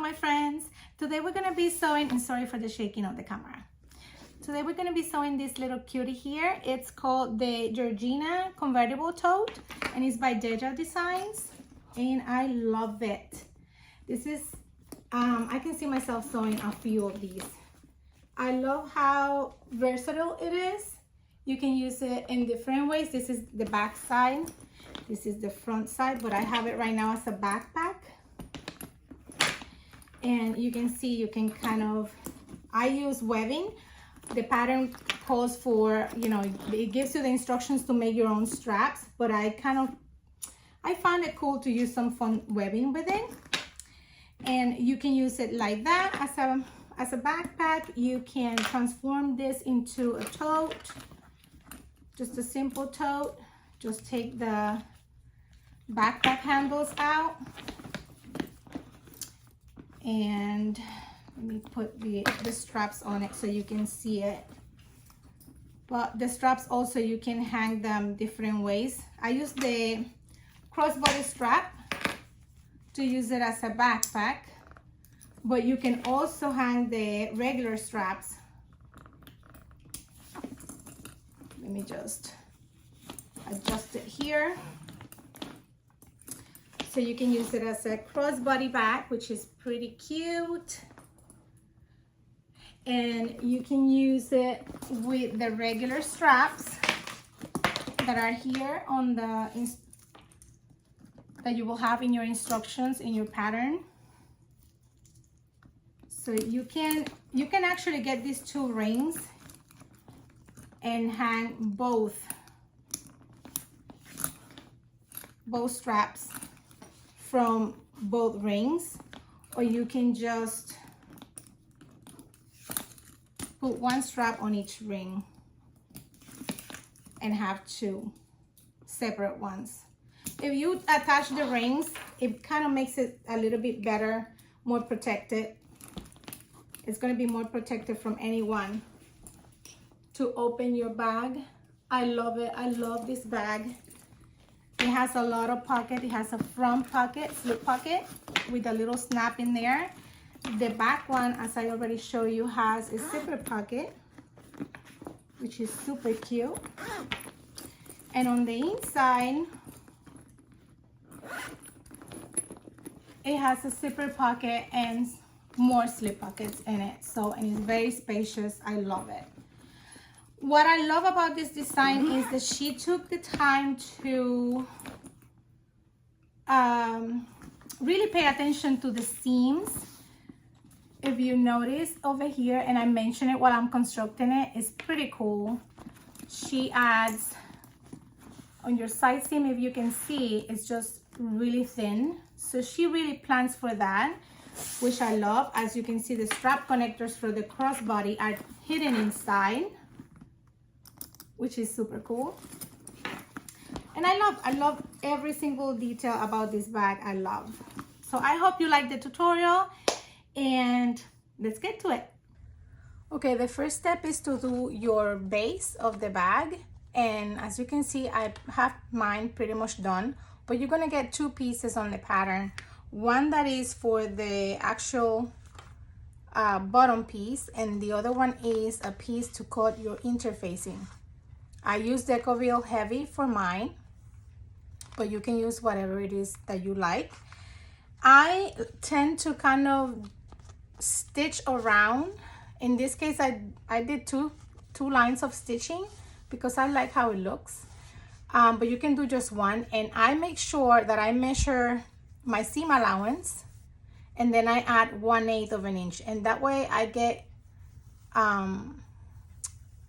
my friends. Today we're going to be sewing, and sorry for the shaking of the camera. Today we're going to be sewing this little cutie here. It's called the Georgina Convertible Tote, and it's by Deja Designs, and I love it. This is, I can see myself sewing a few of these. I love how versatile it is. You can use it in different ways. This is the back side. This is the front side, but I have it right now as a backpack. And you can see, you can kind of, I use webbing. The pattern calls for, you know, it gives you the instructions to make your own straps, but I found it cool to use some fun webbing with it. And you can use it like that as a backpack. You can transform this into a tote, just a simple tote. Just take the backpack handles out, and let me put the straps on it so you can see it. But the straps also, you can hang them different ways. I use the crossbody strap to use it as a backpack, but you can also hang the regular straps. Let me just adjust it here. So you can use it as a crossbody bag, which is pretty cute. And you can use it with the regular straps that are here on the that you will have in your instructions in your pattern. So you can actually get these two rings and hang both straps from both rings, or you can just put one strap on each ring and have two separate ones. If you attach the rings, it kind of makes it a little bit better, more protected. It's going to be more protected from anyone to open your bag. I love it. I love this bag. It has a lot of pocket. It has a front pocket, slip pocket with a little snap in there. The back one, as I already showed you, has a zipper pocket, which is super cute. And on the inside, it has a zipper pocket and more slip pockets in it. So, and it's very spacious. I love it. What I love about this design is that she took the time to really pay attention to the seams. If you notice over here, and I mention it while I'm constructing it, it's pretty cool. She adds on your side seam, if you can see, it's just really thin. So she really plans for that, which I love. As you can see, the strap connectors for the crossbody are hidden inside, which is super cool. And I love every single detail about this bag. I love. So I hope you like the tutorial, and let's get to it. Okay, the first step is to do your base of the bag. And as you can see, I have mine pretty much done, but you're gonna get two pieces on the pattern. One that is for the actual bottom piece, and the other one is a piece to cut your interfacing. I use Decovil Heavy for mine, but you can use whatever it is that you like. I tend to kind of stitch around. In this case, I did two lines of stitching because I like how it looks. But you can do just one, and I make sure that I measure my seam allowance, and then I add 1/8 of an inch, and that way I get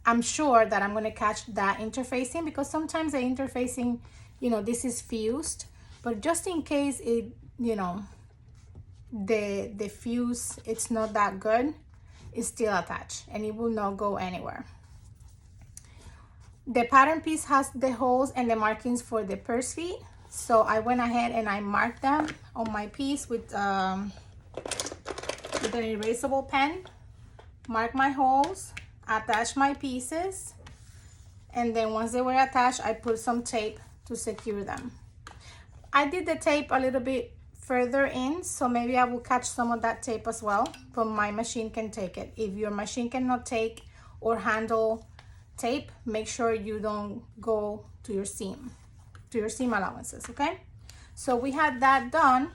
I'm sure that I'm going to catch that interfacing, because sometimes the interfacing, you know, this is fused, but just in case it, you know, the fuse, it's not that good, it's still attached and it will not go anywhere. The pattern piece has the holes and the markings for the purse feet, so I went ahead and I marked them on my piece with an erasable pen. Mark my holes, attach my pieces, and then once they were attached, I put some tape to secure them. I did the tape a little bit further in, so maybe I will catch some of that tape as well, but my machine can take it. If your machine cannot take or handle tape, make sure you don't go to your seam allowances, okay? So we had that done.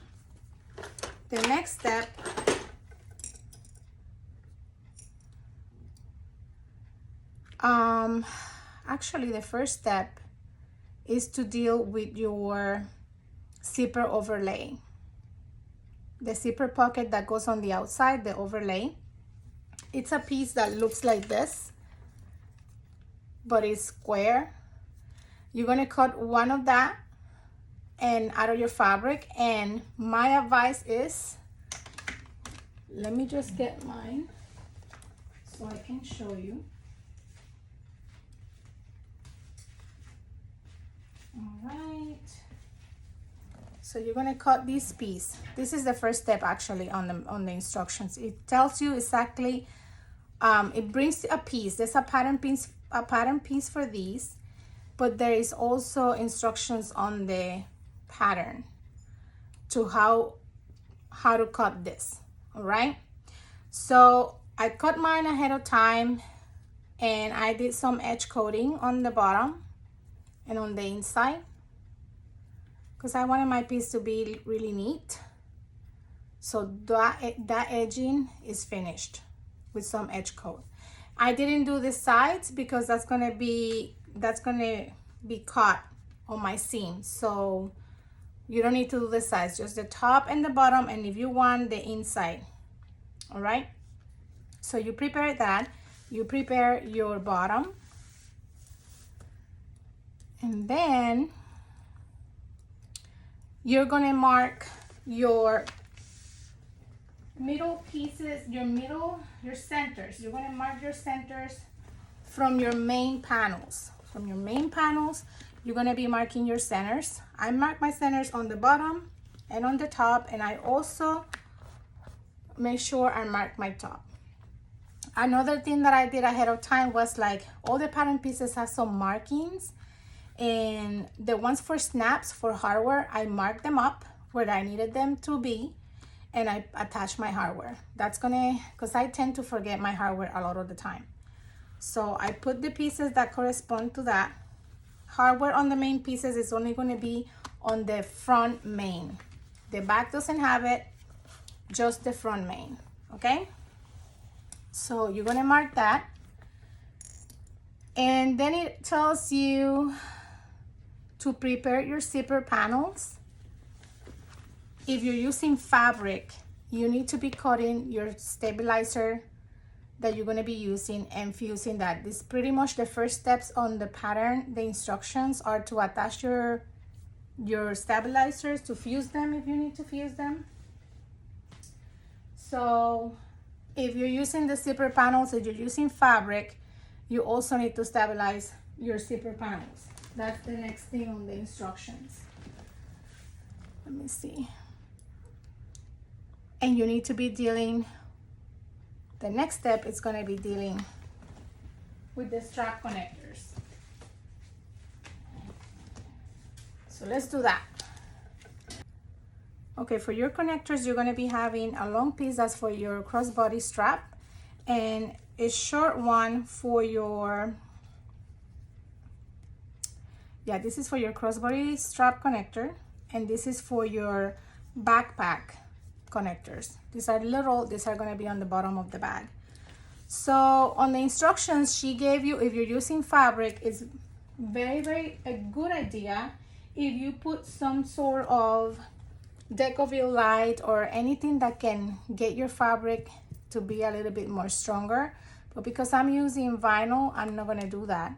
The next step, actually the first step is to deal with your zipper overlay. The zipper pocket that goes on the outside, the overlay. It's a piece that looks like this, but it's square. You're gonna cut one of that and out of your fabric, and my advice is, let me just get mine so I can show you. All right, so you're gonna cut this piece. This is the first step actually on the instructions. It tells you exactly, it brings a piece. There's a pattern piece for these, but there is also instructions on the pattern to how to cut this. All right, so I cut mine ahead of time, and I did some edge coating on the bottom and on the inside because I wanted my piece to be really neat. So that edging is finished with some edge coat. I didn't do the sides because that's gonna be caught on my seam, so you don't need to do the sides, just the top and the bottom, and if you want, the inside. All right, so you prepare that. You prepare your bottom, and then you're gonna mark your middle pieces, your centers. You're gonna mark your centers from your main panels. From your main panels, you're gonna be marking your centers. I mark my centers on the bottom and on the top, and I also make sure I mark my top. Another thing that I did ahead of time was, like, all the pattern pieces have some markings, and the ones for snaps for hardware, I marked them up where I needed them to be, and I attach my hardware. That's gonna, because I tend to forget my hardware a lot of the time. So I put the pieces that correspond to that. Hardware on the main pieces is only gonna be on the front main. The back doesn't have it, just the front main, okay? So you're gonna mark that. And then it tells you to prepare your zipper panels. If you're using fabric, you need to be cutting your stabilizer that you're going to be using and fusing that. This is pretty much the first steps on the pattern. The instructions are to attach your stabilizers, to fuse them if you need to fuse them. So if you're using the zipper panels, if you're using fabric, you also need to stabilize your zipper panels. That's the next thing on the instructions. Let me see. And you need to be dealing, the next step is going to be dealing with the strap connectors. So let's do that. Okay, for your connectors, you're going to be having a long piece that's for your crossbody strap, and a short one for your, this is for your crossbody strap connector, and this is for your backpack connectors. These are little, these are going to be on the bottom of the bag. So on the instructions she gave you, if you're using fabric, it's very a good idea if you put some sort of Decovil light or anything that can get your fabric to be a little bit more stronger. But because I'm using vinyl, I'm not going to do that.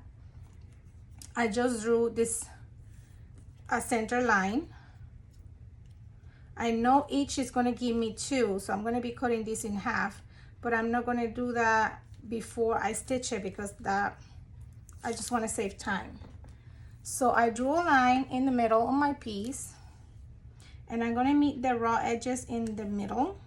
I just drew a center line. I know each is going to give me 2, so I'm going to be cutting this in half, but I'm not going to do that before I stitch it because I just want to save time. So I drew a line in the middle on my piece, and I'm going to meet the raw edges in the middle.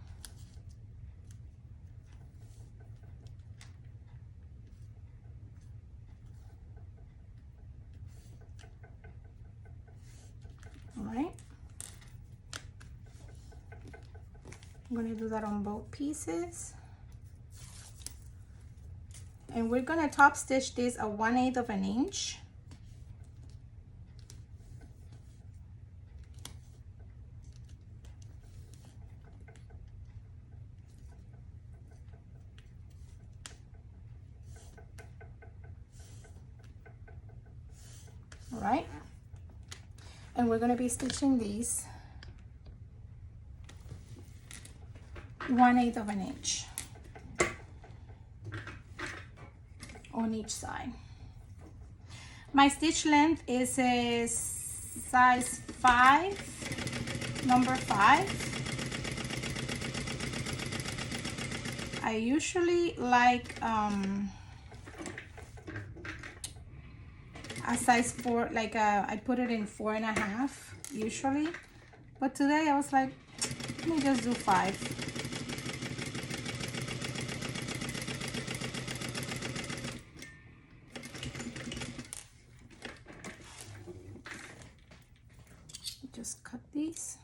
All right. I'm going to do that on both pieces. And we're going to top stitch this a 1/8 of an inch. All right. And we're going to be stitching these 1/8 of an inch on each side. My stitch length is a size 5, number 5. I usually like a size 4, like I put it in 4.5 usually, but today I was like, let me just do 5. Just cut these.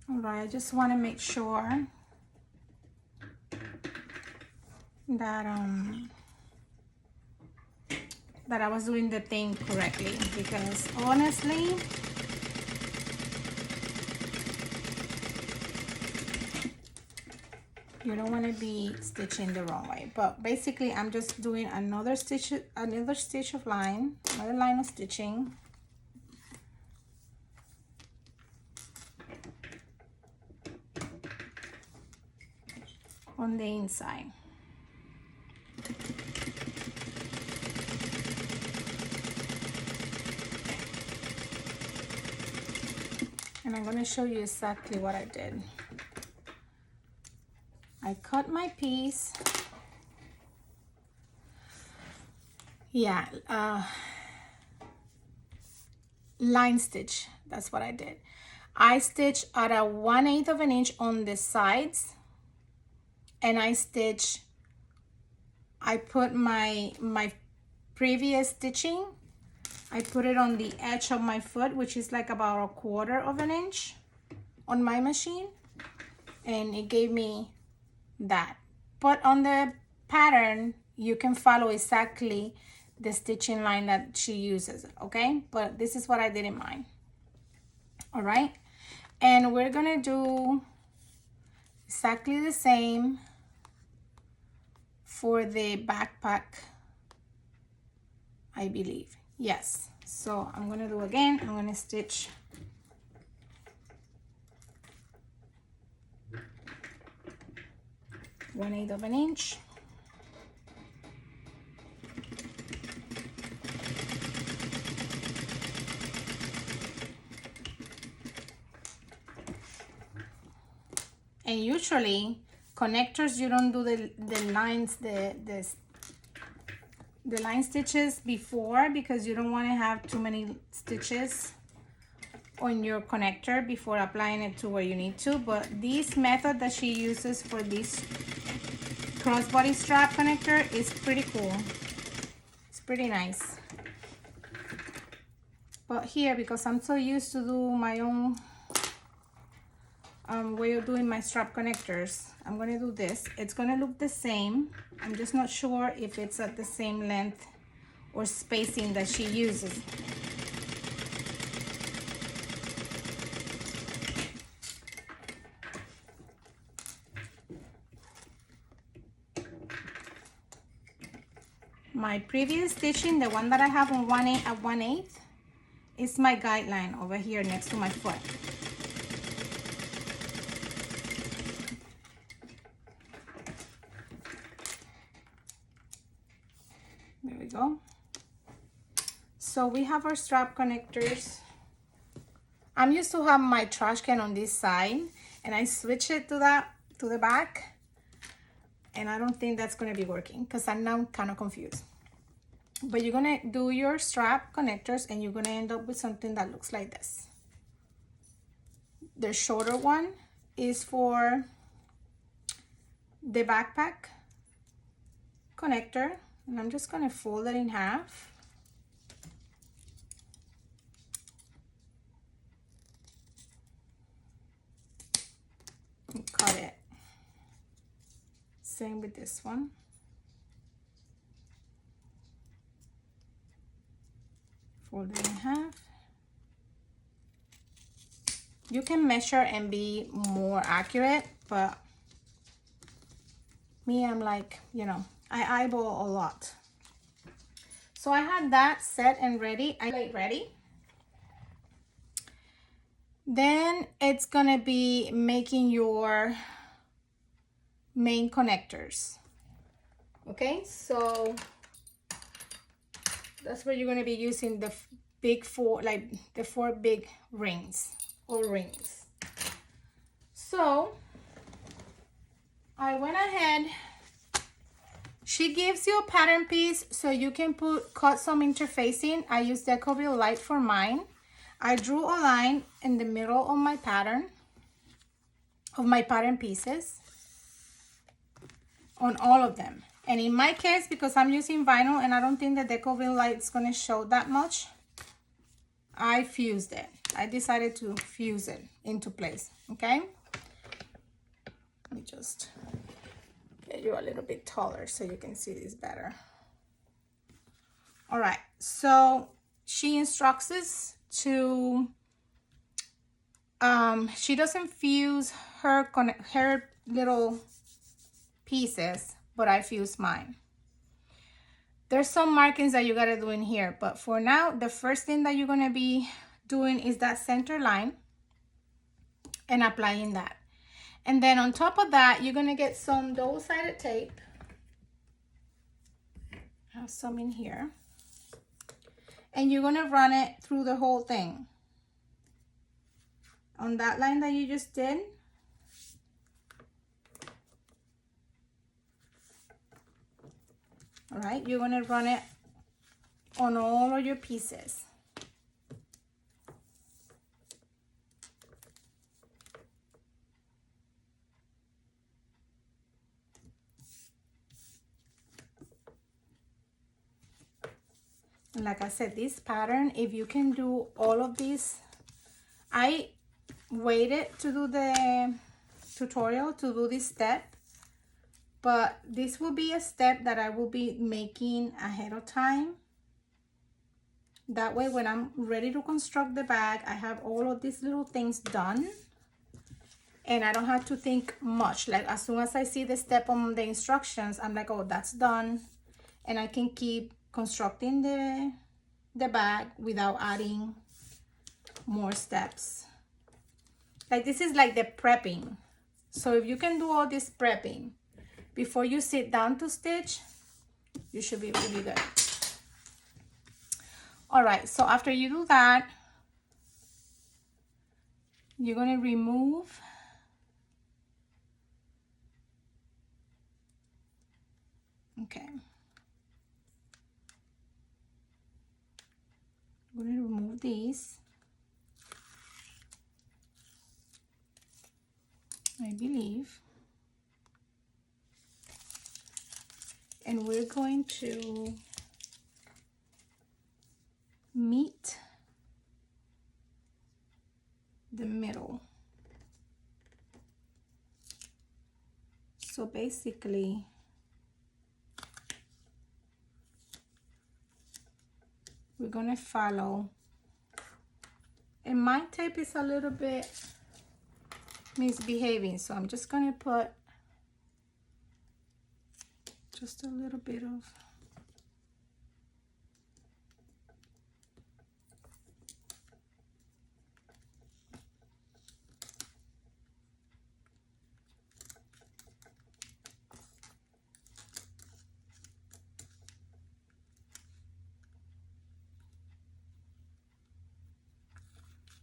All right, I just want to make sure that that I was doing the thing correctly, because honestly, you don't want to be stitching the wrong way. But basically, I'm just doing another stitch of line, another line of stitching. On the inside. And I'm going to show you exactly what I did. I cut my piece. Yeah, line stitch. That's what I did. I stitched at a 1/8 of an inch on the sides, and I put my previous stitching, I put it on the edge of my foot, which is like about a 1/4 of an inch on my machine, and it gave me that. But on the pattern, you can follow exactly the stitching line that she uses, okay? But this is what I did in mine. All right, and we're gonna do exactly the same for the backpack, I believe. Yes, so I'm gonna do again, I'm gonna stitch one-eighth of an inch. And usually connectors, you don't do the lines, the line stitches before, because you don't want to have too many stitches on your connector before applying it to where you need to. But this method that she uses for this crossbody strap connector is pretty cool. It's pretty nice. But here, because I'm so used to do my own way of doing my strap connectors, I'm gonna do this. It's gonna look the same. I'm just not sure if it's at the same length or spacing that she uses. My previous stitching, the one that I have on 1/8, is my guideline over here next to my foot. There we go. So we have our strap connectors. I'm used to have my trash can on this side, and I switch it to the back, and I don't think that's going to be working because I'm now kind of confused. But you're going to do your strap connectors, and you're going to end up with something that looks like this. The shorter one is for the backpack connector, and I'm just going to fold it in half. Same with this one. Fold it in half. You can measure and be more accurate, but me, I'm like, you know, I eyeball a lot. So I had that set and ready. I like ready. Then it's gonna be making your main connectors. Okay, so that's where you're gonna be using the big four, like the 4 big rings or rings. So I went ahead. She gives you a pattern piece so you can cut some interfacing. I used Decovil Light for mine. I drew a line in the middle of my pattern, of my pattern pieces, on all of them. And in my case, because I'm using vinyl and I don't think the Decovil Light is going to show that much, I fused it. I decided to fuse it into place, okay? Let me just get you a little bit taller so you can see this better. All right, so she instructs us to, she doesn't fuse her little pieces, but I fuse mine. There's some markings that you gotta do in here, but for now, the first thing that you're gonna be doing is that center line and applying that. And then on top of that, you're gonna get some double-sided tape. I have some in here. And you're gonna run it through the whole thing. On that line that you just did, all right, you're gonna run it on all of your pieces. And like I said, this pattern, if you can do all of these, I waited to do the tutorial to do this step, but this will be a step that I will be making ahead of time. That way, when I'm ready to construct the bag, I have all of these little things done and I don't have to think much. Like as soon as I see the step on the instructions, I'm like, oh, that's done. And I can keep constructing the bag without adding more steps. Like this is like the prepping. So if you can do all this prepping before you sit down to stitch, you should be really good. All right, so after you do that, you're gonna remove okay. I'm gonna remove these. I believe. And we're going to meet the middle. So basically, we're gonna follow, and my tape is a little bit misbehaving, so I'm just gonna put just a little bit of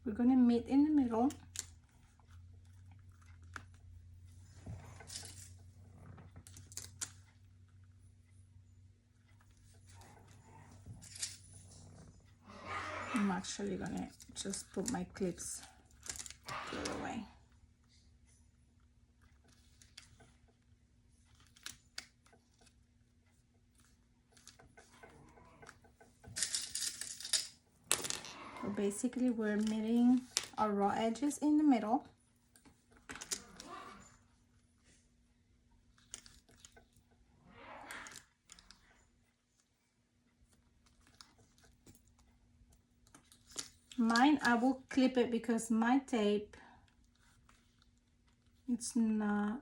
we're gonna meet in the middle. I'm actually gonna just put my clips the other way. So basically we're meeting our raw edges in the middle. Mine, I will clip it because my tape, it's not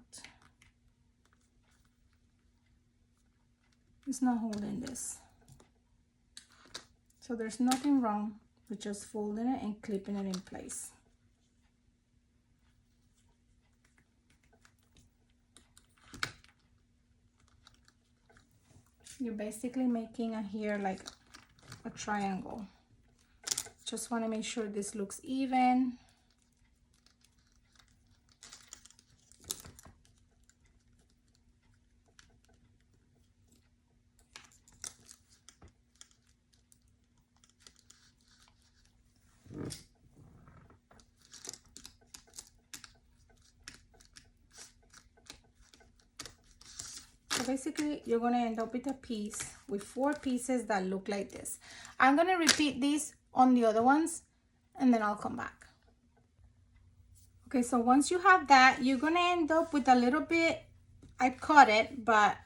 holding this. So there's nothing wrong with just folding it and clipping it in place. You're basically making a here like a triangle. Just want to make sure this looks even. So basically you're going to end up with a piece with 4 pieces that look like this. I'm going to repeat these on the other ones and then I'll come back. Okay, so once you have that, you're going to end up with a little bit, I cut it, but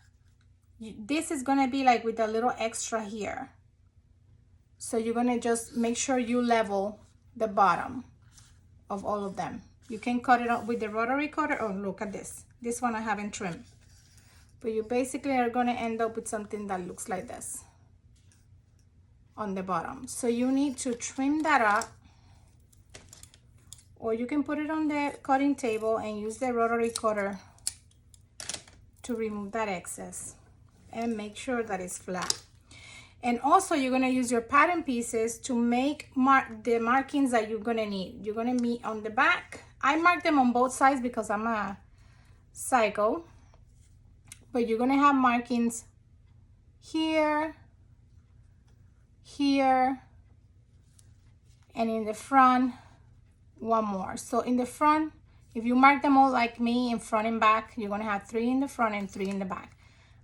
this is going to be like with a little extra here. So you're going to just make sure you level the bottom of all of them. You can cut it up with the rotary cutter. Oh, look at this. This one I haven't trimmed. But you basically are going to end up with something that looks like this on the bottom. So you need to trim that up, or you can put it on the cutting table and use the rotary cutter to remove that excess and make sure that it's flat. And also you're going to use your pattern pieces to make the markings that you're going to need. You're going to meet on the back. I mark them on both sides because I'm a psycho. But you're going to have markings here, here, and in the front, one more. So in the front, if you mark them all like me in front and back, you're going to have 3 in the front and 3 in the back.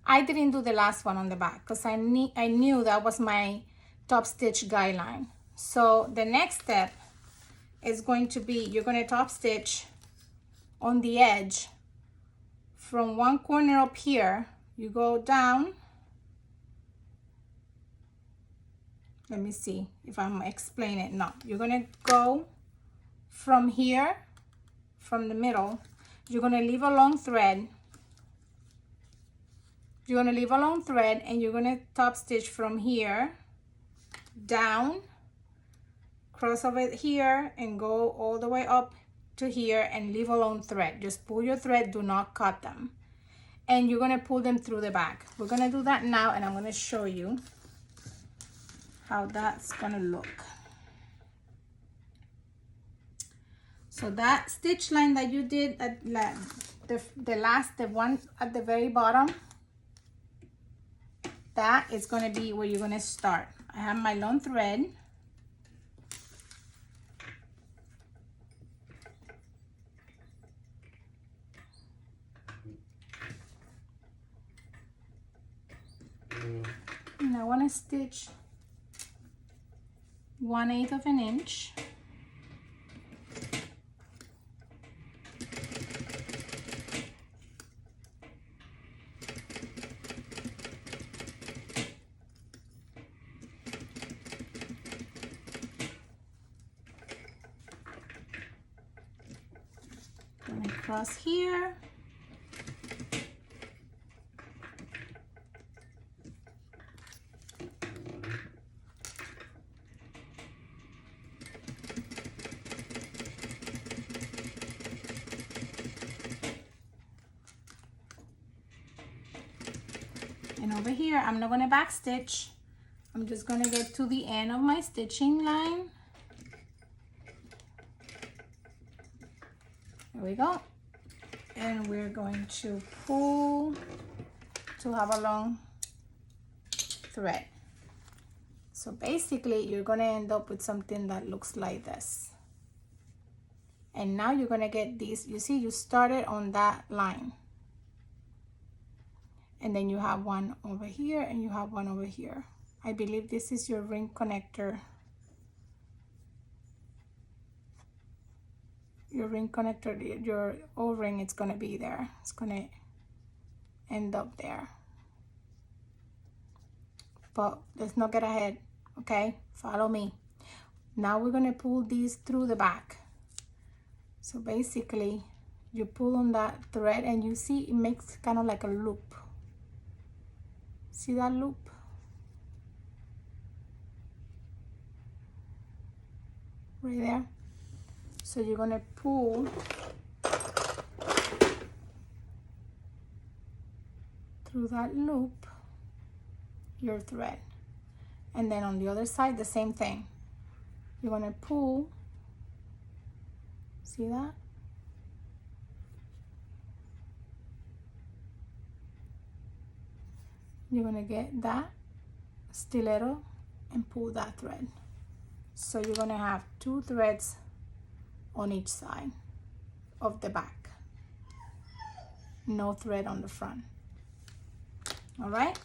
I didn't do the last one on the back because I knew that was my top stitch guideline. So the next step is going to be, you're going to top stitch on the edge from one corner up here. You go down. Let me see if I'm explaining it. No, you're going to go from here, from the middle. You're going to leave a long thread. You're going to leave a long thread and you're going to top stitch from here down, cross over here and go all the way up to here and leave a long thread. Just pull your thread, do not cut them. And you're going to pull them through the back. We're going to do that now and I'm going to show you how that's going to look. So that stitch line that you did at the one at the very bottom, that is going to be where you're going to start. I have my long thread. And I want to stitch 1/8 of an inch. Going across here. And over here, I'm not going to back stitch. I'm just going to get to the end of my stitching line. There we go. And we're going to pull to have a long thread. So basically, you're going to end up with something that looks like this. And now you're going to get these. You see, you started on that line. And then you have one over here and you have one over here. I believe this is your ring connector. Your ring connector, your O-ring, it's gonna be there. It's gonna end up there. But let's not get ahead, okay? Follow me. Now we're going to pull these through the back. So basically you pull on that thread and you see it makes kind of like a loop. See that loop? Right there. So you're going to pull through that loop your thread, and then on the other side the same thing. You're going to pull, see that? You're going to get that stiletto and pull that thread. So you're going to have 2 threads on each side of the back, no thread on the front. All right.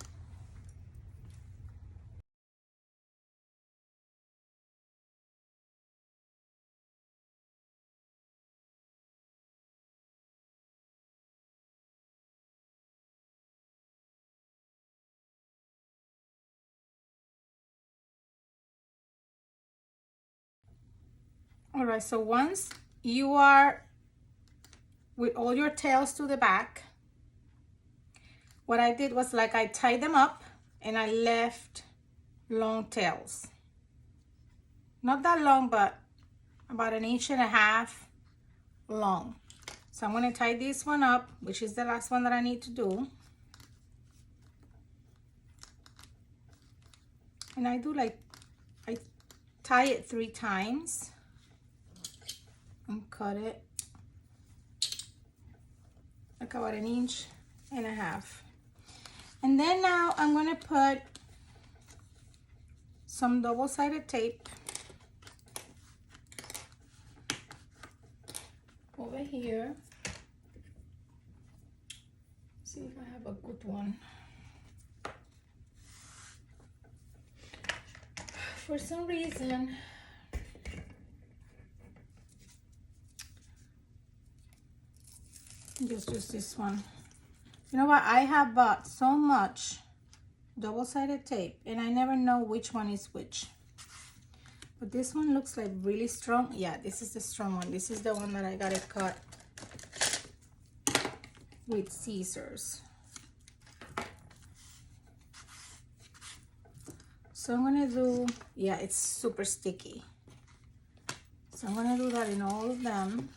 All right, so once you are with all your tails to the back, what I did was like I tied them up and I left long tails. Not that long, but about 1.5 inches long. So I'm going to tie this one up, which is the last one that I need to do. And I tie it 3 times and cut it like about 1.5 inches. And then now I'm going to put some double-sided tape over here. See if I have a good one. For some reason, just use this one. You know what? I have bought so much double-sided tape and I never know which one is which. But this one looks like really strong. Yeah, this is the strong one. This is the one that I got it cut with scissors. So I'm gonna do, yeah, it's super sticky. So I'm gonna do that in all of them.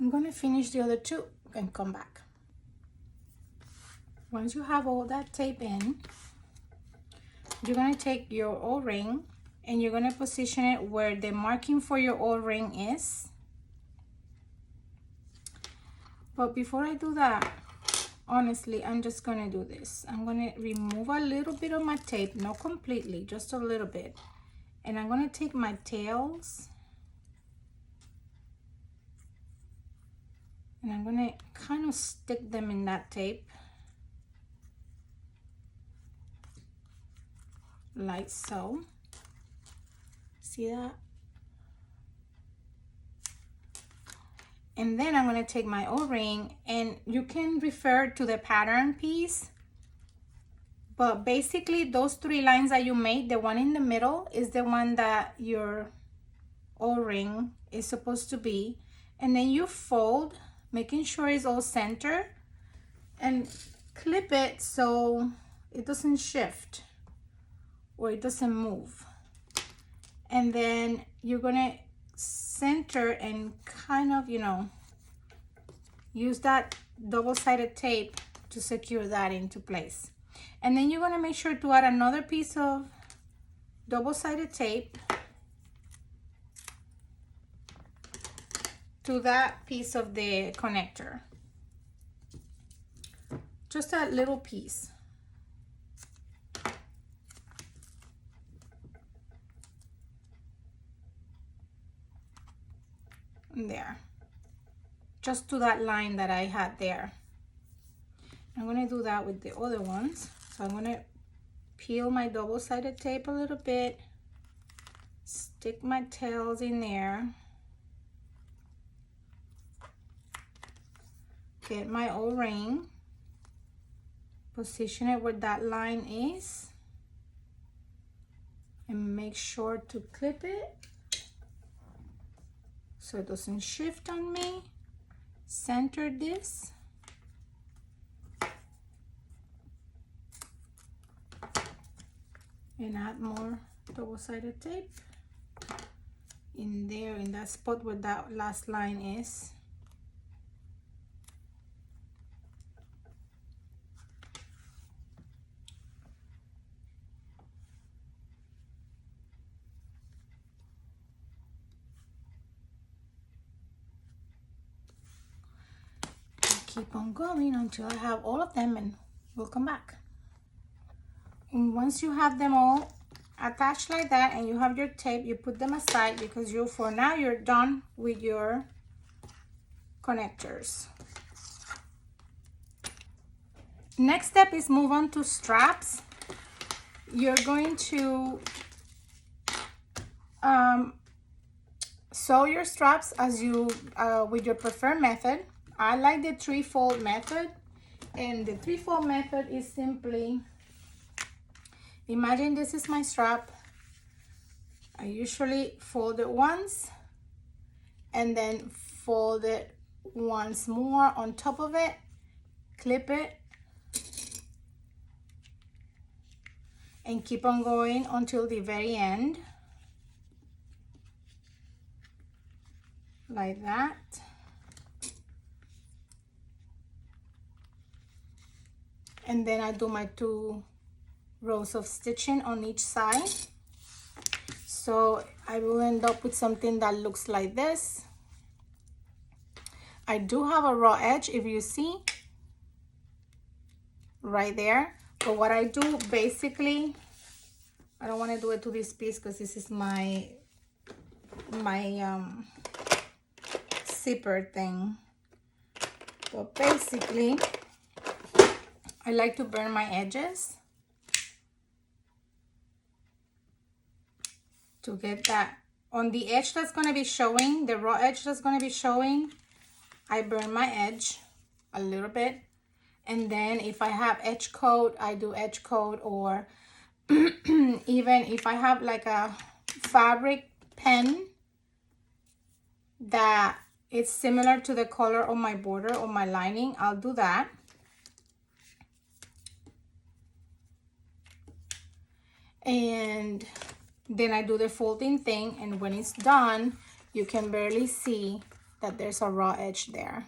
I'm going to finish the other 2 and come back. Once you have all that tape in, you're going to take your O-ring and you're going to position it where the marking for your O-ring is. But before I do that, honestly, I'm just going to do this. I'm going to remove a little bit of my tape, not completely, just a little bit. And I'm going to take my tails and I'm going to kind of stick them in that tape, like so. See that? And then I'm going to take my O-ring, and you can refer to the pattern piece, but basically those 3 lines that you made, the one in the middle is the one that your O-ring is supposed to be. And then you fold, making sure it's all center, and clip it so it doesn't shift or it doesn't move. And then you're gonna center and kind of, you know, use that double-sided tape to secure that into place. And then you're gonna make sure to add another piece of double-sided tape to that piece of the connector, just a little piece. There, just to that line that I had there. I'm going to do that with the other ones. So I'm going to peel my double-sided tape a little bit, stick my tails in there, get my O-ring, position it where that line is, and make sure to clip it so it doesn't shift on me. Center this. And add more double-sided tape in there, in that spot where that last line is. Keep on going until I have all of them, and we'll come back. And once you have them all attached like that and you have your tape, you put them aside because for now you're done with your connectors. Next step is move on to straps. You're going to sew your straps as you with your preferred method. I like the 3-fold method, and the 3-fold method is simply, imagine this is my strap. I usually fold it once and then fold it once more on top of it, clip it, and keep on going until the very end, like that. And then I do my 2 rows of stitching on each side. So I will end up with something that looks like this. I do have a raw edge, if you see, right there. But what I do basically, I don't want to do it to this piece because this is my zipper thing. But basically, I like to burn my edges to get that on the edge that's going to be showing, the raw edge that's going to be showing. I burn my edge a little bit, and then if I have edge coat, I do edge coat, or even if I have like a fabric pen that is similar to the color of my border or my lining, I'll do that. And then I do the folding thing, and when it's done, you can barely see that there's a raw edge there.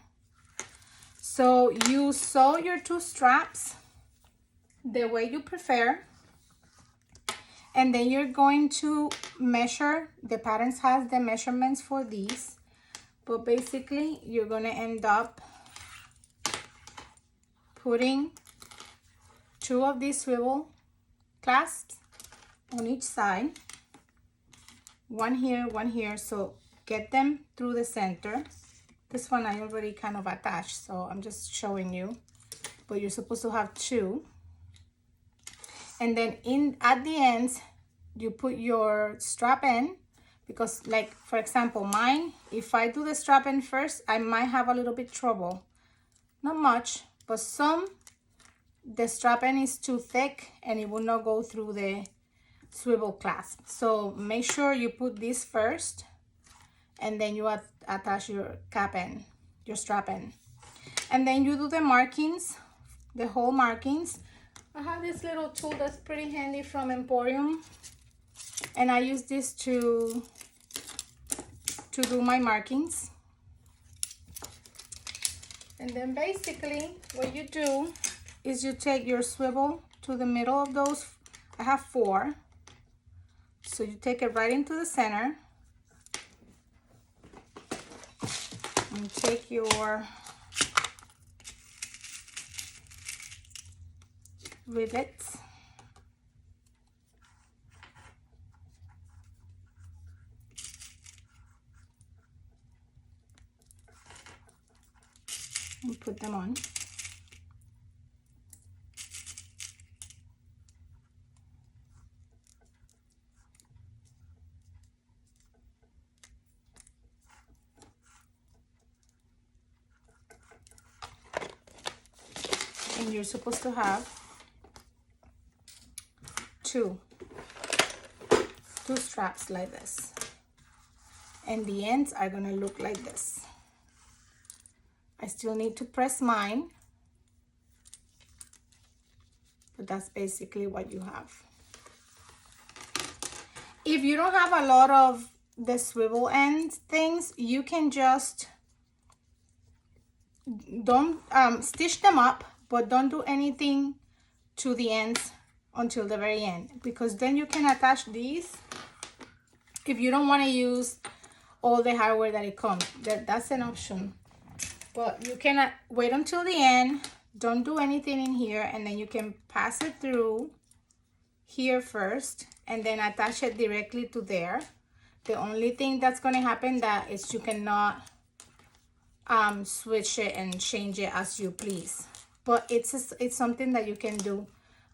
So you sew your 2 straps the way you prefer, and then you're going to measure. The patterns has the measurements for these, but basically you're going to end up putting 2 of these swivel clasps on each side, one here, so get them through the center. This one I already kind of attached, so I'm just showing you, but you're supposed to have 2. And then at the ends you put your strap in, because like for example mine, if I do the strap in first, I might have a little bit trouble, not much, but the strap in is too thick and it will not go through the swivel clasp. So make sure you put this first, and then you attach your your strap in, and then you do the markings, the whole markings. I have this little tool that's pretty handy from Emporium, and I use this to do my markings. And then basically what you do is you take your swivel to the middle of those. I have 4, so you take it right into the center, and take your rivets. And put them on. And you're supposed to have two straps like this, and the ends are gonna look like this. I still need to press mine, but that's basically what you have. If you don't have a lot of the swivel end things, you can just don't stitch them up, but don't do anything to the ends until the very end, because then you can attach these if you don't want to use all the hardware that it comes. That's an option, but you cannot wait until the end. Don't do anything in here, and then you can pass it through here first and then attach it directly to there. The only thing that's going to happen that is you cannot switch it and change it as you please, but it's something that you can do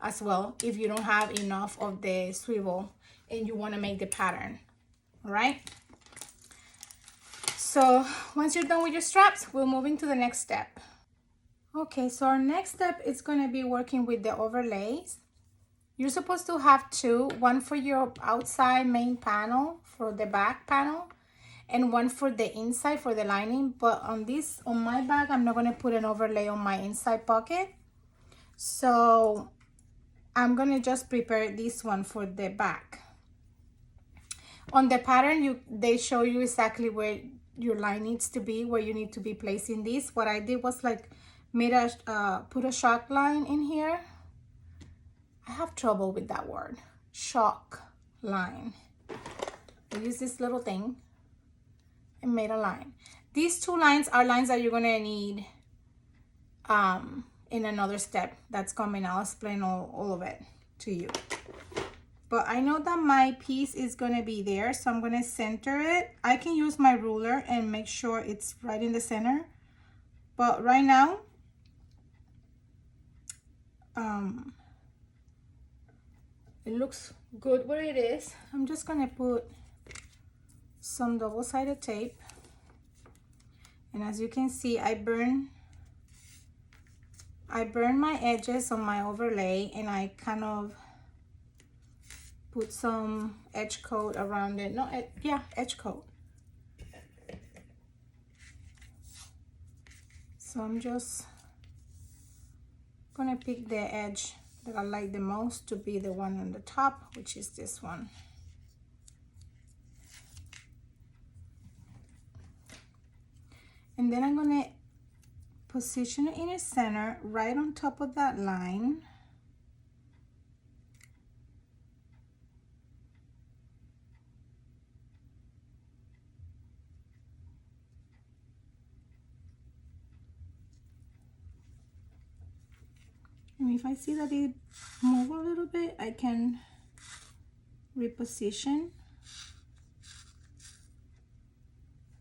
as well if you don't have enough of the swivel and you want to make the pattern. All right, so once you're done with your straps, we'll move into the next step. Okay, so our next step is going to be working with the overlays. You're supposed to have two, one for your outside main panel for the back panel, and one for the inside for the lining. But on my bag, I'm not going to put an overlay on my inside pocket, so I'm going to just prepare this one for the back. On the pattern, they show you exactly where your line needs to be, where you need to be placing this. What I did was like put a shock line in here. I have trouble with that word, shock line. I use this little thing and made a line. These two lines are lines that you're gonna need in another step that's coming. I'll explain all of it to you. But I know that my piece is gonna be there, so I'm gonna center it. I can use my ruler and make sure it's right in the center. But right now, it looks good where it is. I'm just gonna put some double-sided tape, and as you can see, I burn my edges on my overlay, and I kind of put some edge coat around it. Edge coat. So I'm just gonna pick the edge that I like the most to be the one on the top, which is this one. And then I'm gonna position it in the center, right on top of that line. And if I see that it moves a little bit, I can reposition.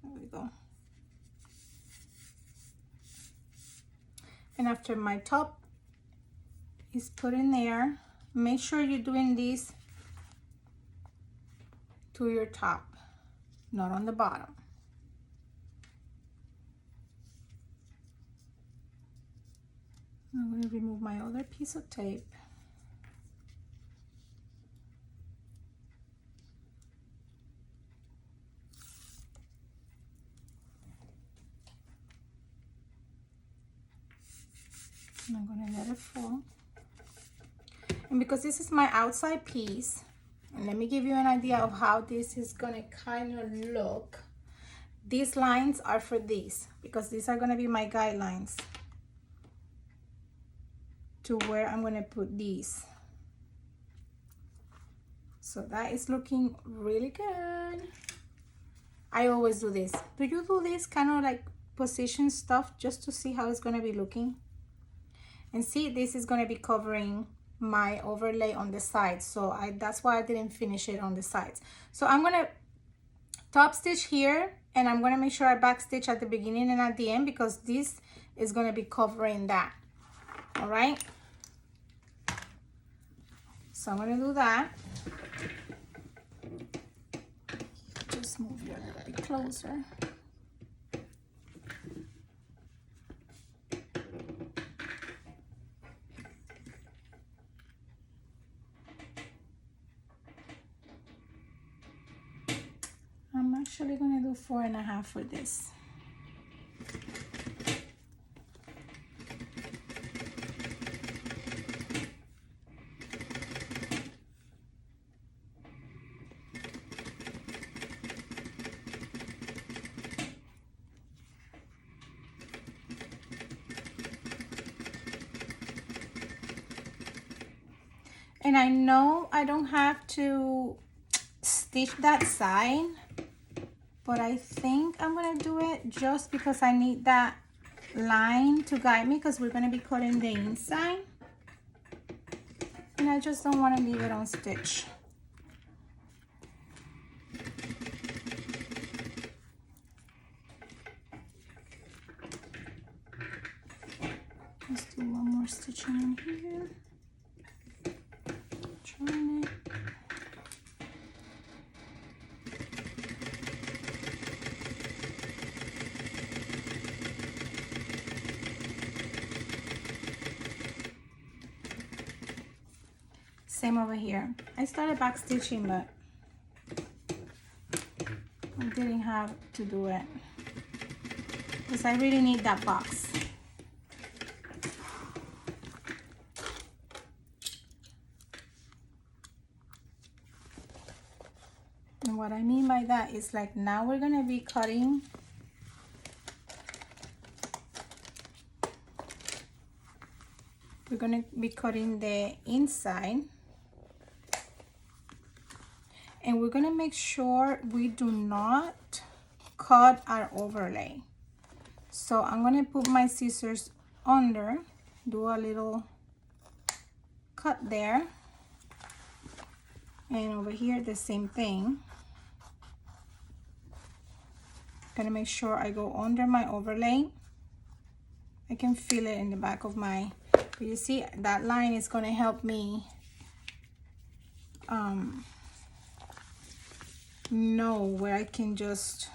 There we go. And after my top is put in there, make sure you're doing this to your top, not on the bottom. I'm going to remove my other piece of tape. And I'm going to let it fall. And because this is my outside piece, and let me give you an idea of how this is going to kind of look. These lines are for these, because these are going to be my guidelines to where I'm going to put these. So that is looking really good. I always do this. Do you do this kind of like position stuff just to see how it's going to be looking? And see, this is going to be covering my overlay on the sides, so that's why I didn't finish it on the sides. So I'm gonna top stitch here, and I'm gonna make sure I back stitch at the beginning and at the end, because this is gonna be covering that. All right, so I'm gonna do that. Just move you a little bit closer. I'm actually gonna do 4.5 for this. And I know I don't have to stitch that side, but I think I'm gonna do it just because I need that line to guide me, because we're gonna be cutting the inside, and I just don't want to leave it unstitched. Let's do one more stitching in here. Trying it. Same over here. I started back stitching, but I didn't have to do it because I really need that box. And what I mean by that is, like, now we're gonna be cutting the inside, and we're gonna make sure we do not cut our overlay. So I'm gonna put my scissors under, do a little cut there, and over here the same thing. Gonna make sure I go under my overlay. I can feel it in the back of my, but you see that line is gonna help me know where I can just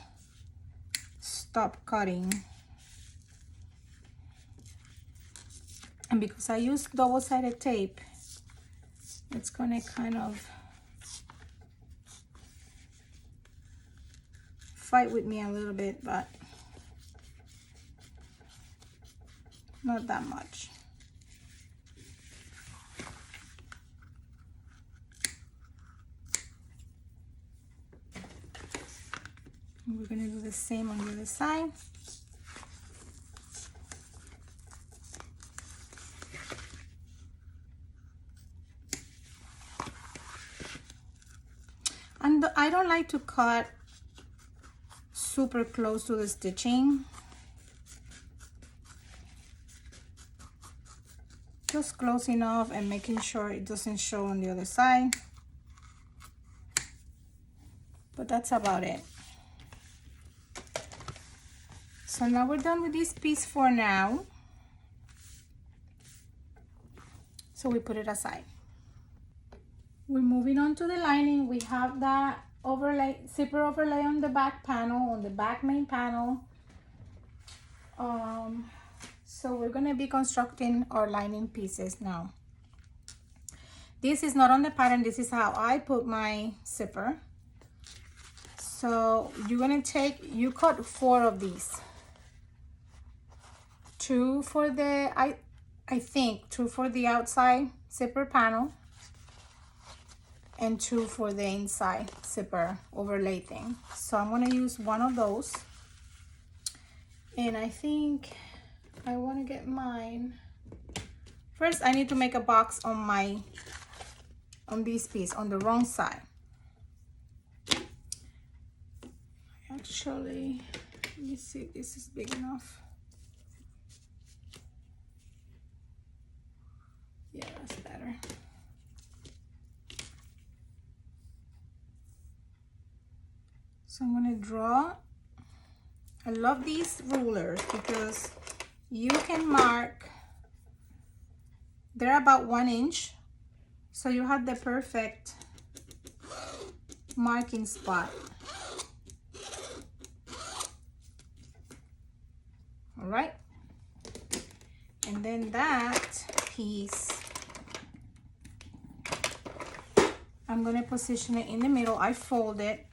stop cutting. And because I use double-sided tape, it's gonna kind of fight with me a little bit, but not that much. And we're gonna do the same on the other side. And I don't like to cut super close to the stitching. Just close enough and making sure it doesn't show on the other side. But that's about it. So now we're done with this piece for now. So we put it aside. We're moving on to the lining. We have that overlay, zipper overlay on the back panel, on the back main panel. So we're gonna be constructing our lining pieces now. This is not on the pattern. This is how I put my zipper. So you're gonna you cut 4 of these. 2 for the, I think 2 for the outside zipper panel, and 2 for the inside zipper overlay thing. So I'm gonna use one of those, and I think I want to get mine. First I need to make a box on this piece on the wrong side. Actually, let me see if this is big enough. Yeah, that's better. So I'm going to draw. I love these rulers because you can mark. They're about 1 inch, so you have the perfect marking spot. All right, and then that piece, I'm going to position it in the middle. I fold it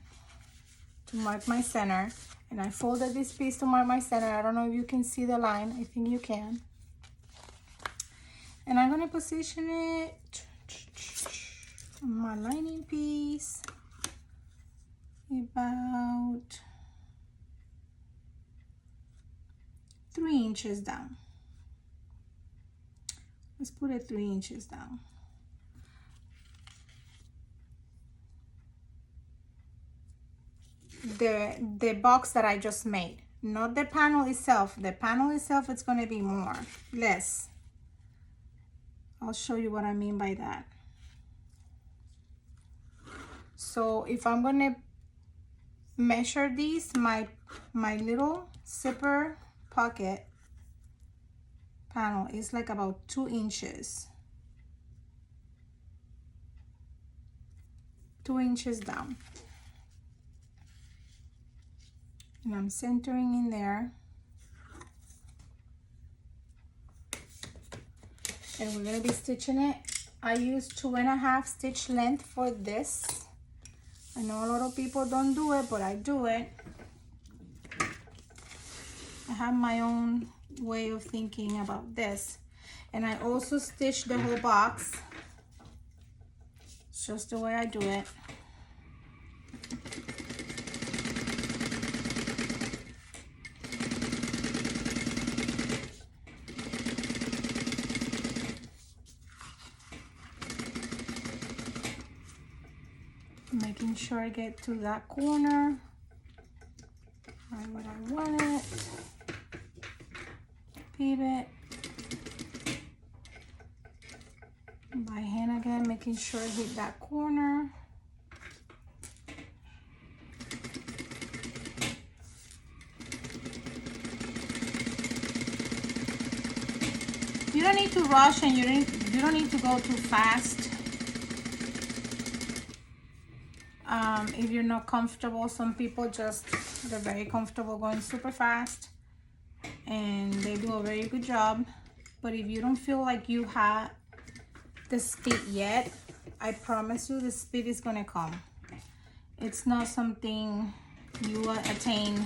to mark my center, and I folded this piece to mark my center. I don't know if you can see the line. I think you can. And I'm going to position it on my lining piece about 3 inches down. Let's put it 3 inches down. The box that I just made, not the panel itself. The panel itself, it's going to be less. I'll show you what I mean by that. So if I'm going to measure these, my little zipper pocket panel is like about 2 inches. 2 inches down. And I'm centering in there. And we're going to be stitching it. I use 2.5 stitch length for this. I know a lot of people don't do it, but I do it. I have my own way of thinking about this. And I also stitch the whole box. It's just the way I do it. Making sure I get to that corner right where I want it. Pivot by hand again, making sure I hit that corner. You don't need to rush, and you don't need to go too fast. If you're not comfortable, some people they're very comfortable going super fast, and they do a very good job. But if you don't feel like you have the speed yet, I promise you the speed is gonna come. It's not something you will attain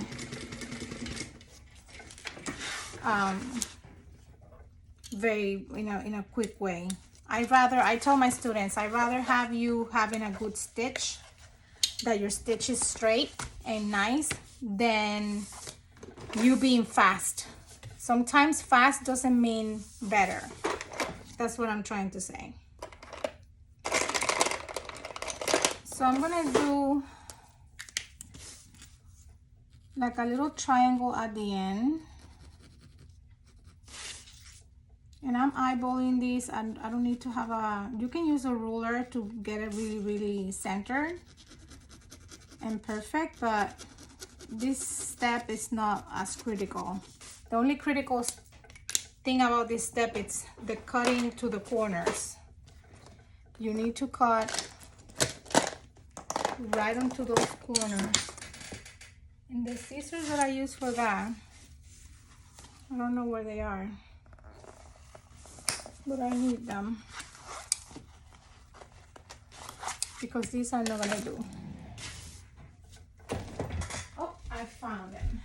very in a quick way. I tell my students, I'd rather have you having a good stitch, that your stitch is straight and nice, than you being fast. Sometimes fast doesn't mean better. That's what I'm trying to say. So I'm gonna do like a little triangle at the end. And I'm eyeballing these, and I don't need to have you can use a ruler to get it really, really centered and perfect, but this step is not as critical. The only critical thing about this step is the cutting to the corners. You need to cut right onto those corners. And the scissors that I use for that, I don't know where they are, but I need them because these are not gonna do. Oh, I found them.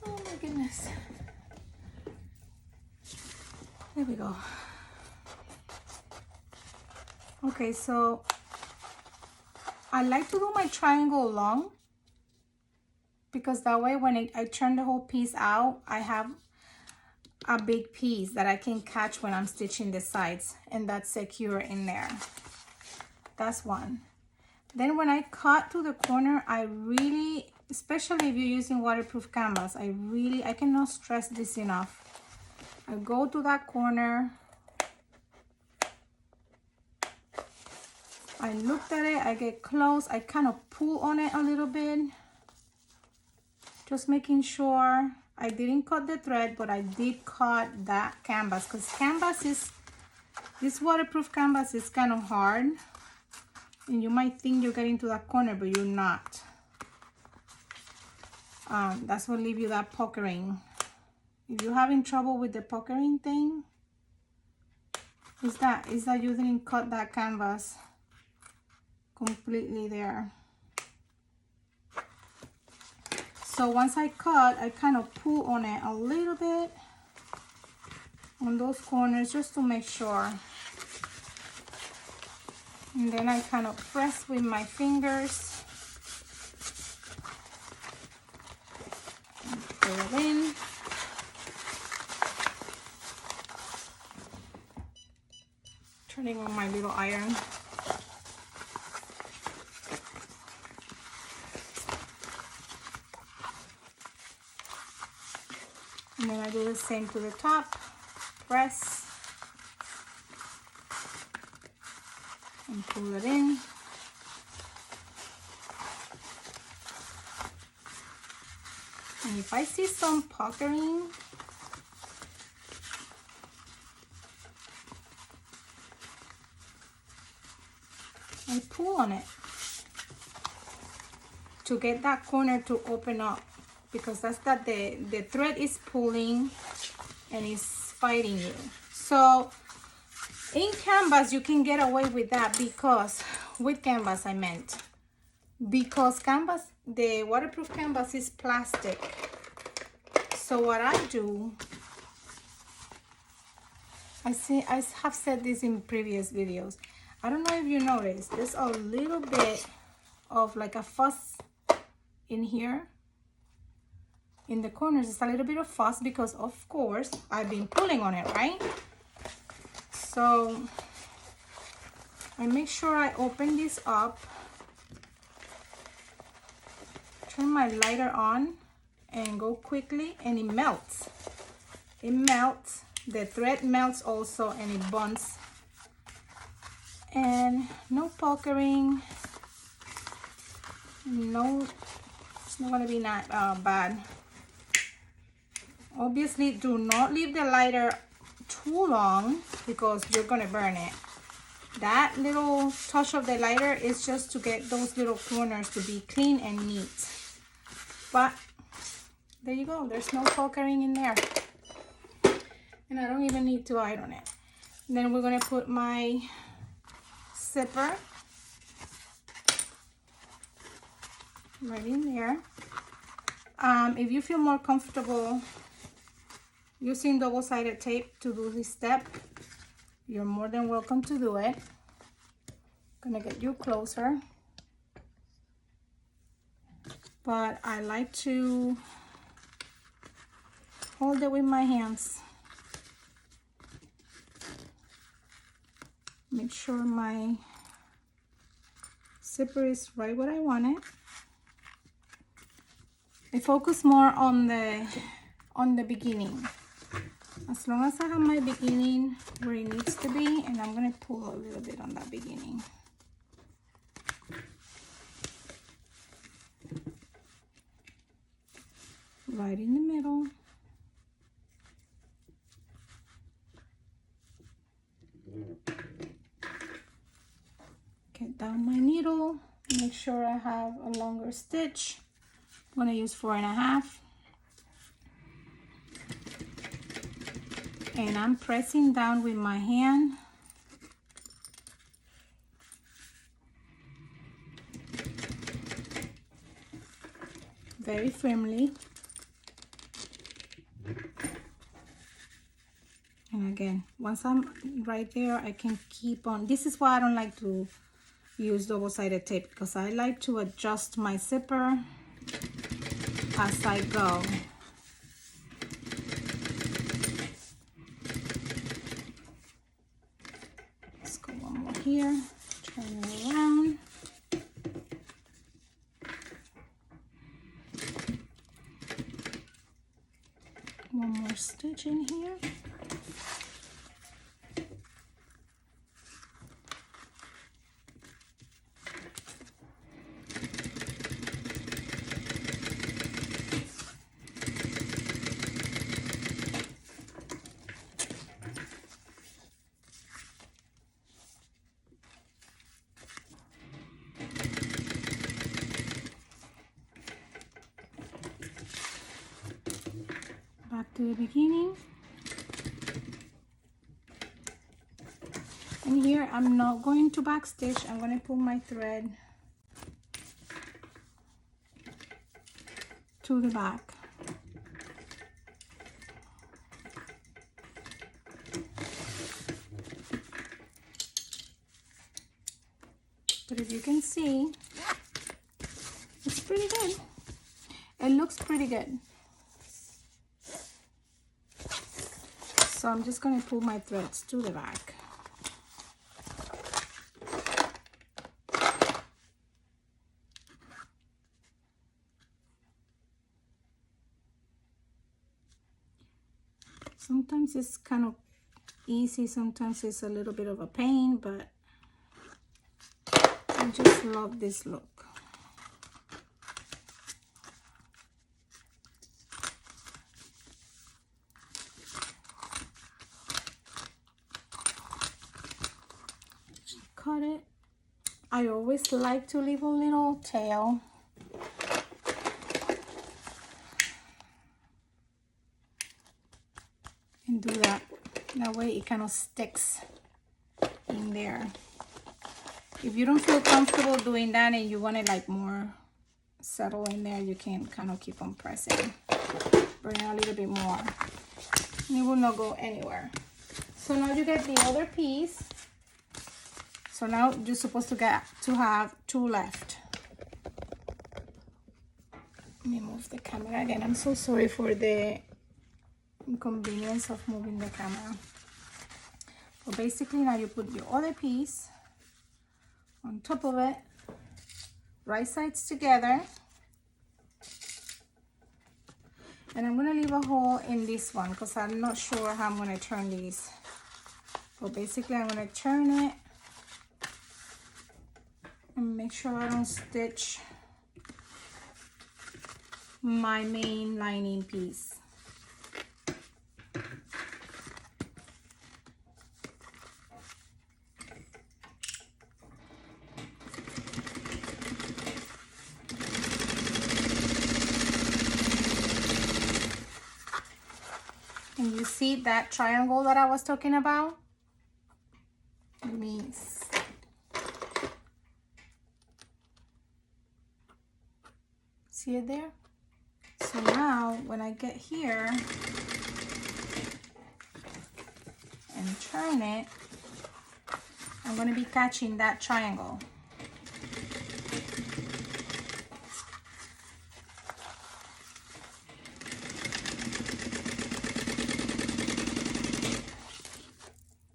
Oh my goodness. There we go. Okay, so I like to do my triangle long, because that way when I turn the whole piece out, I have a big piece that I can catch when I'm stitching the sides, and that's secure in there. That's one. Then when I cut to the corner, I really, especially if you're using waterproof canvas, I cannot stress this enough. I go to that corner, I looked at it, I get close, I kind of pull on it a little bit, just making sure I didn't cut the thread, but I did cut that canvas, because canvas is, this waterproof canvas is kind of hard, and you might think you're getting to that corner, but you're not. That's what leave you that puckering. If you're having trouble with the puckering thing, is that you didn't cut that canvas completely there. So once I cut, I kind of pull on it a little bit on those corners just to make sure. And then I kind of press with my fingers and pull it in. Turning on my little iron. And then I do the same to the top. Press. And pull it in. And if I see some puckering, I pull on it to get that corner to open up, because that's that the thread is pulling and is fighting you. So in canvas you can get away with that, because with canvas I meant, because canvas, the waterproof canvas is plastic. So what I do, I have said this in previous videos, I don't know if you noticed, there's a little bit of like a fuss in here. In the corners, it's a little bit of fuss because, of course, I've been pulling on it, right? So I make sure I open this up, turn my lighter on, and go quickly, and it melts. It melts. The thread melts also, and it bonds. And no puckering. No, it's not gonna be bad. Obviously, do not leave the lighter too long because you're gonna burn it. That little touch of the lighter is just to get those little corners to be clean and neat. But there you go, there's no puckering in there. And I don't even need to iron it. And then we're gonna put my zipper right in there. If you feel more comfortable using double-sided tape to do this step, you're more than welcome to do it. Gonna get you closer, but I like to hold it with my hands. Make sure my zipper is right where I want it. I focus more on the beginning. As long as I have my beginning where it needs to be, and I'm gonna pull a little bit on that beginning. Right in the middle. Get down my needle, make sure I have a longer stitch. I'm gonna use 4.5. And I'm pressing down with my hand. Very firmly. And again, once I'm right there, I can keep on. This is why I don't like to use double-sided tape, because I like to adjust my zipper as I go. Let's go one more here, turn it around. One more stitch in here. to the beginning. And here I'm not going to backstitch. I'm going to pull my thread to the back. But as you can see, it's pretty good. It looks pretty good. So I'm just going to pull my threads to the back. Sometimes it's kind of easy, sometimes it's a little bit of a pain, but I just love this look. Cut it. I always like to leave a little tail. And do that. That way it kind of sticks in there. If you don't feel comfortable doing that and you want it like more settle in there, you can kind of keep on pressing. Bring it a little bit more. And it will not go anywhere. So now you get the other piece. So now you're supposed to have 2 left. Let me move the camera again. I'm so sorry for the inconvenience of moving the camera. So basically now you put your other piece on top of it, right sides together, and I'm gonna leave a hole in this one because I'm not sure how I'm gonna turn these. So basically I'm gonna turn it and make sure I don't stitch my main lining piece. And you see that triangle that I was talking about? Let me see it there? So now when I get here and turn it, I'm going to be catching that triangle.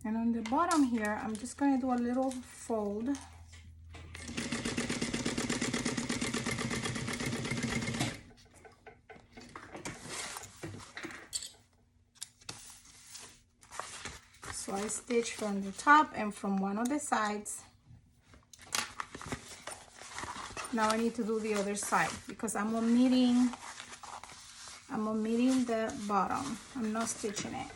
And on the bottom here, I'm just going to do a little fold. So I stitch from the top and from one of the sides. Now I need to do the other side because I'm omitting the bottom. I'm not stitching it.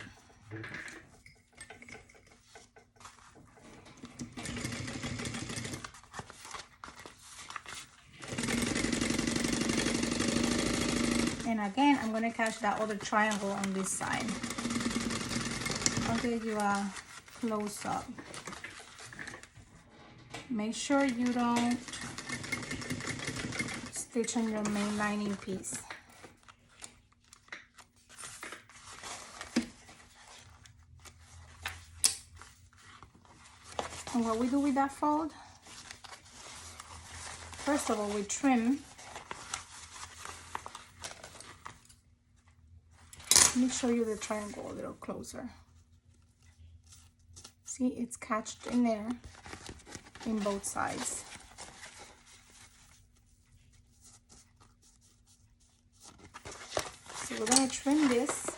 And again, I'm going to catch that other triangle on this side. I'll give you a close-up. Make sure you don't stitch on your main lining piece. And what we do with that fold, first of all, we trim. Let me show you the triangle a little closer. See, it's catched in there in both sides. So we're going to trim this.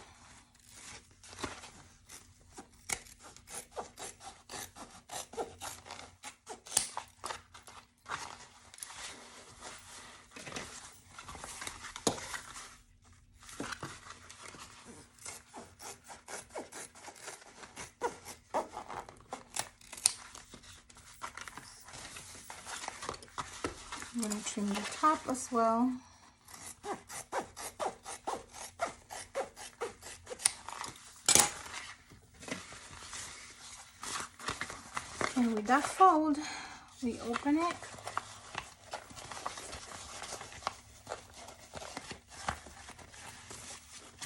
I'm going to trim the top as well. And with that fold, we open it.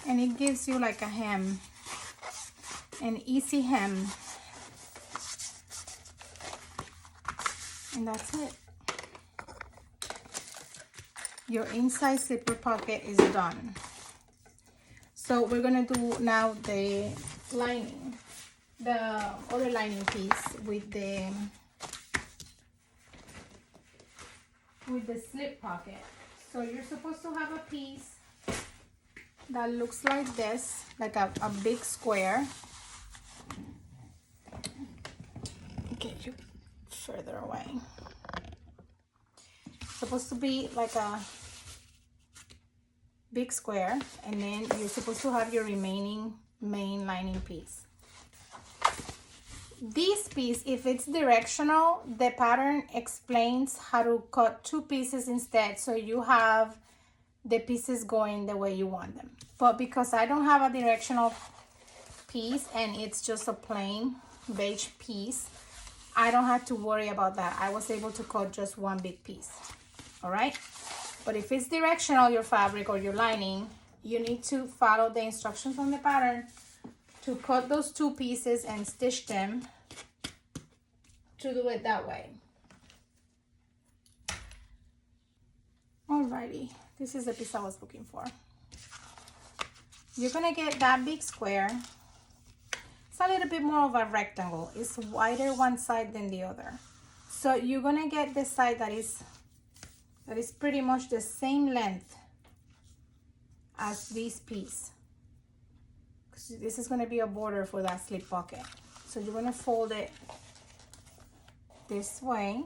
And it gives you like a hem, an easy hem. And that's it. Your inside zipper pocket is done. So we're gonna do now the lining, the other lining piece with the slip pocket. So you're supposed to have a piece that looks like this, like a big square. Get you further away. Supposed to be like a big square, and then you're supposed to have your remaining main lining piece. This piece, if it's directional, the pattern explains how to cut two pieces instead, so you have the pieces going the way you want them. But because I don't have a directional piece and it's just a plain beige piece, I don't have to worry about that. I was able to cut just one big piece. All right, but if it's directional, your fabric or your lining, you need to follow the instructions on the pattern to cut those two pieces and stitch them to do it that way. Alrighty, this is the piece I was looking for. You're gonna get that big square. It's a little bit more of a rectangle. It's wider one side than the other. So you're gonna get the side that is pretty much the same length as this piece. This is gonna be a border for that slip pocket. So you're gonna fold it this way.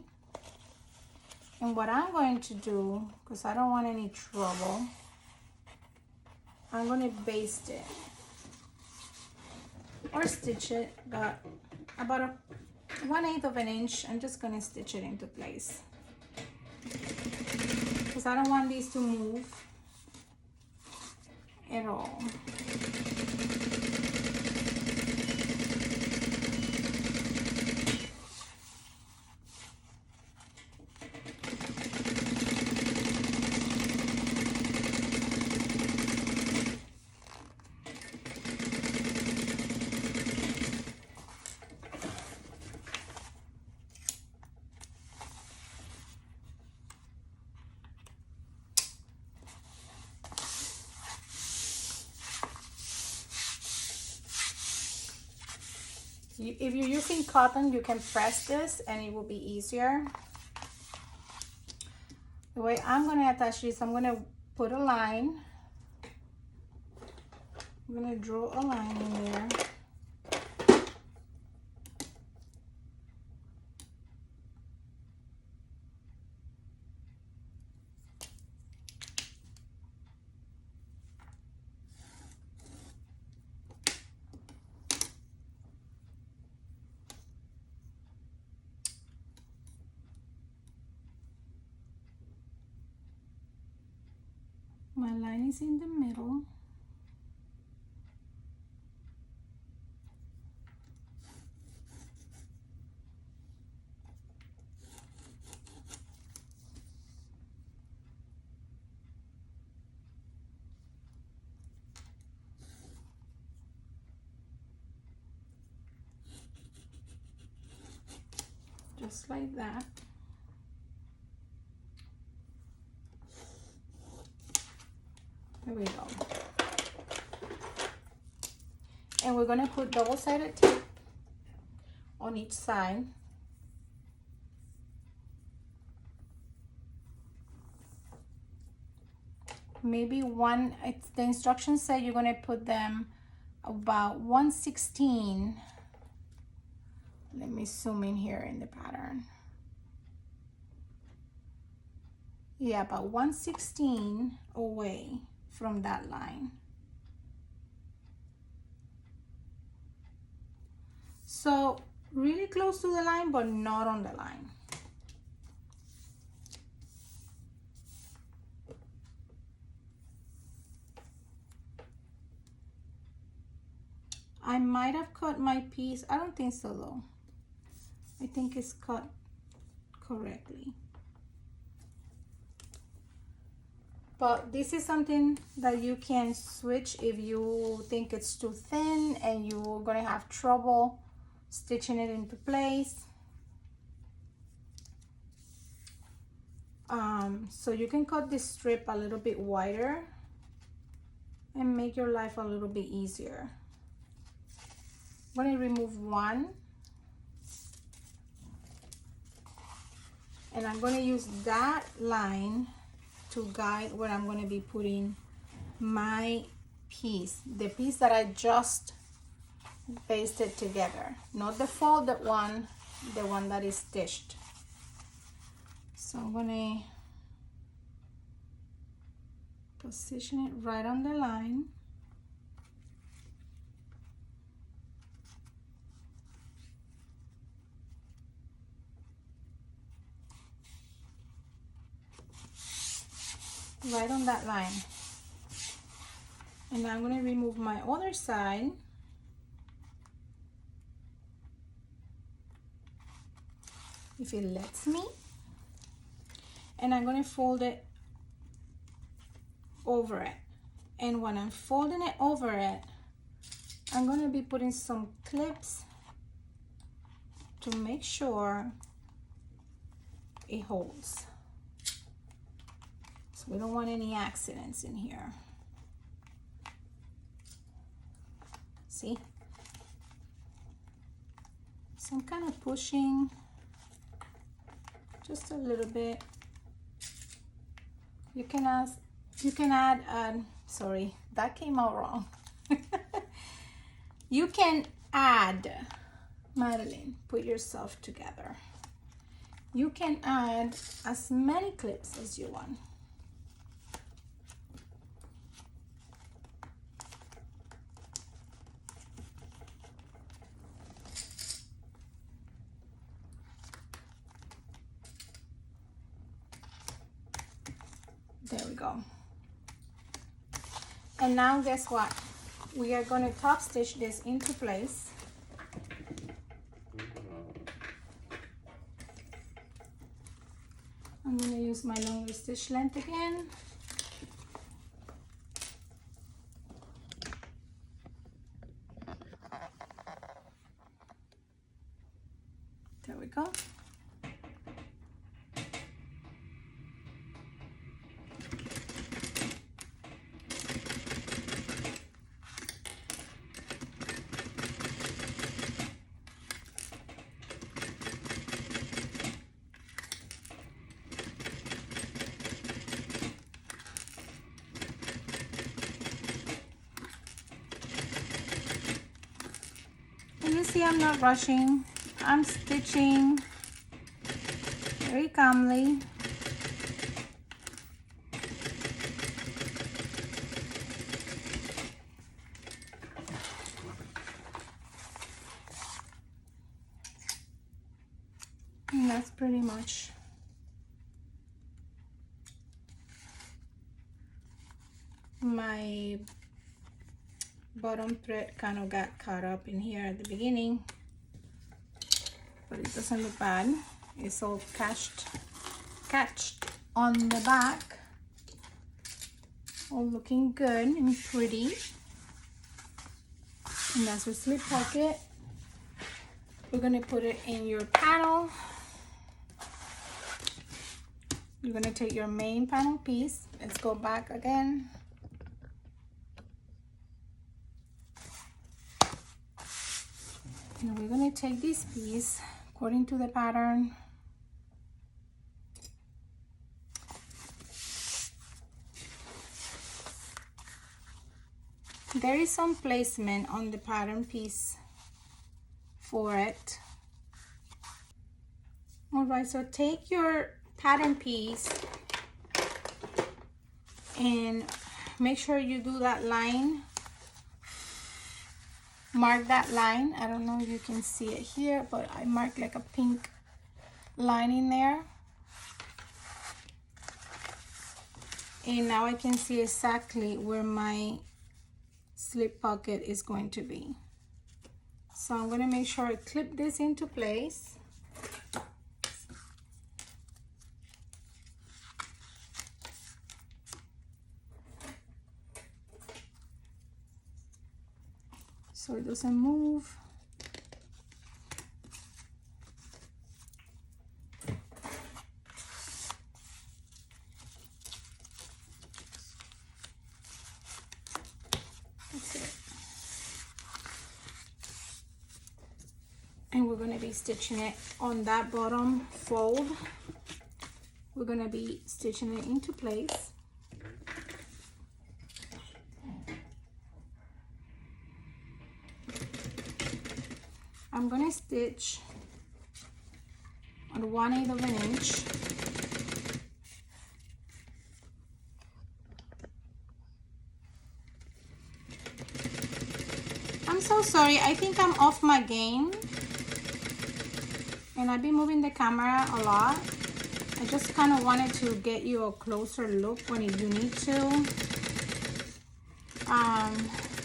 And what I'm going to do, because I don't want any trouble, I'm gonna baste it or stitch it, but about 1/8 of an inch. I'm just gonna stitch it into place, because I don't want these to move at all. If you're using cotton, you can press this and it will be easier. The way I'm going to attach this, I'm going to put a line. I'm going to draw a line in there. My line is in the middle. Just like that. There we go. And we're gonna put double-sided tape on each side. Maybe one, the instructions say you're gonna put them about 1/16. Let me zoom in here in the pattern. Yeah, about 1/16 away from that line. So really close to the line, but not on the line. I might have cut my piece. I don't think so though. I think it's cut correctly. But this is something that you can switch if you think it's too thin and you're gonna have trouble stitching it into place. So you can cut this strip a little bit wider and make your life a little bit easier. I'm going to remove one, and I'm going to use that line to guide where I'm going to be putting my piece, the piece that I just pasted together, not the folded one, the one that is stitched. So I'm going to position it right on the line. Right on that line. And I'm going to remove my other side. If it lets me. And I'm going to fold it over it. And when I'm folding it over it, I'm going to be putting some clips to make sure it holds. So we don't want any accidents in here. See? So I'm kind of pushing just a little bit. You can add, sorry, that came out wrong. You can add, Madeline, put yourself together. You can add as many clips as you want. There we go. And now guess what? We are going to top stitch this into place. I'm going to use my longer stitch length again. There we go. You see, I'm not rushing. I'm stitching very calmly. And that's pretty much my bottom thread. Kind of got caught up in here at the beginning, but it doesn't look bad. It's all catched on the back, all looking good and pretty. And that's your slip pocket. We're going to put it in your panel. You're going to take your main panel piece. Let's go back again. And we're going to take this piece according to the pattern. There is some placement on the pattern piece for it. All right, so take your pattern piece and make sure you do that line. Mark that line. I don't know if you can see it here, but I marked like a pink line in there. And now I can see exactly where my slip pocket is going to be. So I'm going to make sure I clip this into place. so it doesn't move. That's it. And we're going to be stitching it on that bottom fold. We're going to be stitching it into place. I'm going to stitch on 1/8 of an inch. I'm so sorry, I think I'm off my game and I've been moving the camera a lot. I just kind of wanted to get you a closer look when you need to.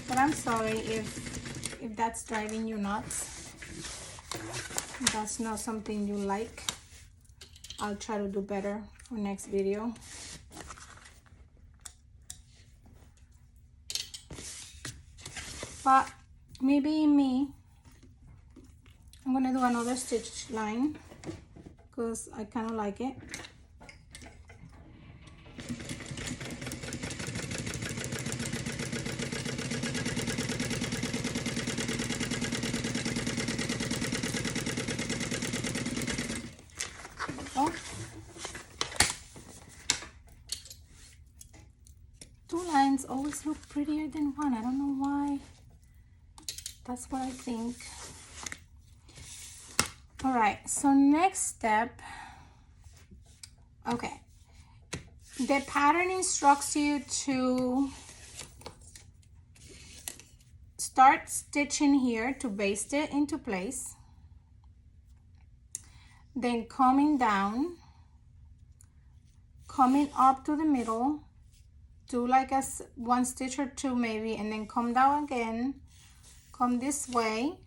But I'm sorry if that's driving you nuts. If that's not something you like. I'll try to do better for next video. But maybe me, I'm gonna do another stitch line because I kind of like it. Oh. 2 lines always look prettier than 1. I don't know why. That's what I think. All right, so next step. Okay, the pattern instructs you to start stitching here to baste it into place, then coming down, coming up to the middle, do like a 1 stitch or 2 maybe, and then come down again, come this way,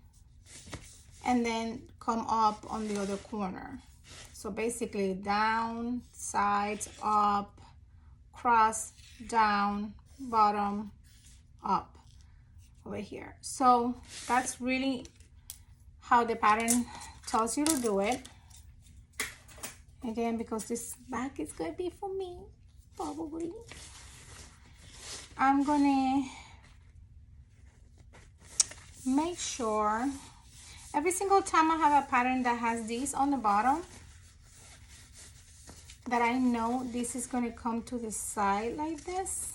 and then come up on the other corner. So basically down, sides, up, cross, down, bottom, up, over here. So that's really how the pattern tells you to do it. Again, because this back is going to be for me, probably. I'm gonna make sure every single time I have a pattern that has these on the bottom, that I know this is going to come to the side like this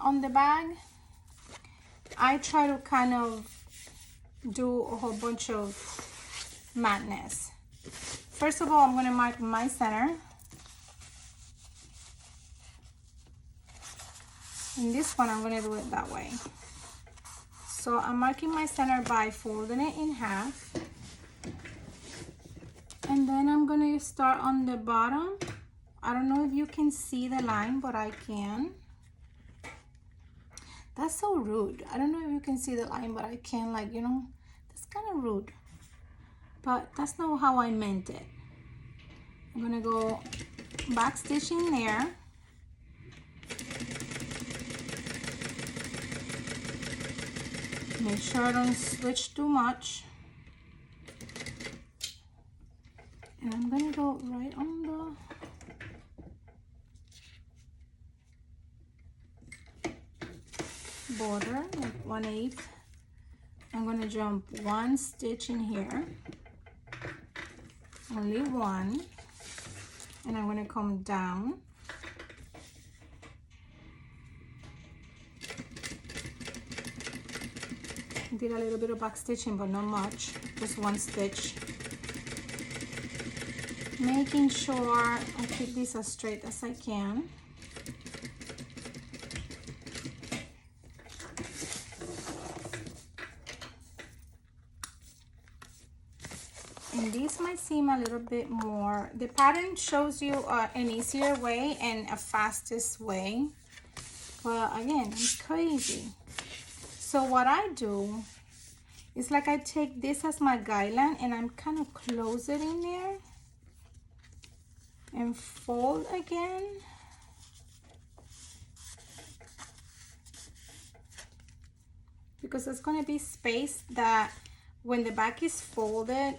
on the bag, I try to kind of do a whole bunch of madness. First of all, I'm going to mark my center. In this one, I'm going to do it that way. So I'm marking my center by folding it in half. And then I'm going to start on the bottom. I don't know if you can see the line, but I can. That's so rude. I don't know if you can see the line, but I can, like, you know, that's kind of rude. But that's not how I meant it. I'm going to go back stitching there. Make sure I don't switch too much. And I'm going to go right on the border, like 1/8. I'm going to jump 1 stitch in here. Only 1. And I'm going to come down. Did a little bit of back stitching, but not much, just 1 stitch. Making sure I keep this as straight as I can. And this might seem a little bit more, the pattern shows you an easier way and a fastest way. But again, it's crazy. So what I do is, like, I take this as my guideline and I'm kind of close it in there and fold again. because it's going to be space that when the back is folded,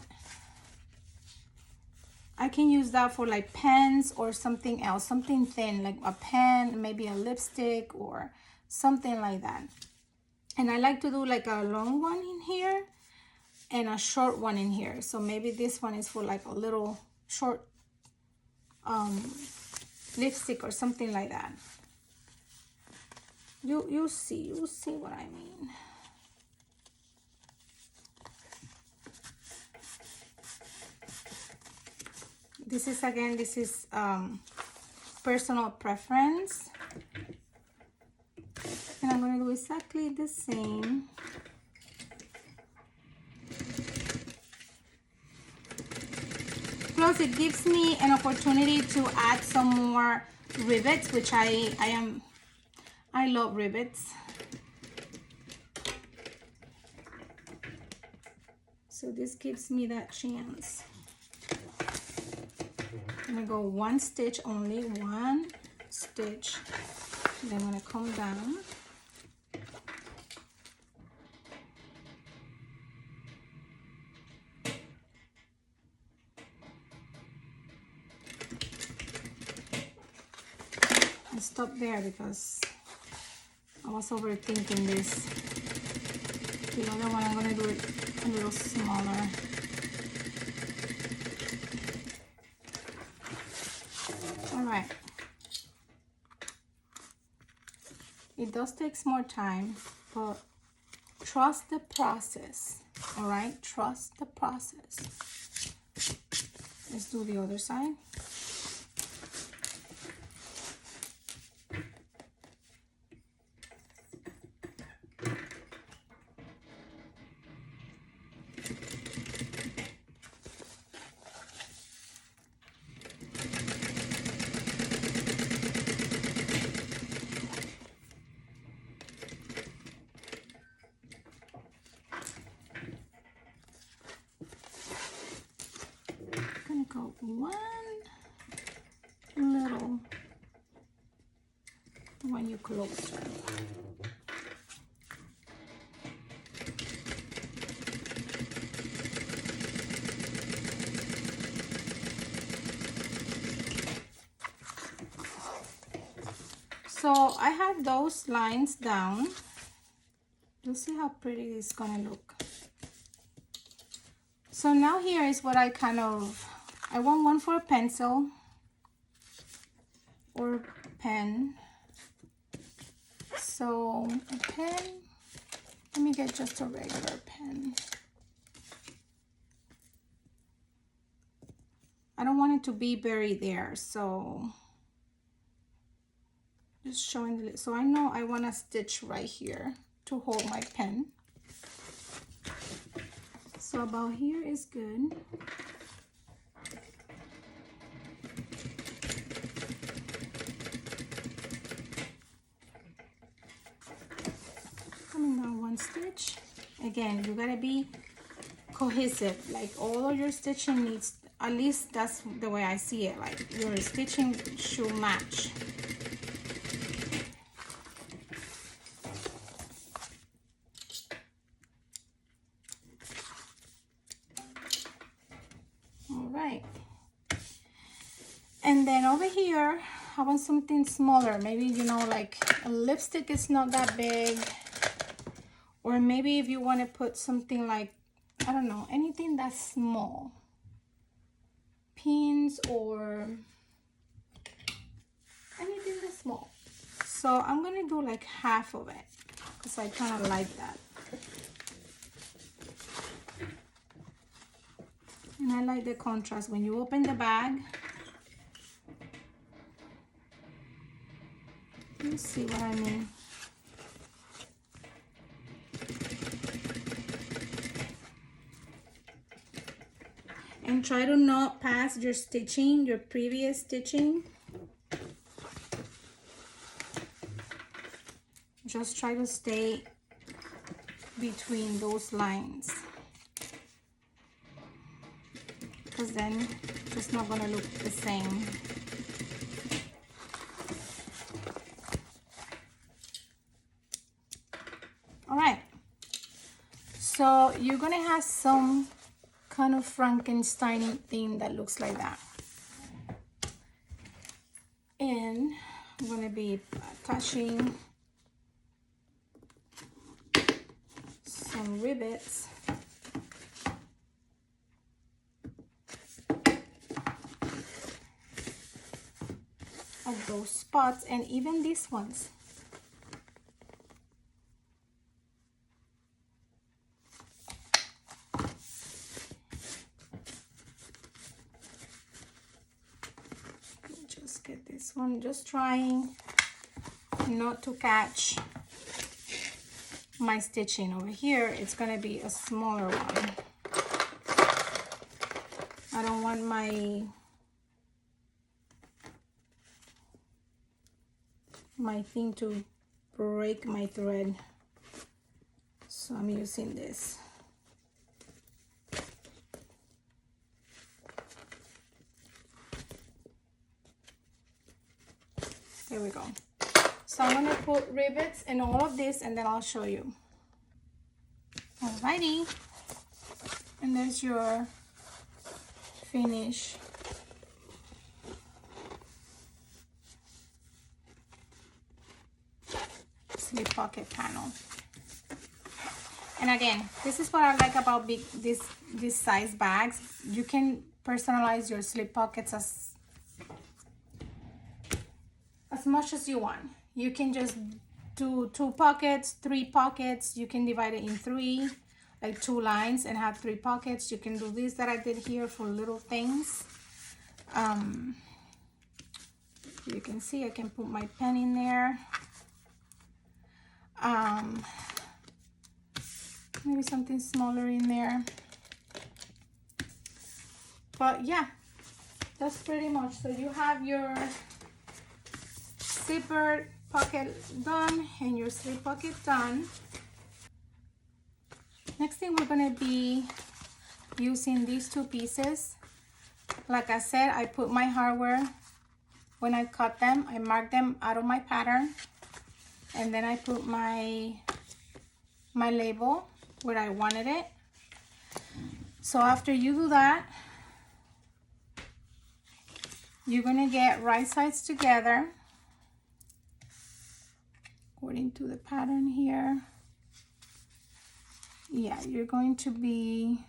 I can use that for like pens or something else, something thin, like a pen, maybe a lipstick or something like that. And I like to do like a long one in here and a short one in here. So maybe this one is for like a little short lipstick or something like that. You'll see what I mean. This is, again, this is personal preference. And I'm going to do exactly the same. Plus, it gives me an opportunity to add some more rivets, which I love rivets. So this gives me that chance. I'm gonna go one stitch only, one stitch. Then I'm gonna come down. And stop there because I was overthinking this. The other one, I'm gonna do it a little smaller. All right. It does take more time, but trust the process. All right, trust the process. Let's do the other side. Go one little when you closer. So I have those lines down. You'll see how pretty it's gonna look. So now here is what I want one for a pencil or pen. So a pen, let me get just a regular pen. I don't want it to be buried there, so just showing the, so I know I want a stitch right here to hold my pen. So about here is good. Coming down one stitch. Again, you gotta be cohesive. Like all of your stitching needs, at least that's the way I see it. Like your stitching should match. All right. And then over here, I want something smaller. Maybe, you know, like a lipstick is not that big. Or maybe if you want to put something like, I don't know, anything that's small. Pins or anything that's small. So I'm going to do like half of it because I kind of like that. And I like the contrast. When you open the bag, you see what I mean. And try to not pass your stitching, your previous stitching. Just try to stay between those lines, because then it's not gonna look the same. All right, So you're gonna have some kind of Frankenstein thing that looks like that. And I'm gonna be attaching some rivets. At those spots, and even these ones. Just get this one, just trying not to catch my stitching over here. It's gonna be a smaller one. I don't want my thing to break my thread, so I'm using this. There we go. So I'm gonna put rivets in all of this, and then I'll show you. Alrighty, and there's your finish. Slip pocket panel. And again, this is what I like about this size bags. You can personalize your slip pockets as much as you want. You can just do 2 pockets, 3 pockets. You can divide it in 3, like 2 lines, and have 3 pockets. You can do this that I did here for little things. You can see I can put my pen in there. Maybe something smaller in there. But yeah, that's pretty much. So you have your zipper pocket done and your slip pocket done. Next thing, we're gonna be using these 2 pieces. Like I said, I put my hardware, when I cut them, I mark them out of my pattern, and then I put my label where I wanted it. So after you do that, you're gonna get right sides together according to the pattern here. Yeah, you're going to be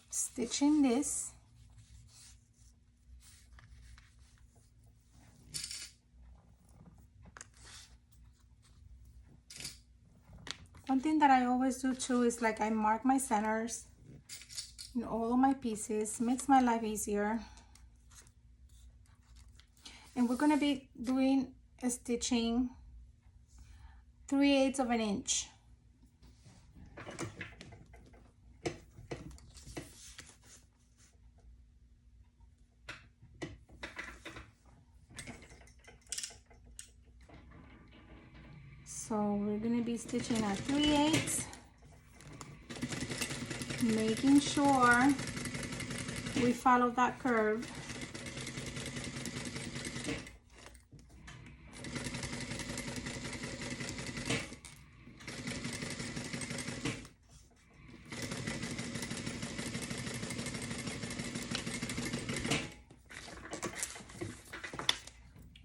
stitching this. One thing that I always do too is like I mark my centers in all of my pieces. Makes my life easier. And we're gonna be doing a stitching 3/8 of an inch. So we're gonna be stitching at 3/8, making sure we follow that curve.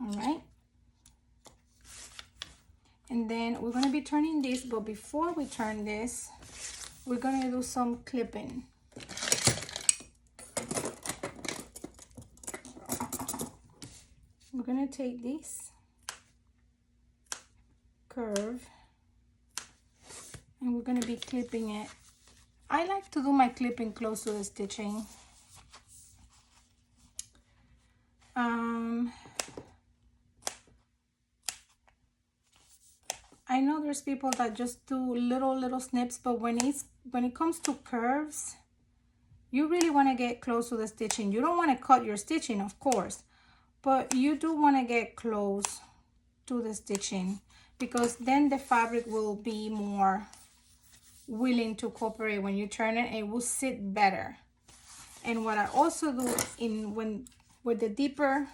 All right. And then we're going to be turning this, but before we turn this, we're going to do some clipping. We're going to take this curve and we're going to be clipping it. I like to do my clipping close to the stitching. I know there's people that just do little snips, but when it comes to curves, you really want to get close to the stitching. You don't want to cut your stitching, of course, but you do want to get close to the stitching, because then the fabric will be more willing to cooperate. When you turn it, it will sit better. And what I also do with the deeper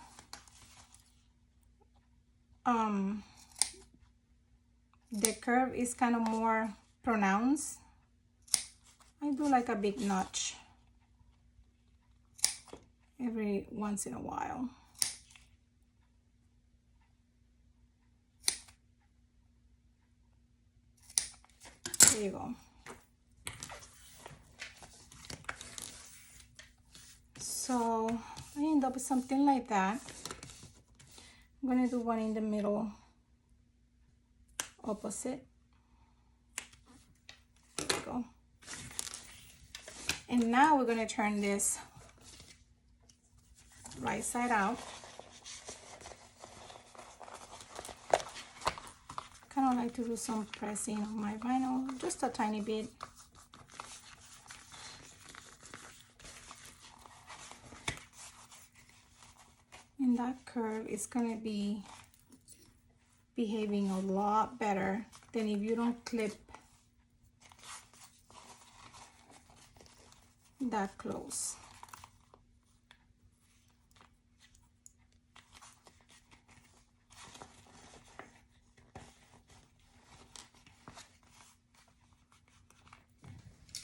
the curve is kind of more pronounce. I do like a big notch every once in a while. There you go. So I end up with something like that. I'm gonna do one in the middle, opposite. There you go. And now we're gonna turn this right side out. Kind of like to do some pressing on my vinyl, just a tiny bit. And that curve is going to be behaving a lot better than if you don't clip that close.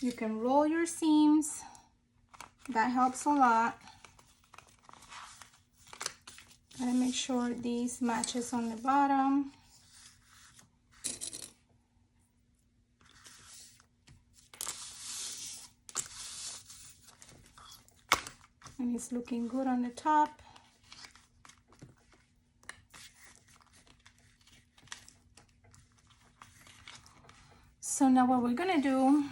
You can roll your seams. That helps a lot. Gotta make sure these matches on the bottom. And it's looking good on the top. So now what we're gonna do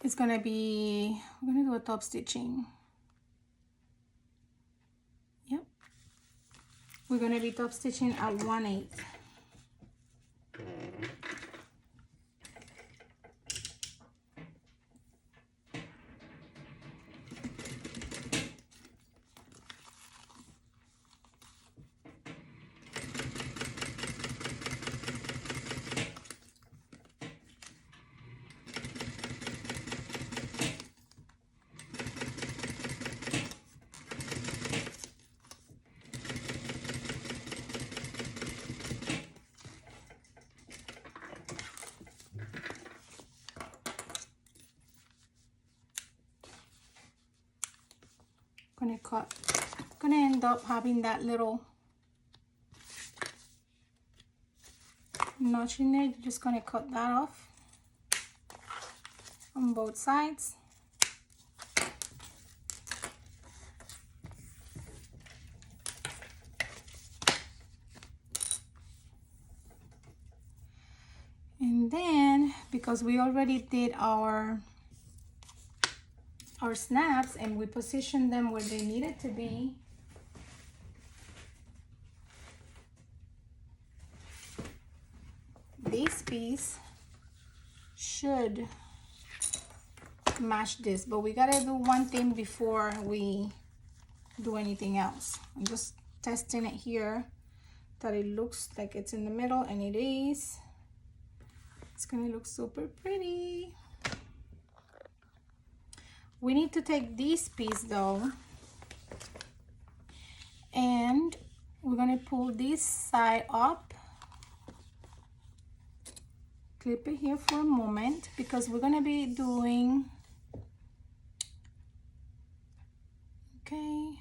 is we're gonna do a top stitching. Yep. We're gonna be top stitching at 1/8. Gonna end up having that little notch in there. You're just gonna cut that off on both sides. And then, because we already did our snaps and we positioned them where they needed to be, this piece should match this, but we gotta do one thing before we do anything else. I'm just testing it here that it looks like it's in the middle, and it is. It's gonna look super pretty. We need to take this piece though, and we're gonna pull this side up, clip it here for a moment, because we're gonna be doing, okay,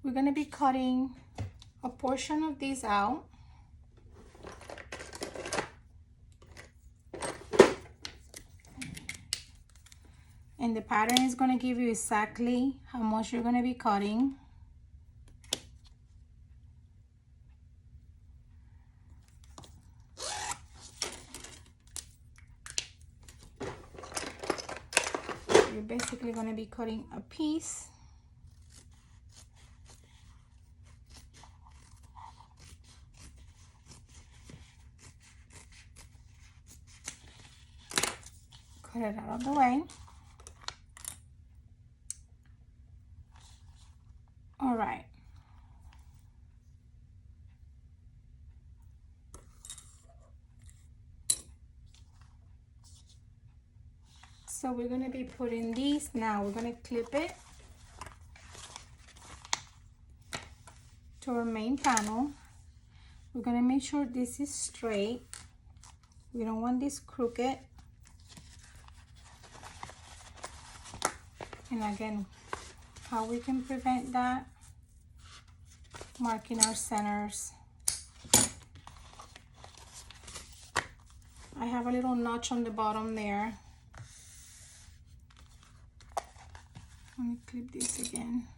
we're gonna be cutting a portion of this out. And the pattern is going to give you exactly how much you're going to be cutting. You're basically going to be cutting a piece. Cut it out of the way. All right. So we're going to be putting these now. We're going to clip it. to our main panel. We're gonna make sure this is straight. We don't want this crooked. And again, how we can prevent that? Marking our centers. I have a little notch on the bottom there. Let me clip this again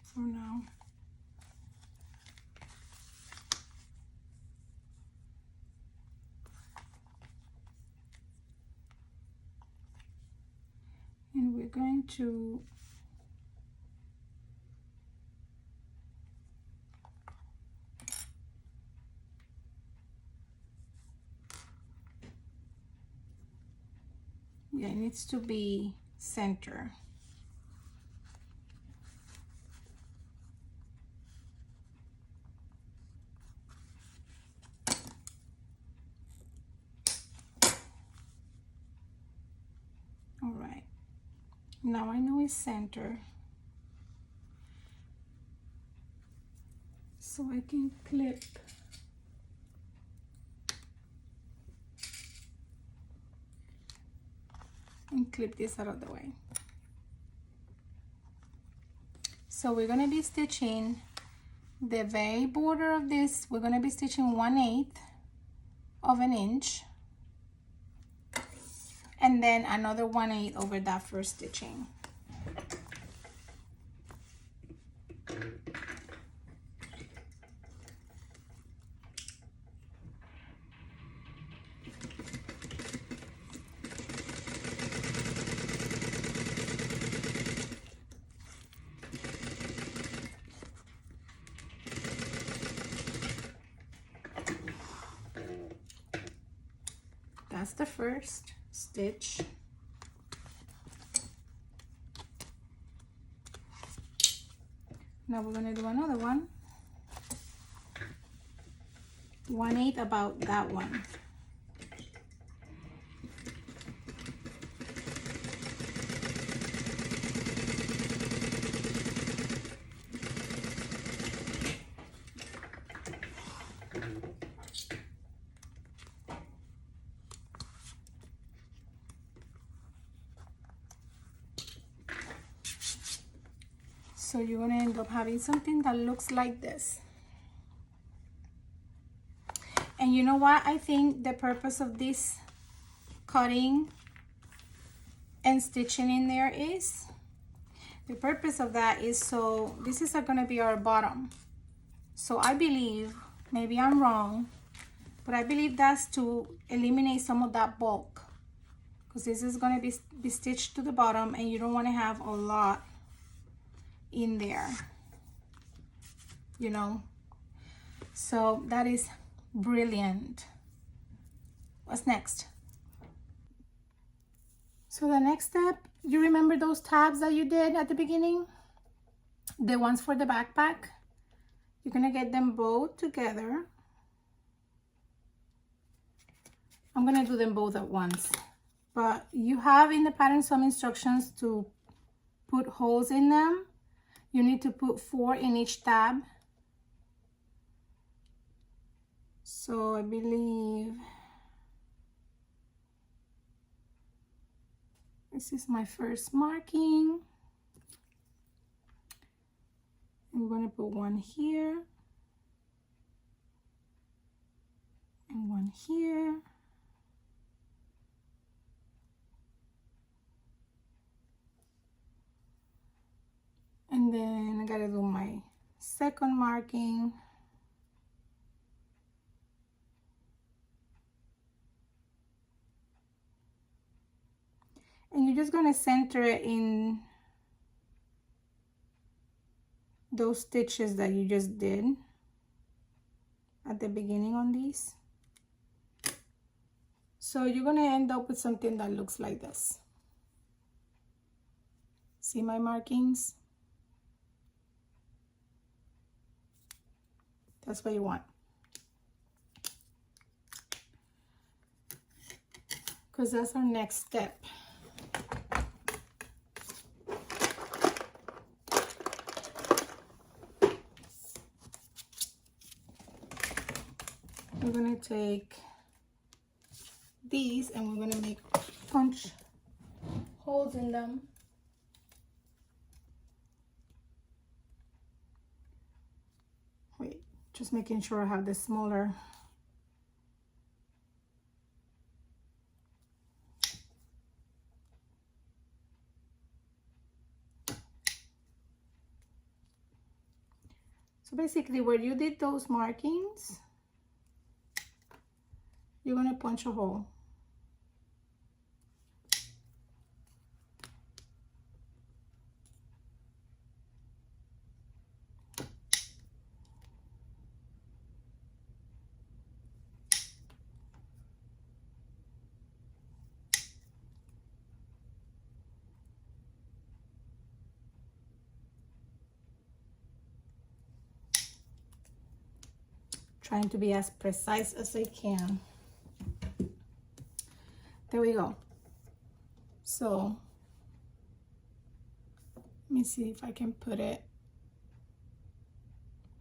for now. And we're going to it needs to be center. All right, now I know it's center, so I can clip and clip this out of the way. So we're gonna be stitching the very border of this. We're gonna be stitching 1/8 of an inch, and then another 1/8 over that first stitching. That's the first stitch. Now we're gonna do another one. 1/8 about that one. So you're gonna end up having something that looks like this. And you know what I think the purpose of this cutting and stitching in there is? The purpose of that is so this is gonna be our bottom. So I believe, maybe I'm wrong, but I believe that's to eliminate some of that bulk, because this is gonna be stitched to the bottom and you don't wanna have a lot in there, you know. So that is brilliant. What's next? So the next step, you remember those tabs that you did at the beginning, the ones for the backpack? You're gonna get them both together. I'm gonna do them both at once, but you have in the pattern some instructions to put holes in them. You need to put 4 in each tab. So I believe this is my first marking. I'm going to put 1 here and 1 here. And then I gotta do my second marking. And you're just gonna center it in those stitches that you just did at the beginning on these. So you're gonna end up with something that looks like this. See my markings? That's what you want. Because that's our next step. we're gonna take these and we're gonna make punch holes in them. Wait, just making sure I have the smaller. So basically where you did those markings, you're gonna punch a hole. Trying to be as precise as I can. There we go. So let me see if I can put it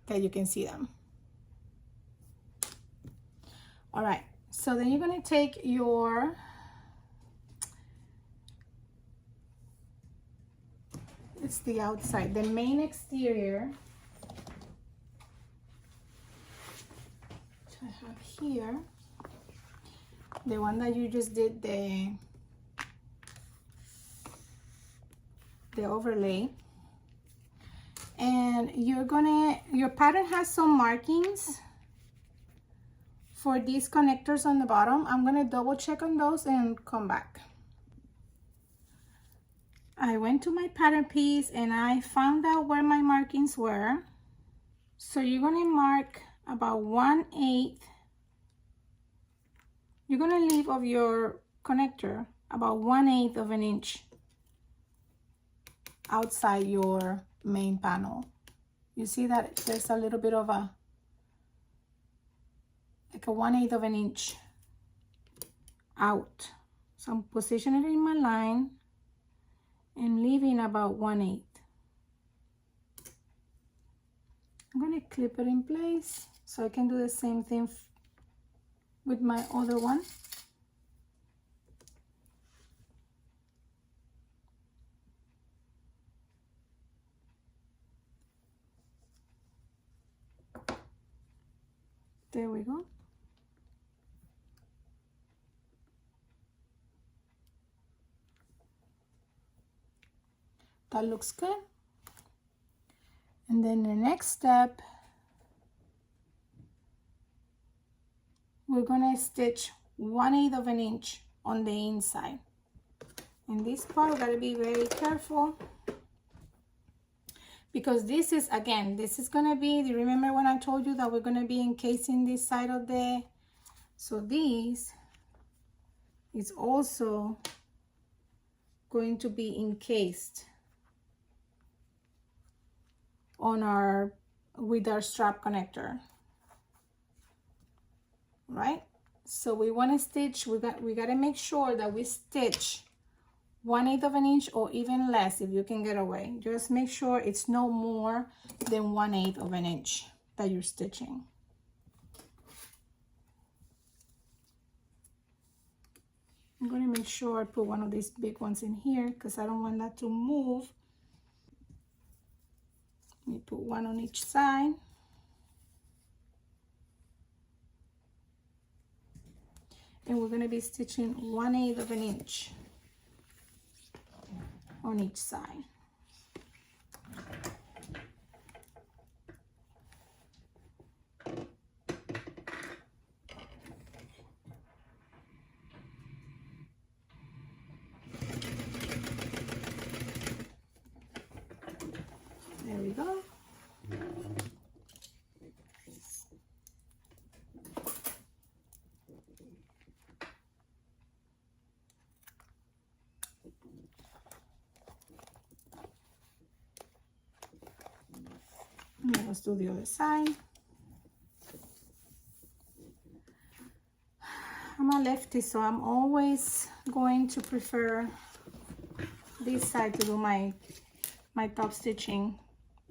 that you can see them. All right, so then you're gonna take your it's the outside, the main exterior I have here, the one that you just did the overlay, and your pattern has some markings for these connectors on the bottom. I'm gonna double check on those and come back. I went to my pattern piece and I found out where my markings were. So you're gonna mark about 1/8. You're gonna leave of your connector about 1/8 of an inch outside your main panel. You see that there's a little bit of a, like a 1/8 of an inch out. So I'm positioning it in my line and leaving about 1/8. I'm gonna clip it in place so I can do the same thing with my other one. There we go. That looks good. And then the next step, we're gonna stitch 1/8 of an inch on the inside. And this part, we gotta be very careful because this is, again, this is gonna be, do you remember when I told you that we're gonna be encasing this side of the, so this is also going to be encased on our, with our strap connector, right? So we want to stitch, we got to make sure that we stitch 1/8 of an inch or even less if you can get away. Just make sure it's no more than 1/8 of an inch that you're stitching. I'm going to make sure I put one of these big ones in here because I don't want that to move. Let me put one on each side. And we're going to be stitching 1/8 of an inch on each side. There we go. Now let's do the other side. I'm a lefty, so I'm always going to prefer this side to do my top stitching.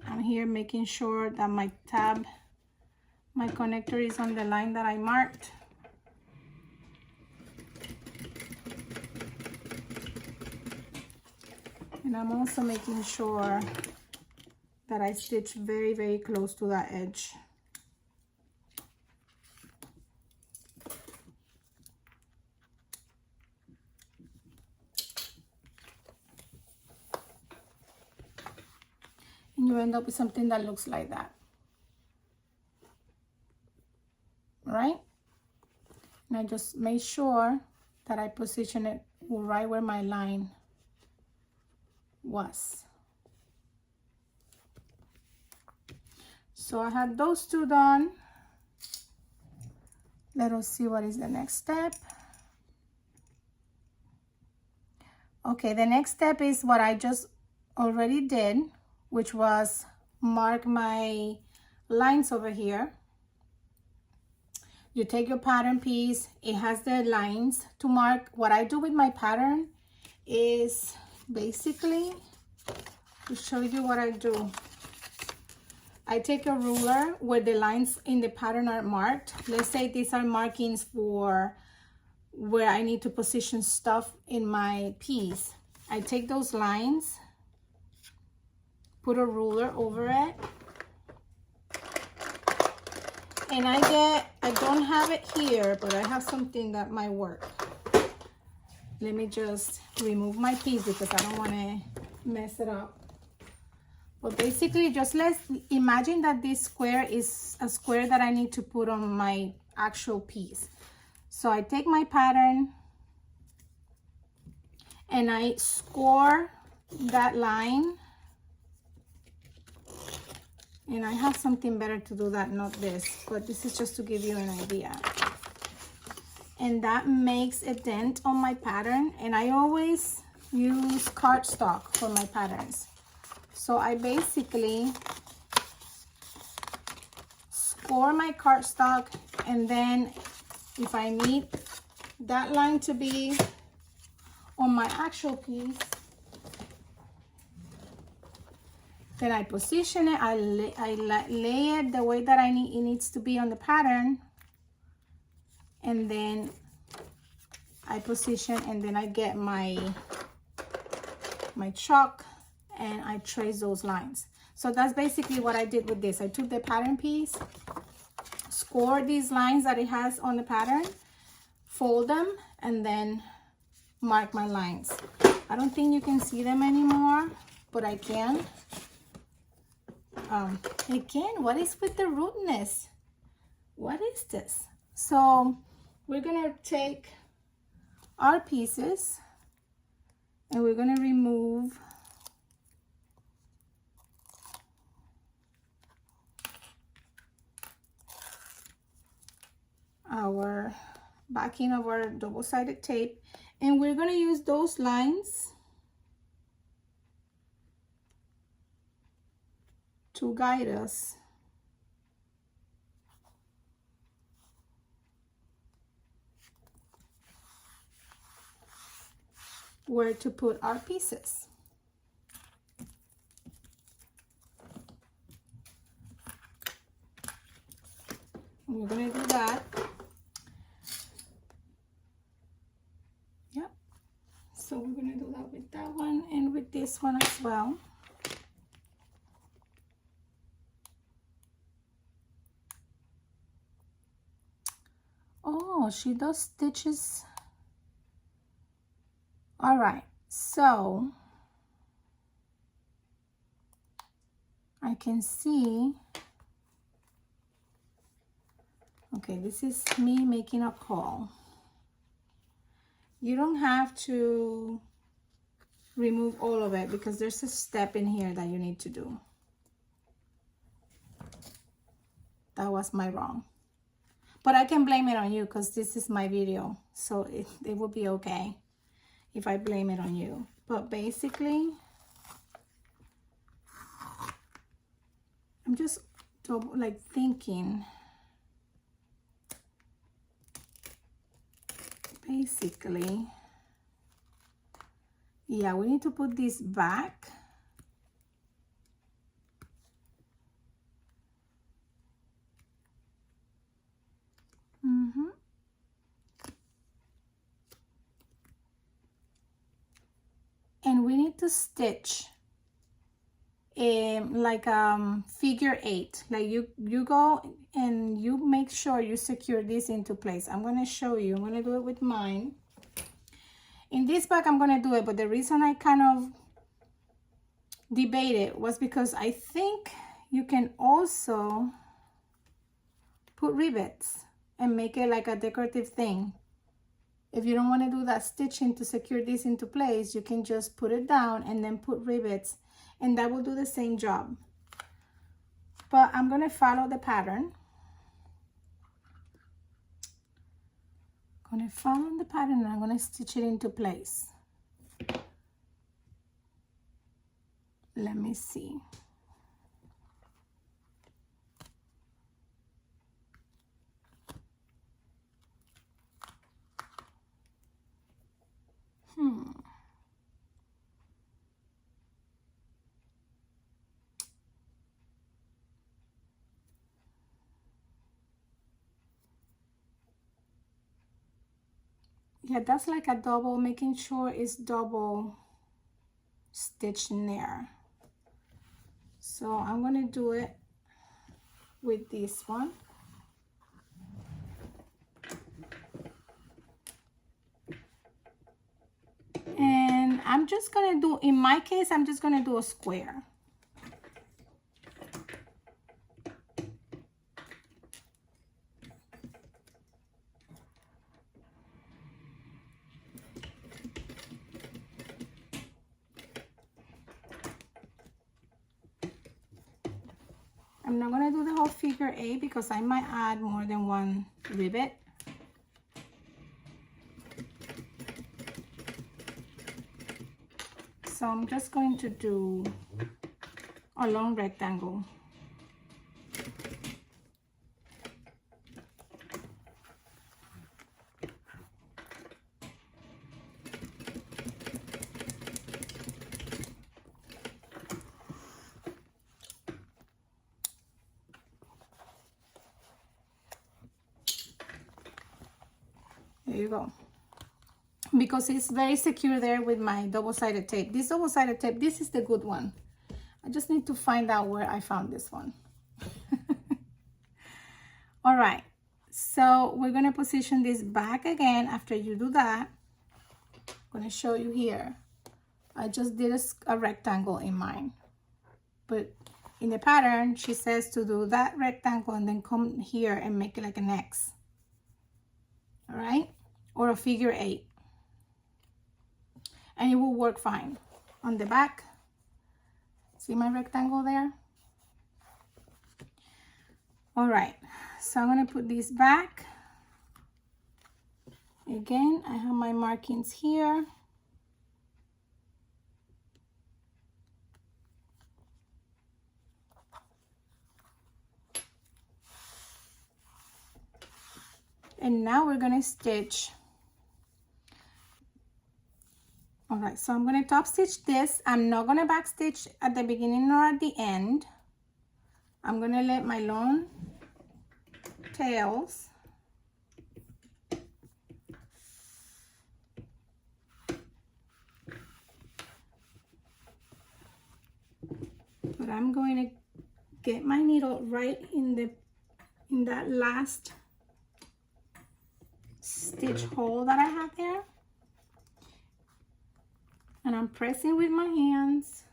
I'm here making sure that my tab My connector is on the line that I marked. And I'm also making sure that I stitch very, very close to that edge. And you end up with something that looks like that. Right? And I just make sure that I position it right where my line was. So I have those two done. Let us see what is the next step. Okay, the next step is what I just already did, which was mark my lines over here. You take your pattern piece, it has the lines to mark. What I do with my pattern is basically, to show you what I do, I take a ruler where the lines in the pattern are marked. Let's say these are markings for where I need to position stuff in my piece. I take those lines, put a ruler over it, and I don't have it here, but I have something that might work. Let me just remove my piece because I don't want to mess it up. But basically, just let's imagine that this square is a square that I need to put on my actual piece. So I take my pattern and I score that line. And I have something better to do that, not this, but this is just to give you an idea. And that makes a dent on my pattern. And I always use cardstock for my patterns. So I basically score my cardstock, and then if I need that line to be on my actual piece, then I position it, I lay it the way that it needs to be on the pattern, and then I position, and then I get my chalk and I trace those lines. So that's basically what I did with this. I took the pattern piece, score these lines that it has on the pattern, fold them, and then mark my lines. I don't think you can see them anymore, but I can. Again, what is with the rudeness? What is this? So we're gonna take our pieces and we're gonna remove our backing of our double-sided tape, and we're going to use those lines to guide us where to put our pieces. And we're going to do that. Yep. So we're going to do that with that one and with this one as well. Oh, she does stitches. All right, so I can see, okay, this is me making a call. You don't have to remove all of it because there's a step in here that you need to do. That was my wrong. But I can blame it on you because this is my video, so it will be okay if I blame it on you. But basically, I'm just like thinking, basically, yeah, we need to put this back. to stitch like figure 8. Like you go and you make sure you secure this into place. I'm going to show you. I'm going to do it with mine. In this bag I'm going to do it, but the reason I kind of debated was because I think you can also put rivets and make it like a decorative thing. If you don't want to do that stitching to secure this into place, you can just put it down and then put rivets, and that will do the same job. But I'm going to follow the pattern. I'm going to follow the pattern and I'm going to stitch it into place. Let me see. Yeah, that's like a double, making sure it's double stitched in there. So I'm going to do it with this one. And I'm just going to do, in my case, I'm just going to do a square. I'm not going to do the whole figure 8 because I might add more than one rivet. So I'm just going to do a long rectangle. There you go. Because it's very secure there with my double-sided tape. This double-sided tape, this is the good one. I just need to find out where I found this one. All right, so we're going to position this back again. After you do that, I'm going to show you here. I just did a rectangle in mine, but in the pattern she says to do that rectangle and then come here and make it like an X. All right, or a figure 8. And it will work fine. On the back, see my rectangle there? All right, so I'm gonna put this back. Again, I have my markings here. And now we're gonna stitch. All right, so I'm going to top stitch this. I'm not going to back stitch at the beginning or at the end. I'm going to let my long tails but I'm going to get my needle right in that last stitch hole that I have there. And I'm pressing with my hands.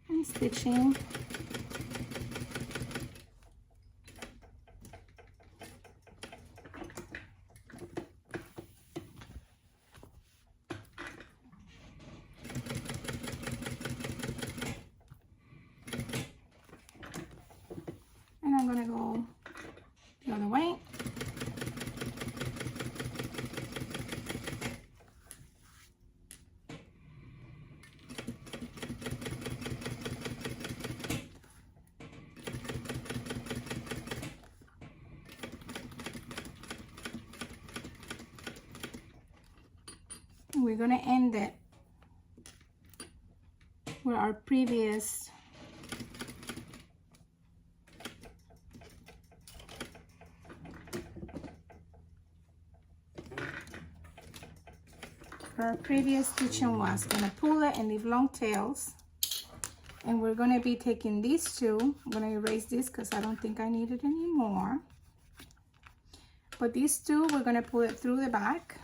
And stitching. I'm gonna go the other way. We're gonna end it with our previous stitching was. Gonna pull it and leave long tails. And we're gonna be taking these two. I'm gonna erase this because I don't think I need it anymore. But these two, we're gonna pull it through the back.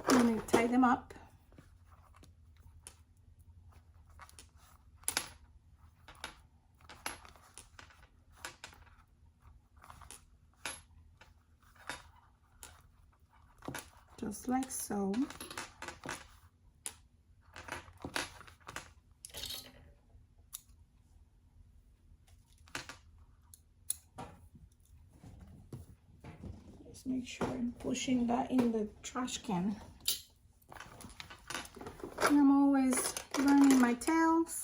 I'm gonna tie them up. Just like so. Just make sure I'm pushing that in the trash can. And I'm always burning my tails.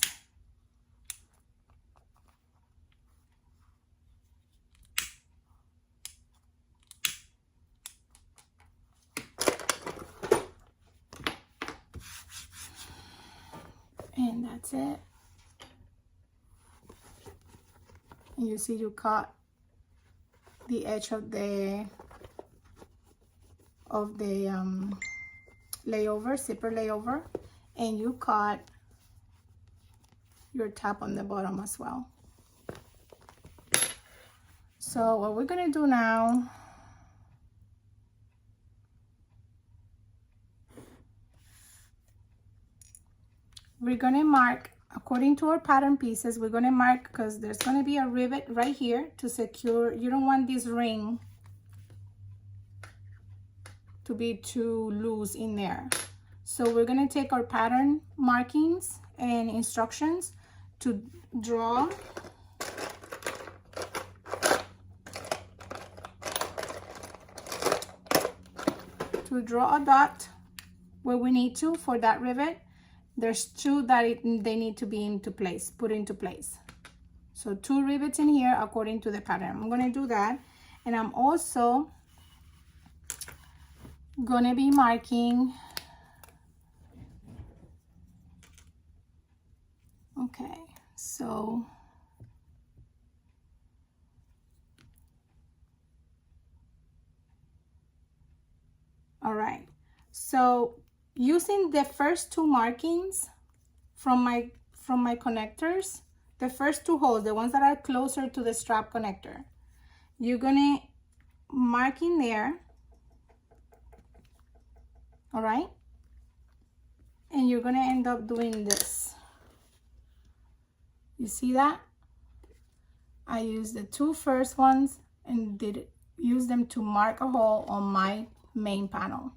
And that's it. And you see you cut the edge of the layover, zipper layover, and you cut your top on the bottom as well. So what we're gonna do now, we're gonna mark according to our pattern pieces. We're gonna mark because there's gonna be a rivet right here to secure. You don't want this ring to be too loose in there. So we're gonna take our pattern markings and instructions to draw a dot where we need to for that rivet. There's two that they need to be put into place. So 2 rivets in here according to the pattern. I'm gonna do that, and I'm also gonna be marking. Okay, so all right, so using the first 2 markings from my connectors, the first 2 holes, the ones that are closer to the strap connector, you're gonna mark in there, all right, and you're gonna end up doing this. You see that? I used the 2 first ones and use them to mark a hole on my main panel.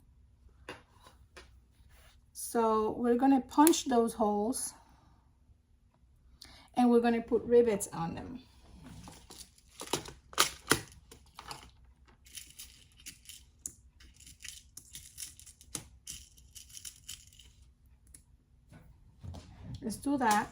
So we're gonna punch those holes and we're gonna put rivets on them. Let's do that.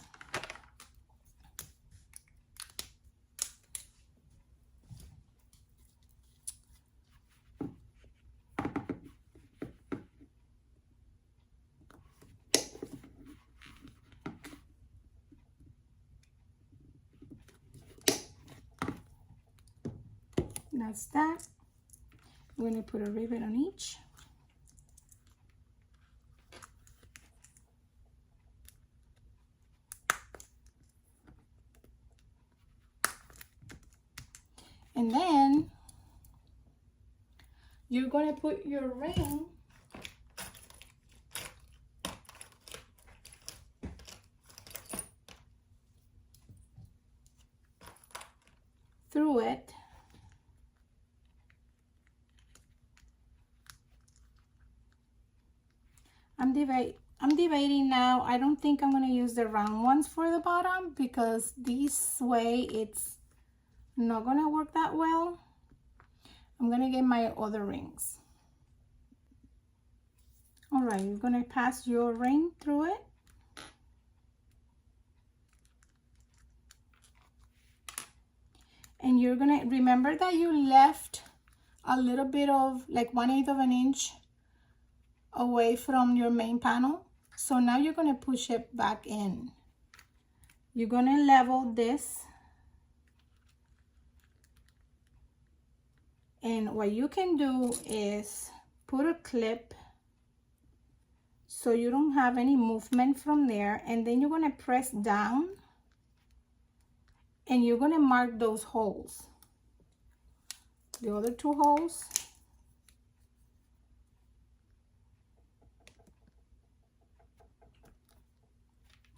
That's that. I'm going to put a rivet on each. And then you're going to put your ring through it. I'm dividing now. I don't think I'm going to use the round ones for the bottom because this way it's not going to work that well. I'm going to get my other rings. All right, you're going to pass your ring through it. And you're gonna remember that you left a little bit of like 1/8 of an inch away from your main panel. So now you're gonna push it back in. You're gonna level this. And what you can do is put a clip so you don't have any movement from there, and then you're gonna press down and you're gonna mark those holes, the other 2 holes.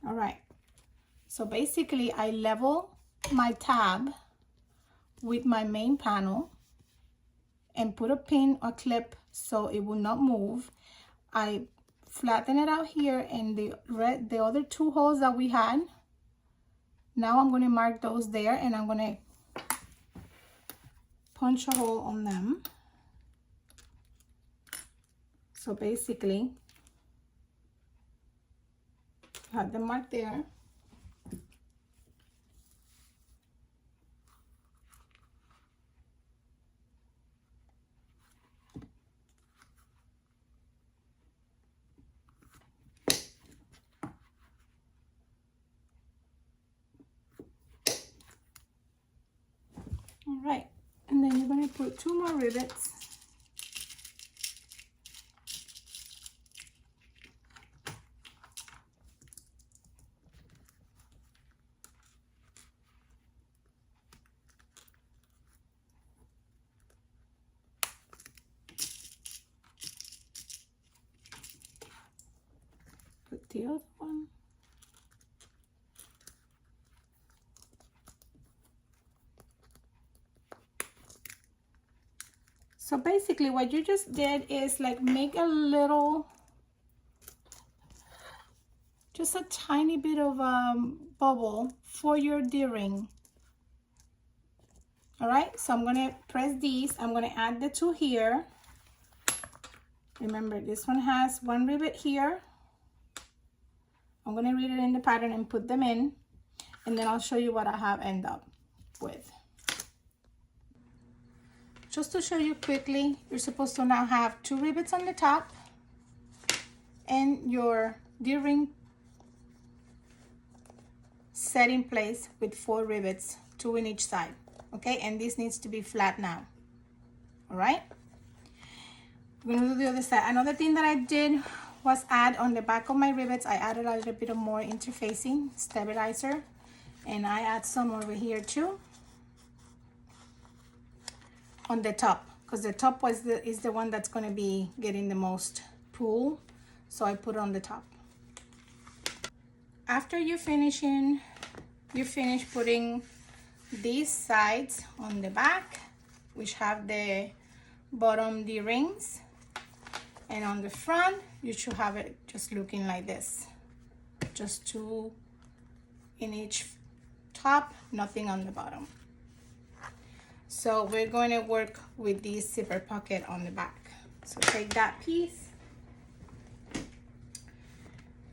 All right, so basically I level my tab with my main panel and put a pin or clip so it will not move. I flatten it out here, and the other 2 holes that we had, now I'm going to mark those there, and I'm going to punch a hole on them. So basically have them marked there. All right, and then you're going to put 2 more rivets. Put the other one. So basically what you just did is like make a little, just a tiny bit of bubble for your D-ring. All right, so I'm gonna press these. I'm gonna add the 2 here. Remember, this one has 1 rivet here. I'm gonna read it in the pattern and put them in, and then I'll show you what I have end up with. Just to show you quickly, you're supposed to now have 2 rivets on the top and your D-ring set in place with 4 rivets, 2 in each side. Okay, and this needs to be flat now. All right, we're gonna do the other side. Another thing that I did was add on the back of my rivets, I added a little bit of more interfacing stabilizer, and I add some over here too on the top, because the top is the one that's going to be getting the most pull, so I put it on the top. After you finish putting these sides on the back, which have the bottom D-rings, and on the front you should have it just looking like this, just 2 in each top, nothing on the bottom. So we're going to work with this zipper pocket on the back. So take that piece,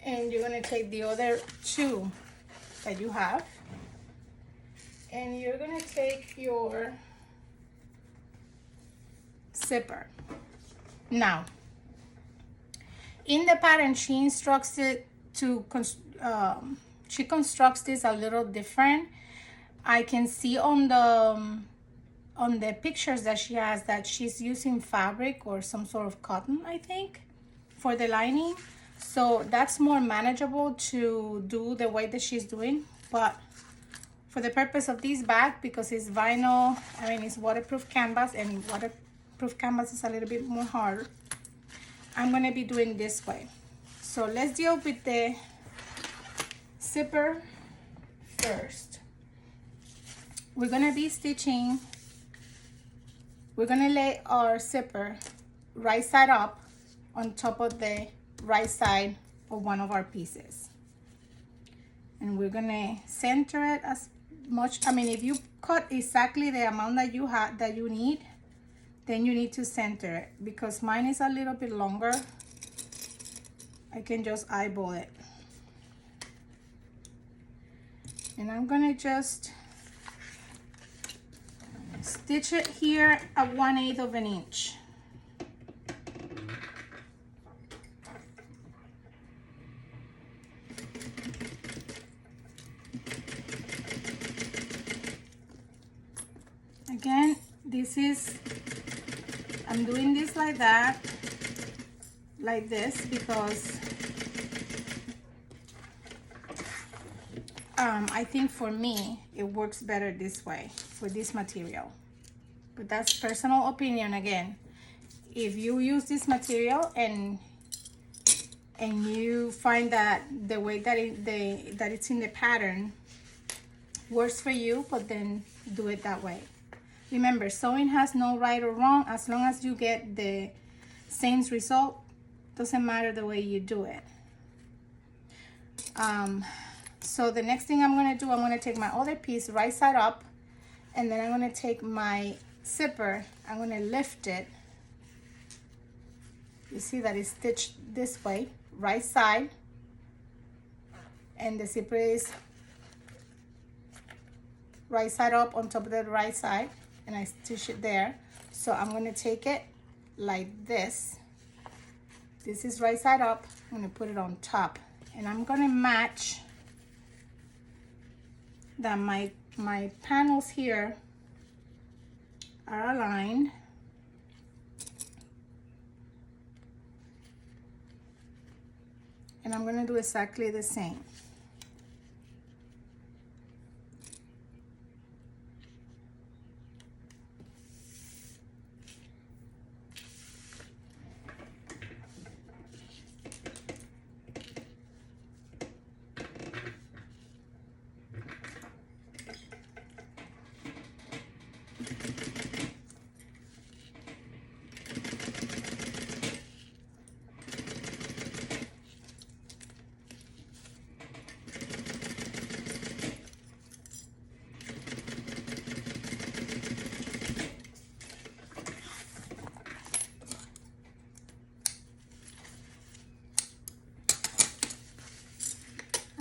and you're going to take the other 2 that you have, and you're going to take your zipper. Now, in the pattern, she instructs it to, she constructs this a little different. I can see on the pictures that she has that she's using fabric or some sort of cotton, I think, for the lining. So that's more manageable to do the way that she's doing. But for the purpose of this bag, because it's vinyl, I mean, it's waterproof canvas, and waterproof canvas is a little bit more hard, I'm going to be doing this way. So let's deal with the zipper first. We're going to be stitching. We're going to lay our zipper right side up on top of the right side of one of our pieces. And we're going to center it as much. I mean, if you cut exactly the amount that you need, then you need to center it. Because mine is a little bit longer, I can just eyeball it. And I'm going to just stitch it here at 1/8 of an inch. Again, I'm doing this like that, like this, because I think for me, it works better this way for this material. But that's personal opinion again. If you use this material and you find that the way that it's in the pattern works for you, but then do it that way. Remember, sewing has no right or wrong. As long as you get the same result, doesn't matter the way you do it. So the next thing I'm going to do, I'm going to take my other piece right side up, and then I'm going to take my zipper, I'm going to lift it. You see that it's stitched this way, right side, and the zipper is right side up on top of the right side, and I stitch it there. So I'm going to take it like this. This is right side up. I'm going to put it on top, and I'm going to match that my panels here are aligned. And I'm going to do exactly the same.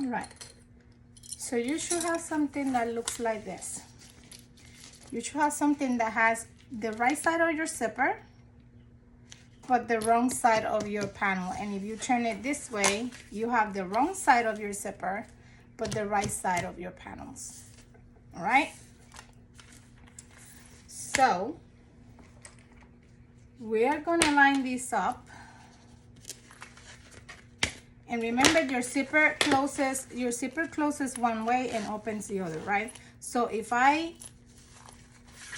Right, so you should have something that looks like this. You should have something that has the right side of your zipper but the wrong side of your panel, and if you turn it this way, you have the wrong side of your zipper but the right side of your panels. All right, so we are going to line this up. And remember, your zipper closes one way and opens the other, right? So if I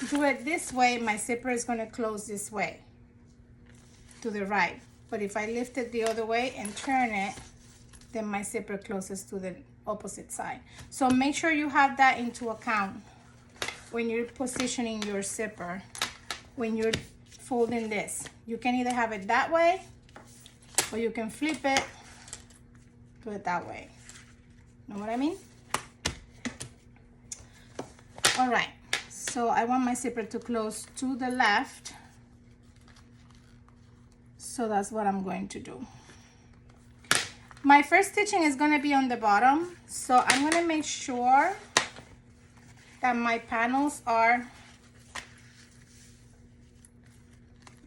do it this way, my zipper is going to close this way to the right. But if I lift it the other way and turn it, then my zipper closes to the opposite side. So make sure you have that into account when you're positioning your zipper, when you're folding this. You can either have it that way, or you can flip it, do it that way. Know what I mean? All right, so I want my zipper to close to the left, so that's what I'm going to do. My first stitching is going to be on the bottom, so I'm going to make sure that my panels are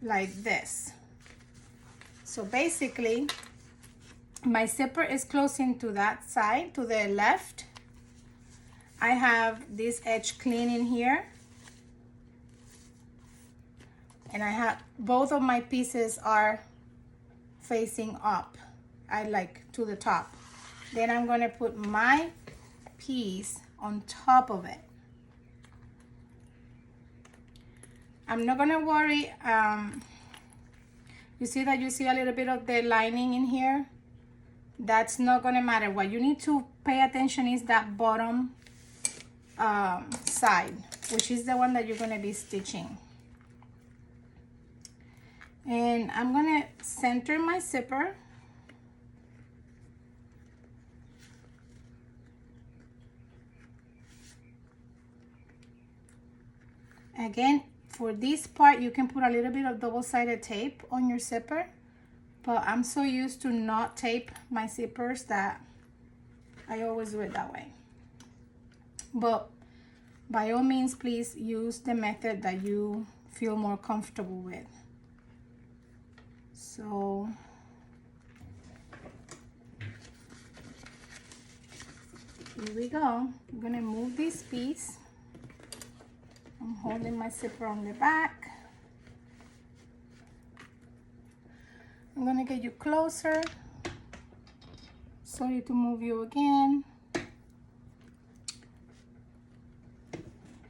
like this. So basically, my zipper is closing to that side, to the left. I have this edge clean in here, and I have both of my pieces are facing up, I like to the top. Then I'm going to put my piece on top of it. I'm not going to worry. You see that you see a little bit of the lining in here? That's not going to matter. What you need to pay attention is that bottom side, which is the one that you're going to be stitching. And I'm going to center my zipper. Again, for this part, you can put a little bit of double-sided tape on your zipper, but I'm so used to not tape my zippers that I always do it that way. But by all means, please use the method that you feel more comfortable with. So here we go. I'm gonna move this piece. I'm holding my zipper on the back. I'm gonna get you closer. Sorry to move you again.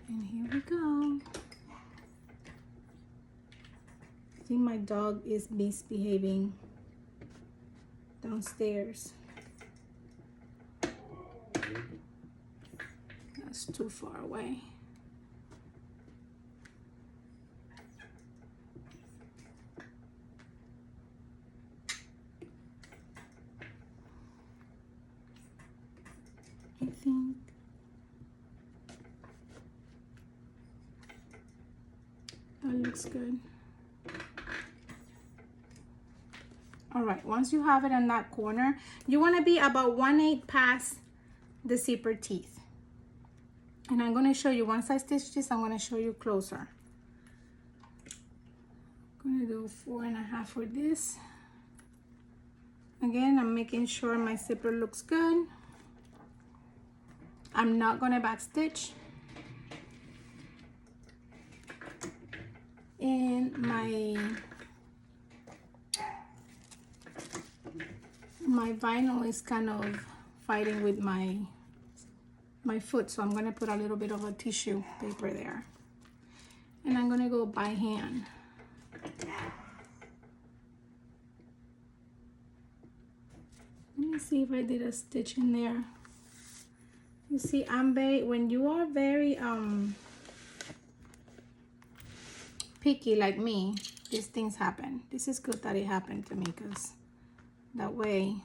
And here we go. I think my dog is misbehaving downstairs. That's too far away. I think that looks good. All right, once you have it in that corner, you want to be about 1/8 past the zipper teeth. And I'm going to show you, once I stitch this, I'm going to show you closer. I'm going to do 4.5 for this. Again, I'm making sure my zipper looks good. I'm not going to back stitch. And my vinyl is kind of fighting with my foot, so I'm going to put a little bit of a tissue paper there. And I'm going to go by hand. Let me see if I did a stitch in there. You see, when you are very picky like me, these things happen. This is good that it happened to me, because that way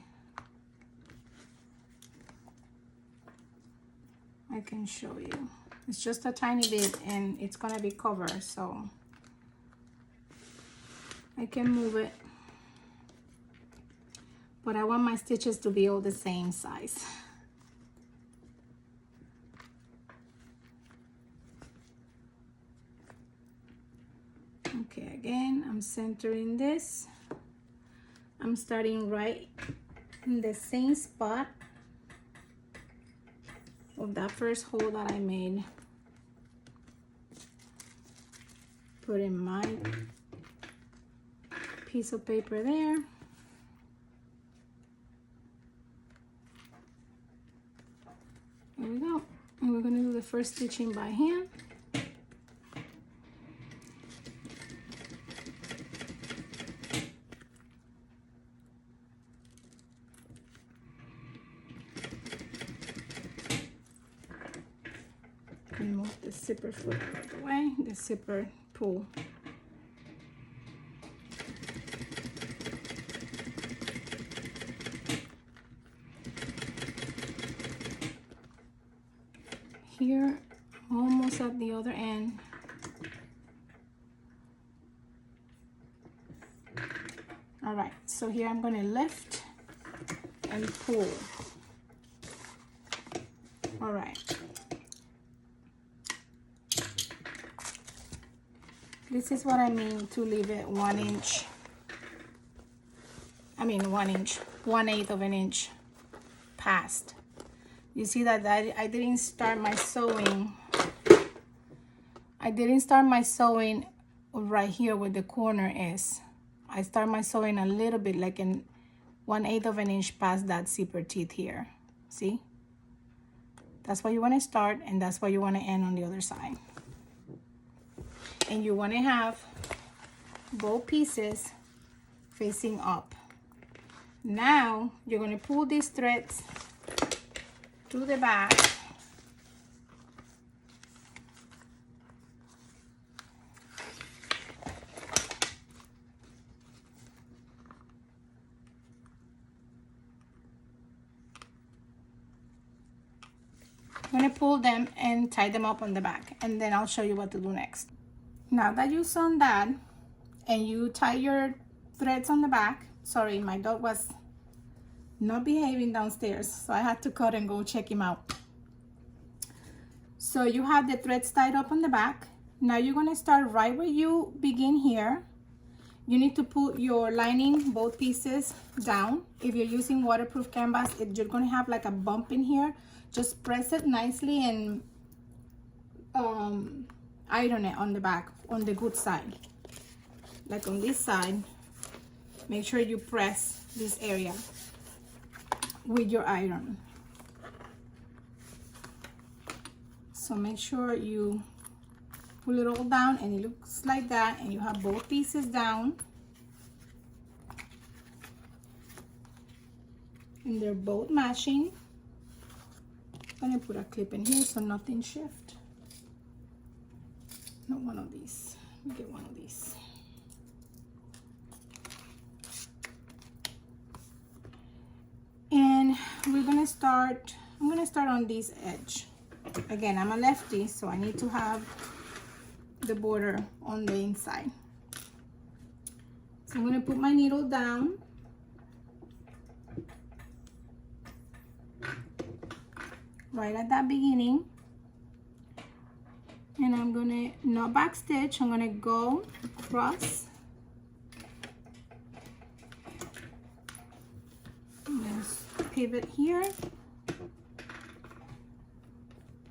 I can show you. It's just a tiny bit and it's gonna be covered, so I can move it. But I want my stitches to be all the same size. Okay, again, I'm centering this. I'm starting right in the same spot of that first hole that I made. Putting my piece of paper there. There we go. And we're gonna do the first stitching by hand. Remove the zipper foot out of the way, the zipper pull. Here, almost at the other end. All right, so here I'm going to lift and pull. All right. This is what I mean to leave it 1 inch. I mean 1 inch, 1/8 of an inch past. You see that I didn't start my sewing. I didn't start my sewing right here where the corner is. I start my sewing a little bit, like in 1/8 of an inch past that zipper teeth here. See? That's where you want to start, and that's where you want to end on the other side. And you want to have both pieces facing up. Now you're going to pull these threads to the back. I'm going to pull them and tie them up on the back, and then I'll show you what to do next. Now that you've sewn that and you tie your threads on the back, sorry, my dog was not behaving downstairs, so I had to cut and go check him out. So you have the threads tied up on the back. Now you're going to start right where you begin here. You need to put your lining, both pieces, down. If you're using waterproof canvas, you're going to have like a bump in here. Just press it nicely and iron it on the back, on the good side. Like on this side, make sure you press this area with your iron. So make sure you pull it all down and it looks like that, and you have both pieces down and they're both matching. I'm gonna put a clip in here so nothing shift. Not one of these. Let me get one of these. And we're gonna start, I'm gonna start on this edge. Again, I'm a lefty, so I need to have the border on the inside. So I'm gonna put my needle down. Right at that beginning. And I'm gonna not back stitch, I'm gonna go across. Just pivot here.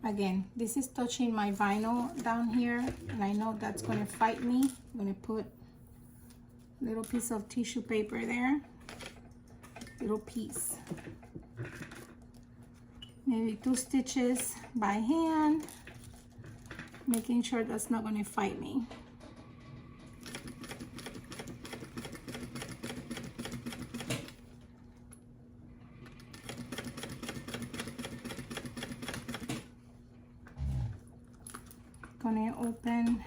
Again, this is touching my vinyl down here, and I know that's gonna fight me. I'm gonna put a little piece of tissue paper there, little piece. Maybe 2 stitches by hand, making sure that's not gonna fight me. Gonna open,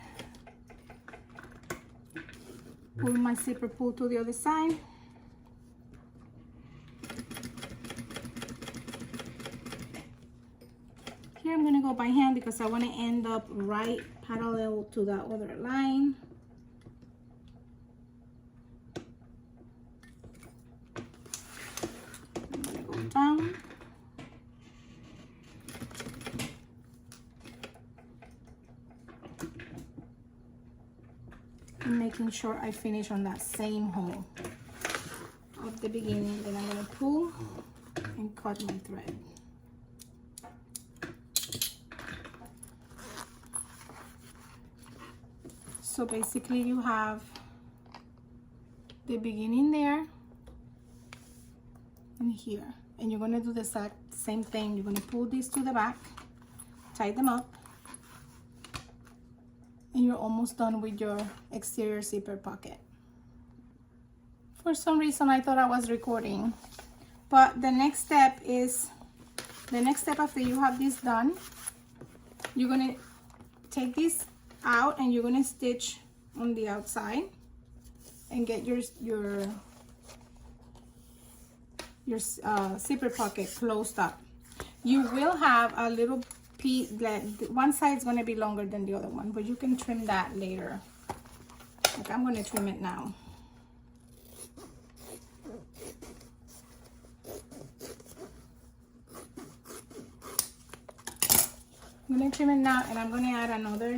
pull my zipper pull to the other side. Here I'm gonna go by hand because I want to end up right parallel to that other line. I'm gonna go down. And making sure I finish on that same hole at the beginning. Then I'm gonna pull and cut my thread. So basically you have the beginning there and here, and you're going to do the exact same thing. You're going to pull these to the back, tie them up, and you're almost done with your exterior zipper pocket. For some reason I thought I was recording, but the next step after you have this done, you're going to take this out and you're going to stitch on the outside and get your zipper pocket closed up. You will have a little piece that one side is going to be longer than the other one, but you can trim that later. Like I'm going to trim it now. I'm going to trim it now, and I'm going to add another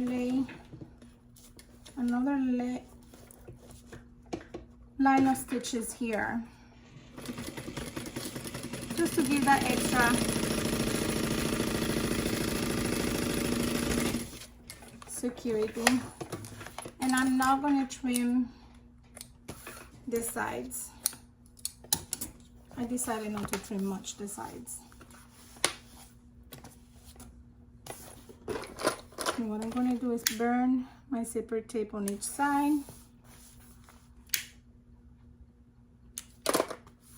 line of stitches here, just to give that extra security. And I'm not going to trim the sides. I decided not to trim much the sides. And what I'm going to do is burn my zipper tape on each side.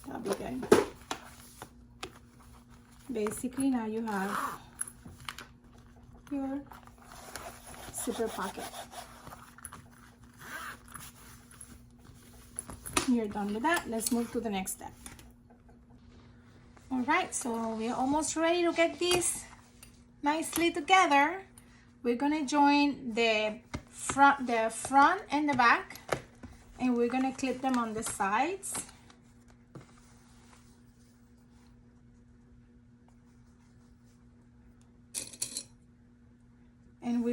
That'll be good. Basically, now you have your zipper pocket. You're done with that. Let's move to the next step. All right, so we're almost ready to get these nicely together. We're gonna join the front and the back, and we're gonna clip them on the sides.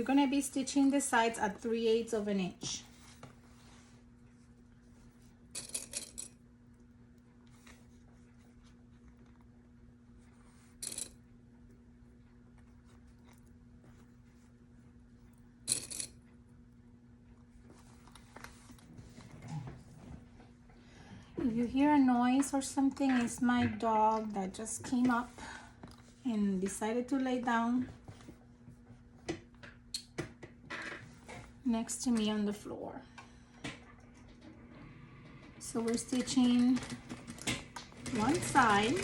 we're gonna be stitching the sides at 3/8 of an inch. If you hear a noise or something, it's my dog that just came up and decided to lay down next to me on the floor. So we're stitching one side.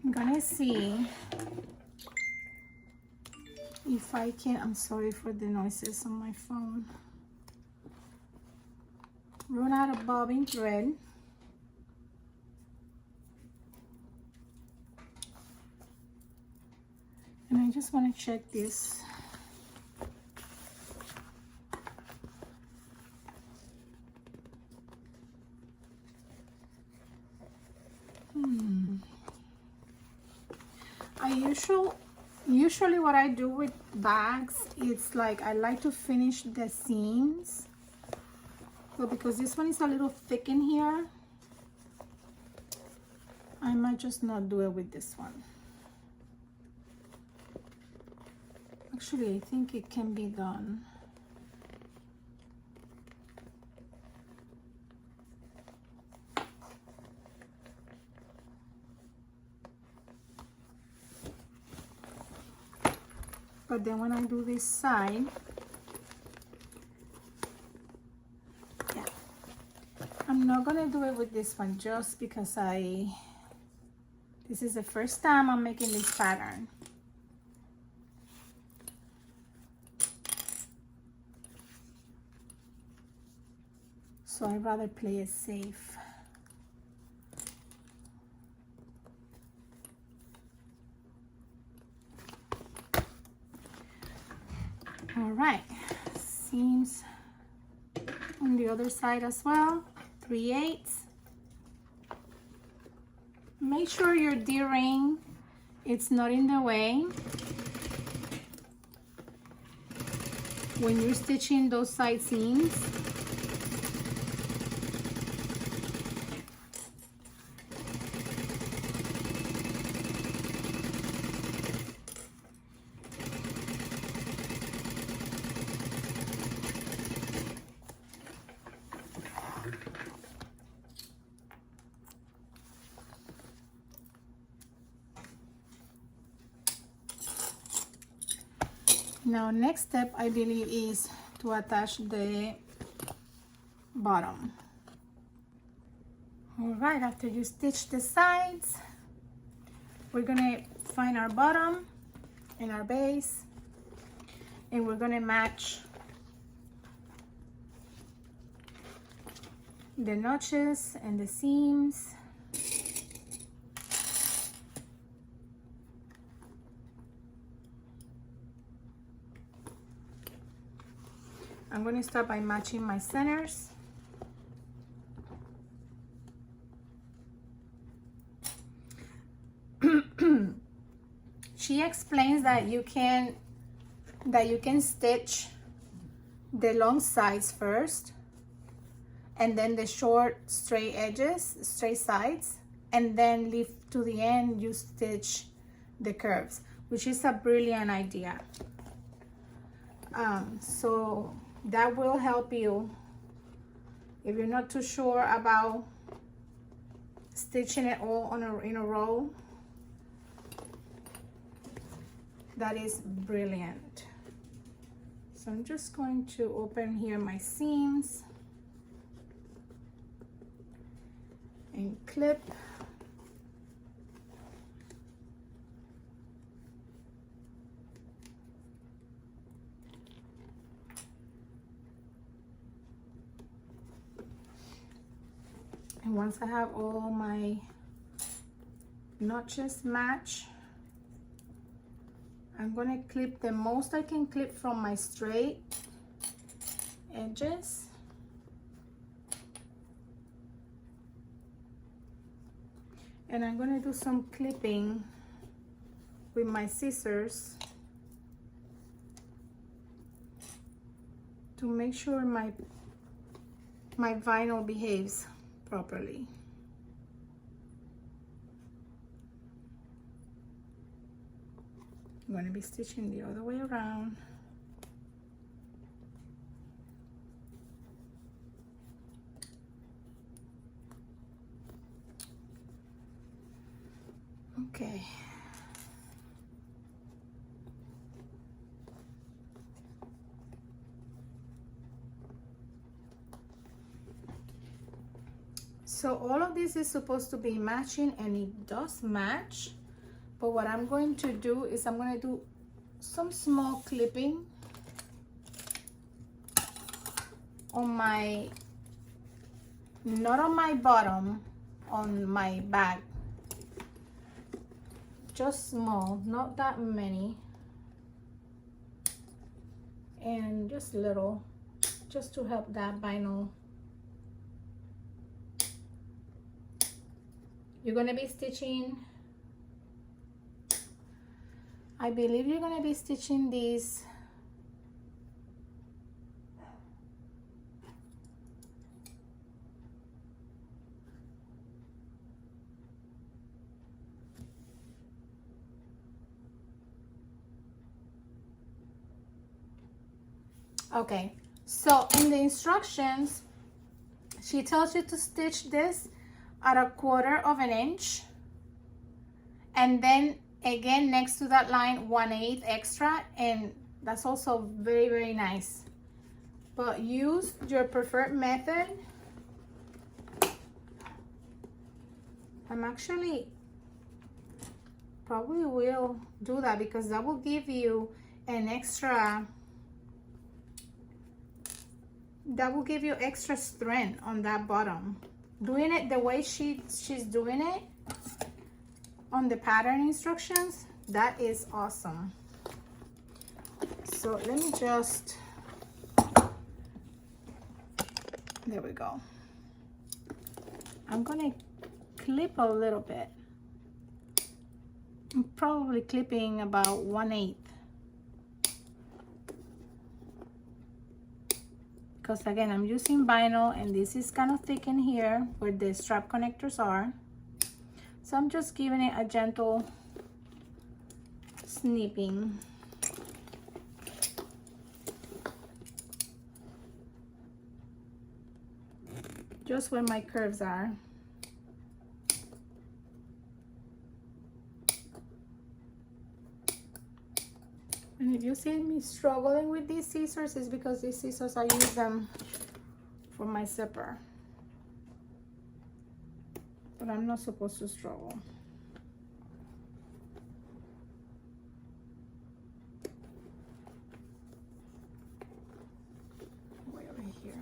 I'm gonna see if I can, I'm sorry for the noises on my phone, run out of bobbin thread. And I just want to check this. Usually what I do with bags, it's like I like to finish the seams, but because this one is a little thick in here, I might just not do it with this one. Actually, I think it can be done. But then when I do this side, yeah, I'm not gonna do it with this one just because this is the first time I'm making this pattern. So I'd rather play it safe. All right, seams on the other side as well, 3/8. Make sure your D-ring it's not in the way when you're stitching those side seams. Now next step I believe is to attach the bottom. All right, after you stitch the sides, we're gonna find our bottom and our base, and we're gonna match the notches and the seams. I'm going to start by matching my centers. She explains that you can stitch the long sides first, and then the short straight edges, straight sides, and then leave to the end you stitch the curves, which is a brilliant idea. So that will help you if you're not too sure about stitching it all in a row. That is brilliant. So I'm just going to open here my seams and clip. And once I have all my notches match. I'm going to clip the most I can clip from my straight edges. And I'm going to do some clipping with my scissors to make sure my vinyl behaves properly. I'm going to be stitching the other way around. Okay. So all of this is supposed to be matching, and it does match. But what I'm going to do is I'm going to do some small clipping on my, not on my bottom, on my back. Just small, not that many. And just little, just to help that vinyl. You're going to be stitching, I believe you're going to be stitching these okay. So in the instructions, she tells you to stitch this at 1/4 inch, and then again next to that line 1/8 extra, and that's also very, very nice. But use your preferred method. I'm actually probably will do that because that will give you an extra, that will give you extra strength on that bottom. Doing it the way she's doing it on the pattern instructions, that is awesome. So let me just, there we go. I'm gonna clip a little bit. I'm probably clipping about 1/8. Because again, I'm using vinyl, and this is kind of thick in here where the strap connectors are. So I'm just giving it a gentle snipping. Just where my curves are. And if you see me struggling with these scissors, it's because these scissors, I use them for my zipper. But I'm not supposed to struggle. Way over here.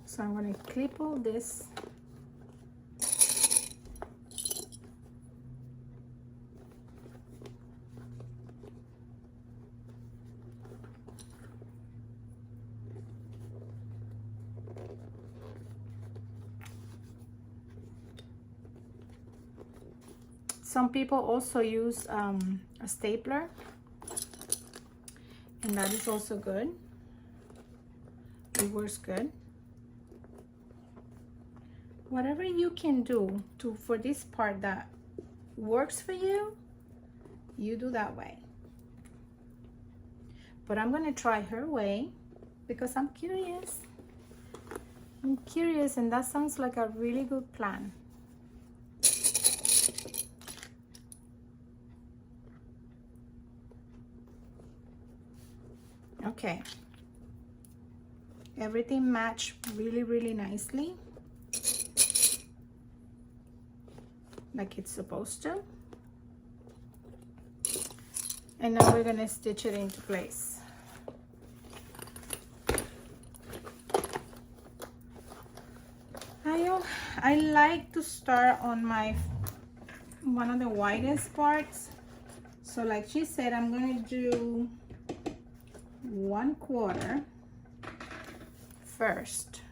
So I'm going to clip all this. Some people also use a stapler, and that is also good. It works good. Whatever you can do for this part that works for you, you do that way. But I'm gonna try her way because I'm curious. I'm curious, and that sounds like a really good plan. Okay, everything matched really, really nicely, like it's supposed to. And now we're gonna stitch it into place. I like to start on one of the widest parts. So like she said, I'm gonna do 1/4 first.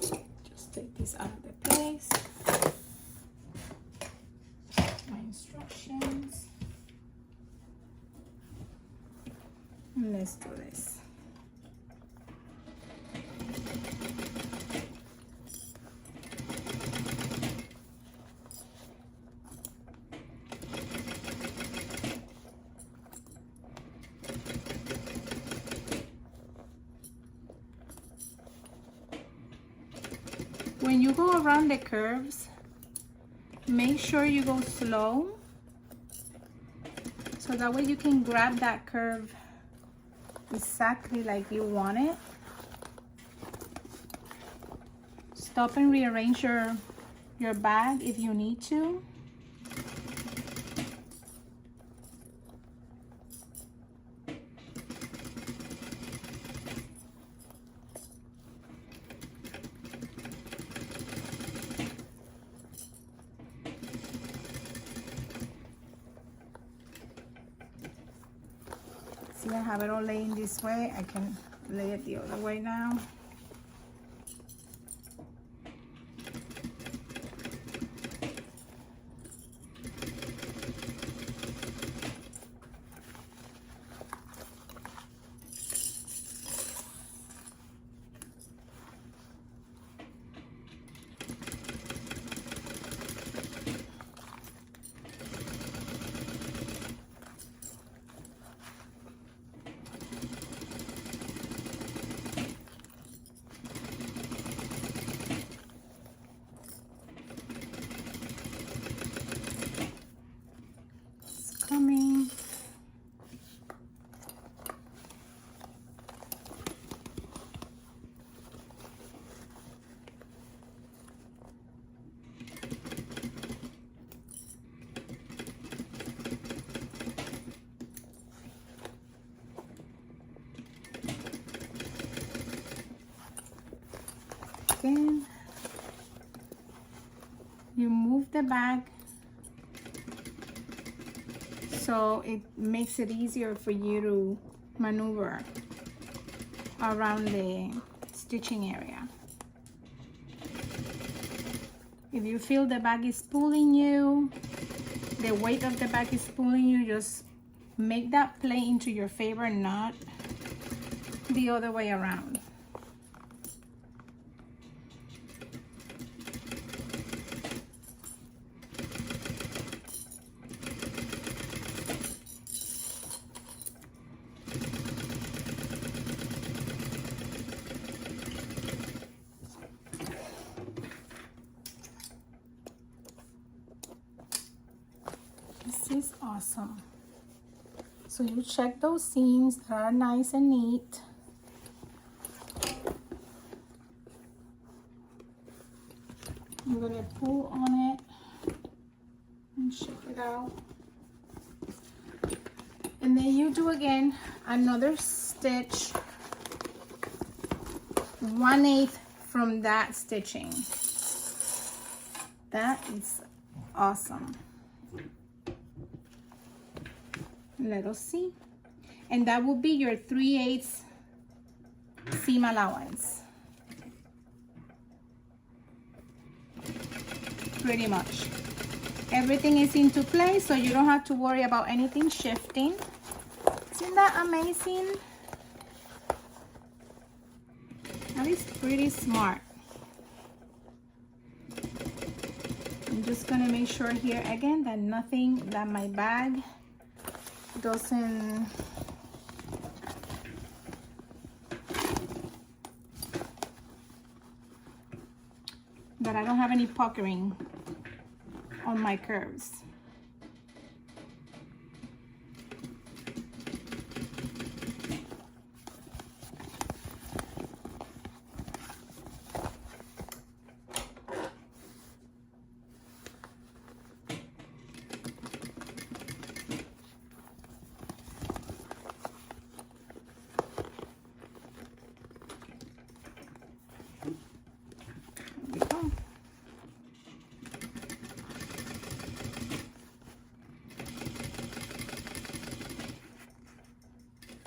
Just take this out of the place. My instructions. And let's do this. When you go around the curves, make sure you go slow, so that way you can grab that curve exactly like you want it. Stop and rearrange your bag if you need to. See, I have it all laying this way. I can lay it the other way now. Coming. Again, you move the bag so it makes it easier for you to maneuver around the stitching area. If you feel the bag is pulling you, the weight of the bag is pulling you, just make that play into your favor, not the other way around. This is awesome. So you check those seams that are nice and neat. I'm gonna pull on it and shake it out. And then you do again another stitch 1/8 from that stitching. That is awesome. Let us see. And that will be your 3/8 seam allowance. Pretty much. Everything is into place, so you don't have to worry about anything shifting. Isn't that amazing? That is pretty smart. I'm just gonna make sure here again that that my bag doesn't that I don't have any puckering on my curves.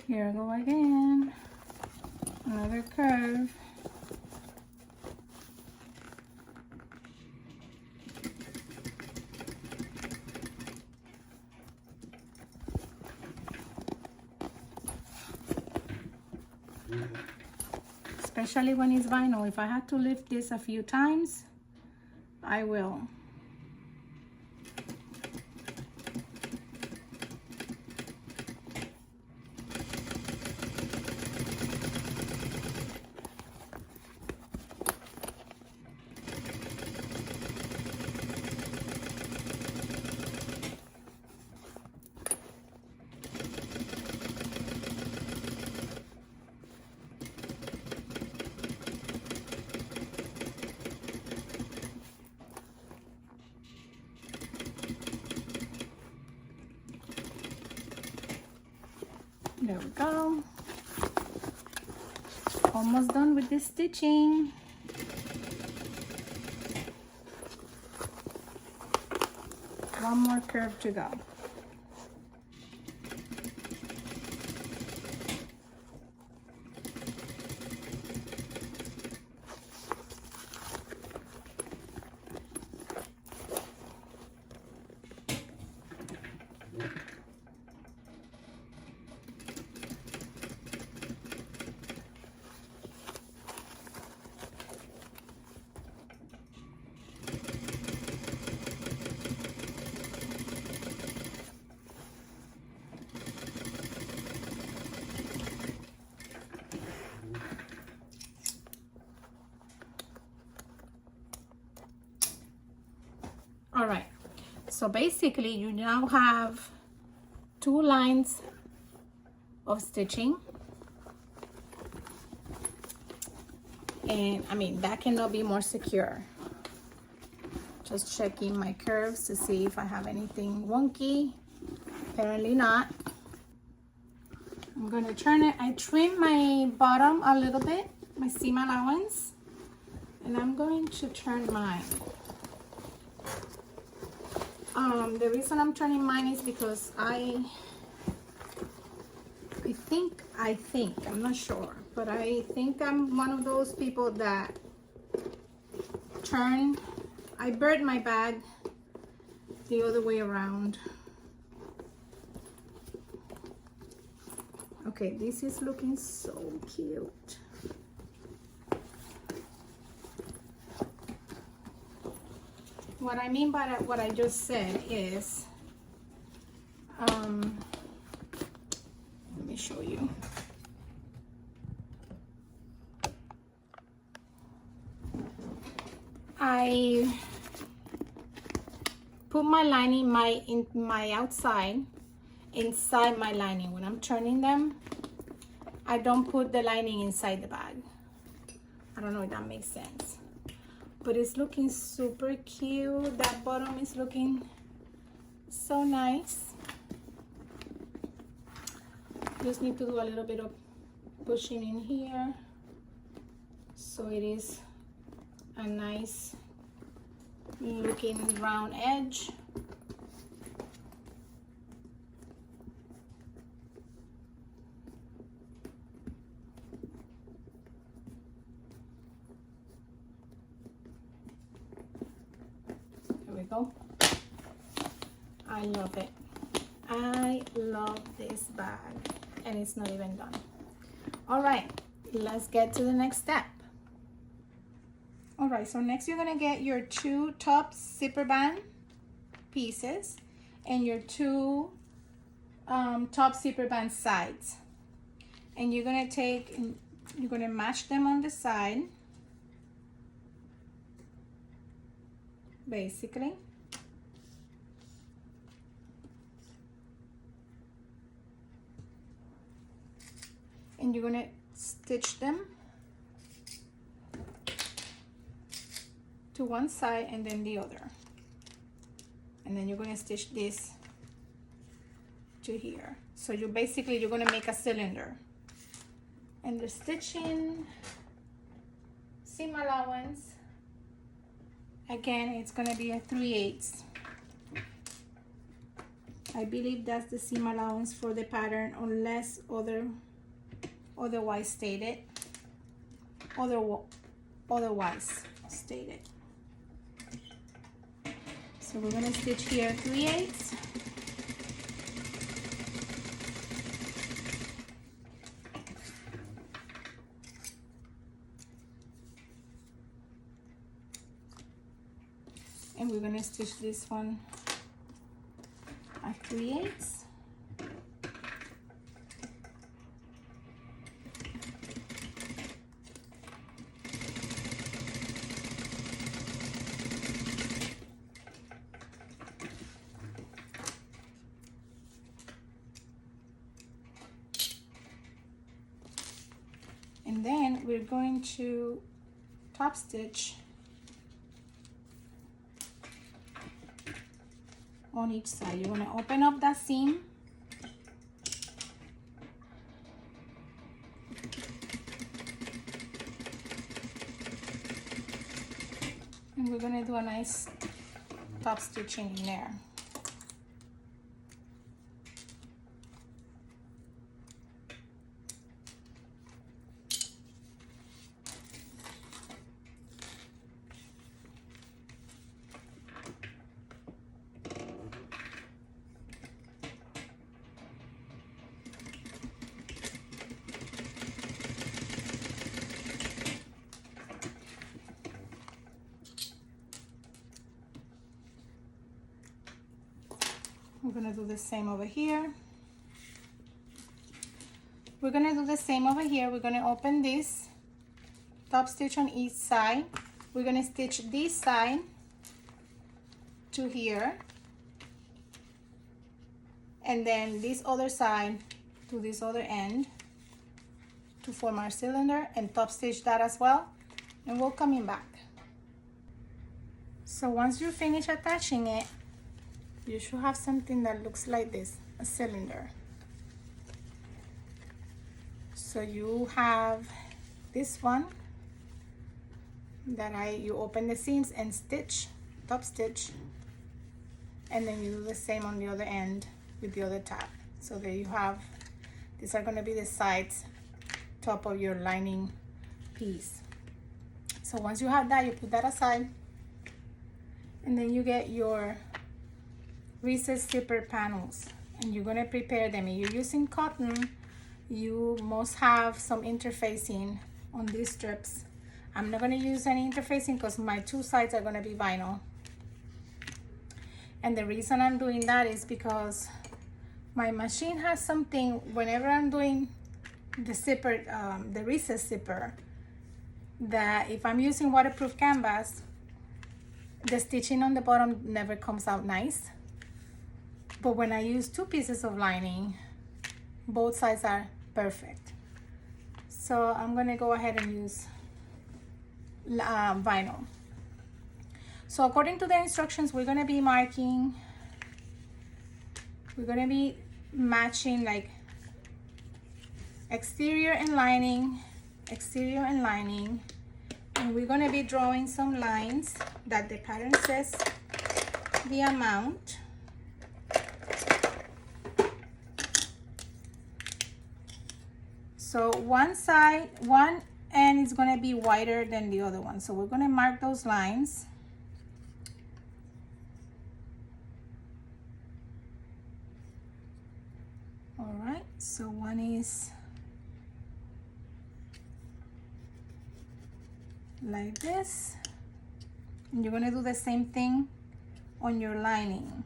Here I go again, another curve. Especially when it's vinyl. If I have to lift this a few times, I will. There we go. Almost done with this stitching. One more curve to go. All right, so basically you now have 2 lines of stitching, and I mean that cannot be more secure. Just checking my curves to see if I have anything wonky. Apparently not. I'm gonna turn it. I trim my bottom a little bit, my seam allowance, and I'm going to turn mine. The reason I'm turning mine is because I think, I'm not sure, but I think I'm one of those people that I bird my bag the other way around. Okay, this is looking so cute. What I mean by that, what I just said is, let me show you. I put my lining, my outside inside my lining. When I'm turning them, I don't put the lining inside the bag. I don't know if that makes sense. But it's looking super cute. That bottom is looking so nice. Just need to do a little bit of pushing in here so it is a nice looking round edge. Go. I love it. I love this bag, and it's not even done. All right, let's get to the next step. All right, so next you're gonna get your 2 top zipper band pieces and your 2 top zipper band sides, and you're gonna match them on the side, basically. and you're gonna stitch them to one side and then the other, and then you're gonna stitch this to here. So you're gonna make a cylinder, and the stitching seam allowance, again, it's gonna be a 3/8. I believe that's the seam allowance for the pattern, unless otherwise stated. Otherwise stated. So we're gonna stitch here 3/8. And we're gonna stitch this one at 3/8. And then we're going to top stitch on each side. You're going to open up that seam, and we're going to do a nice top stitching in there. We're gonna do the same over here. We're gonna do the same over here. We're gonna open this, top stitch on each side. We're gonna stitch this side to here, and then this other side to this other end to form our cylinder, and top stitch that as well, and we'll come in back. So once you finish attaching it, you should have something that looks like this, a cylinder. So you have this one that you open the seams and stitch, top stitch, and then you do the same on the other end with the other tab. So there you have, these are gonna be the sides, top of your lining piece. So once you have that, you put that aside, and then you get your recessed zipper panels, and you're going to prepare them. If you're using cotton, you must have some interfacing on these strips. I'm not going to use any interfacing because my two sides are going to be vinyl, and the reason I'm doing that is because my machine has something, whenever I'm doing the zipper, the recessed zipper, that if I'm using waterproof canvas, the stitching on the bottom never comes out nice. But when I use two pieces of lining, both sides are perfect. So I'm gonna go ahead and use vinyl. So according to the instructions, we're gonna be matching like exterior and lining, and we're gonna be drawing some lines that the pattern says the amount. So one end is going to be wider than the other one. So we're going to mark those lines. All right, so one is like this. And you're going to do the same thing on your lining.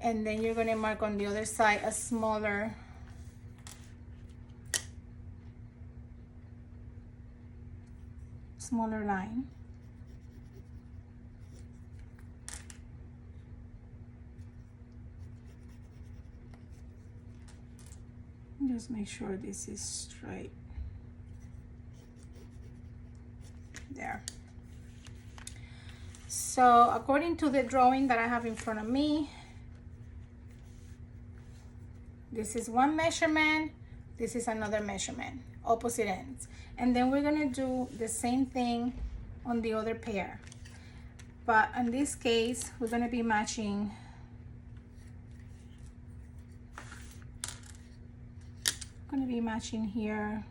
And then you're going to mark on the other side a smaller line. Just make sure this is straight. There. So according to the drawing that I have in front of me, this is one measurement, this is another measurement, opposite ends. And then we're gonna do the same thing on the other pair. But in this case, we're gonna be matching here.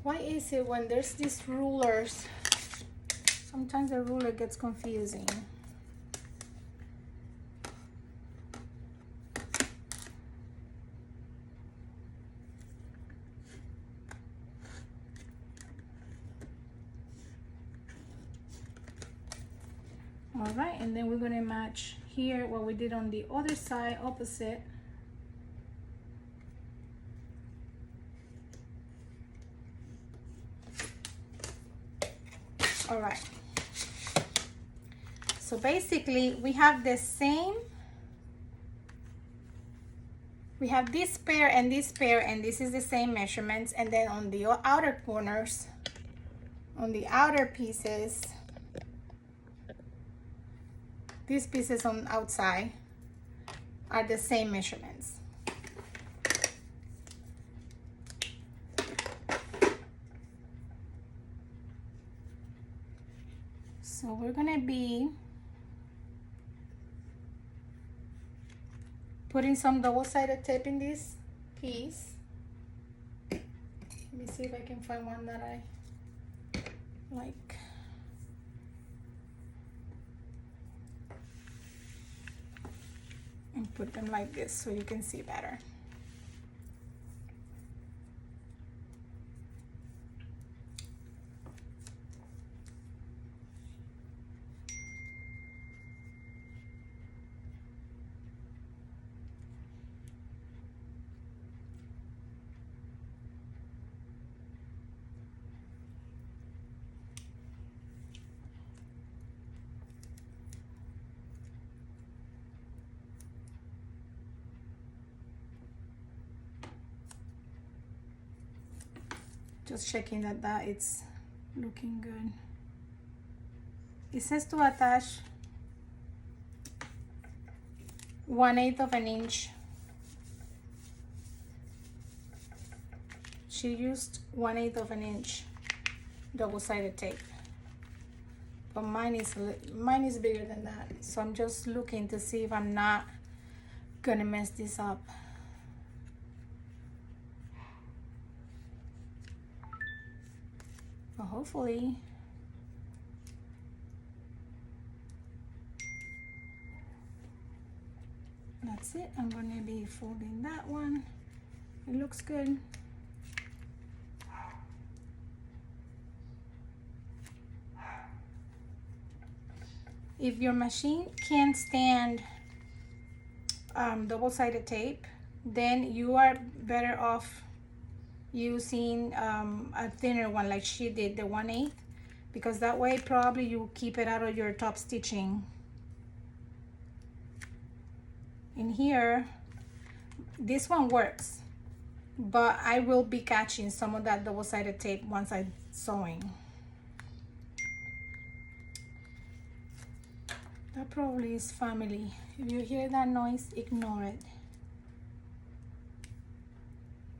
Why is it when there's these rulers, sometimes the ruler gets confusing. All right, and then we're gonna match here what we did on the other side, opposite. All right, so basically we have the same, we have this pair and this pair, and this is the same measurements. And then on the outer corners, on the outer pieces, these pieces on the outside are the same measurements. So we're gonna be putting some double-sided tape in this piece. Let me see if I can find one that I like. And put them like this so you can see better. Just checking that it's looking good. It says to attach 1/8 of an inch. She used 1/8 of an inch double-sided tape, but mine is bigger than that. So I'm just looking to see if I'm not gonna mess this up. But hopefully that's it. I'm gonna be folding that one. It looks good. If your machine can't stand double-sided tape, then you are better off using a thinner one like she did, the 1/8, because that way probably you keep it out of your top stitching. In here, this one works, but I will be catching some of that double-sided tape once I'm sewing. That probably is family. If you hear that noise, ignore it.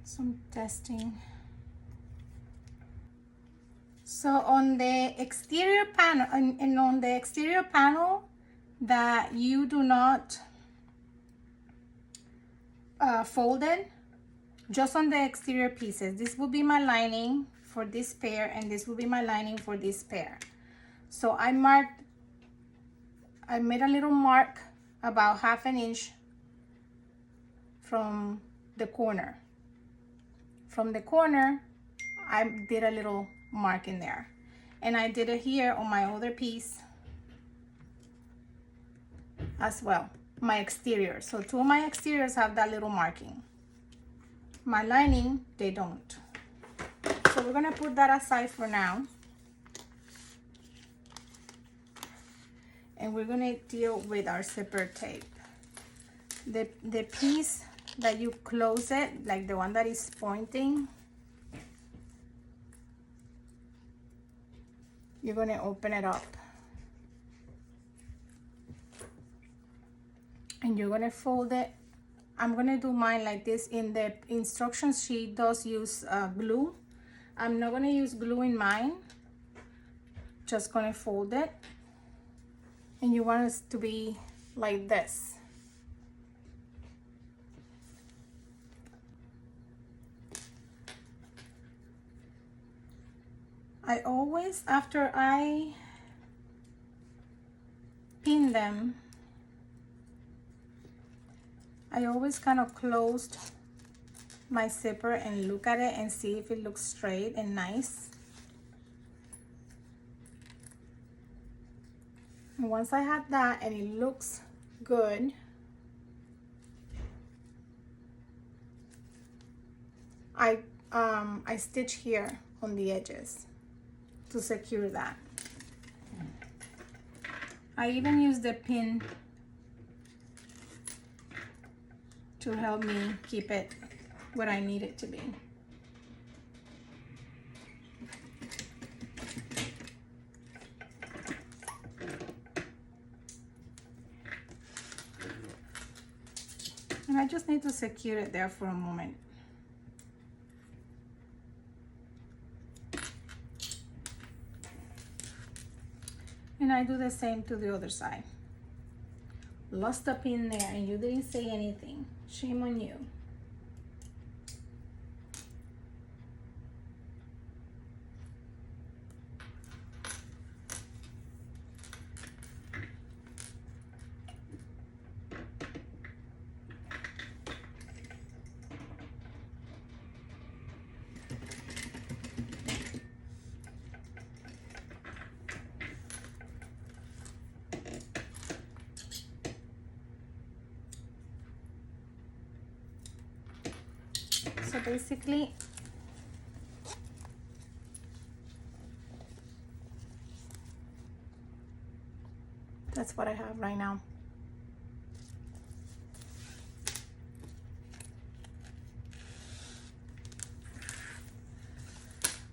Some testing. So on the exterior panel, and on the exterior panel that you do not fold it, just on the exterior pieces, this will be my lining for this pair, and this will be my lining for this pair. So I made a little mark about 1/2 inch from the corner. From the corner, I did a little mark in there, and I did it here on my other piece as well, my exterior. So 2 of my exteriors have that little marking. My lining, they don't. So we're gonna put that aside for now, and we're gonna deal with our zipper tape. the piece that you close it, like the one that is pointing, you're going to open it up and you're going to fold it. I'm going to do mine like this. In the instructions sheet does use glue. I'm not going to use glue in mine. Just going to fold it, and you want it to be like this. I always, after I pin them, I always kind of closed my zipper and look at it and see if it looks straight and nice. And once I have that and it looks good, I stitch here on the edges to secure that. I even use the pin to help me keep it where I need it to be. And I just need to secure it there for a moment. And I do the same to the other side. Lost a pin there and you didn't say anything. Shame on you. So basically, that's what I have right now.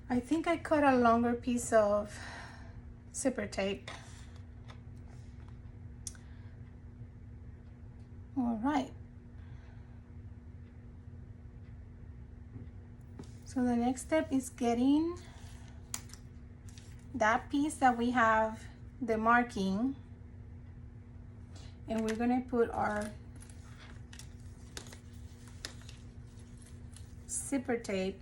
I think I cut a longer piece of zipper tape. All right. So the next step is getting that piece that we have the marking, and we're going to put our zipper tape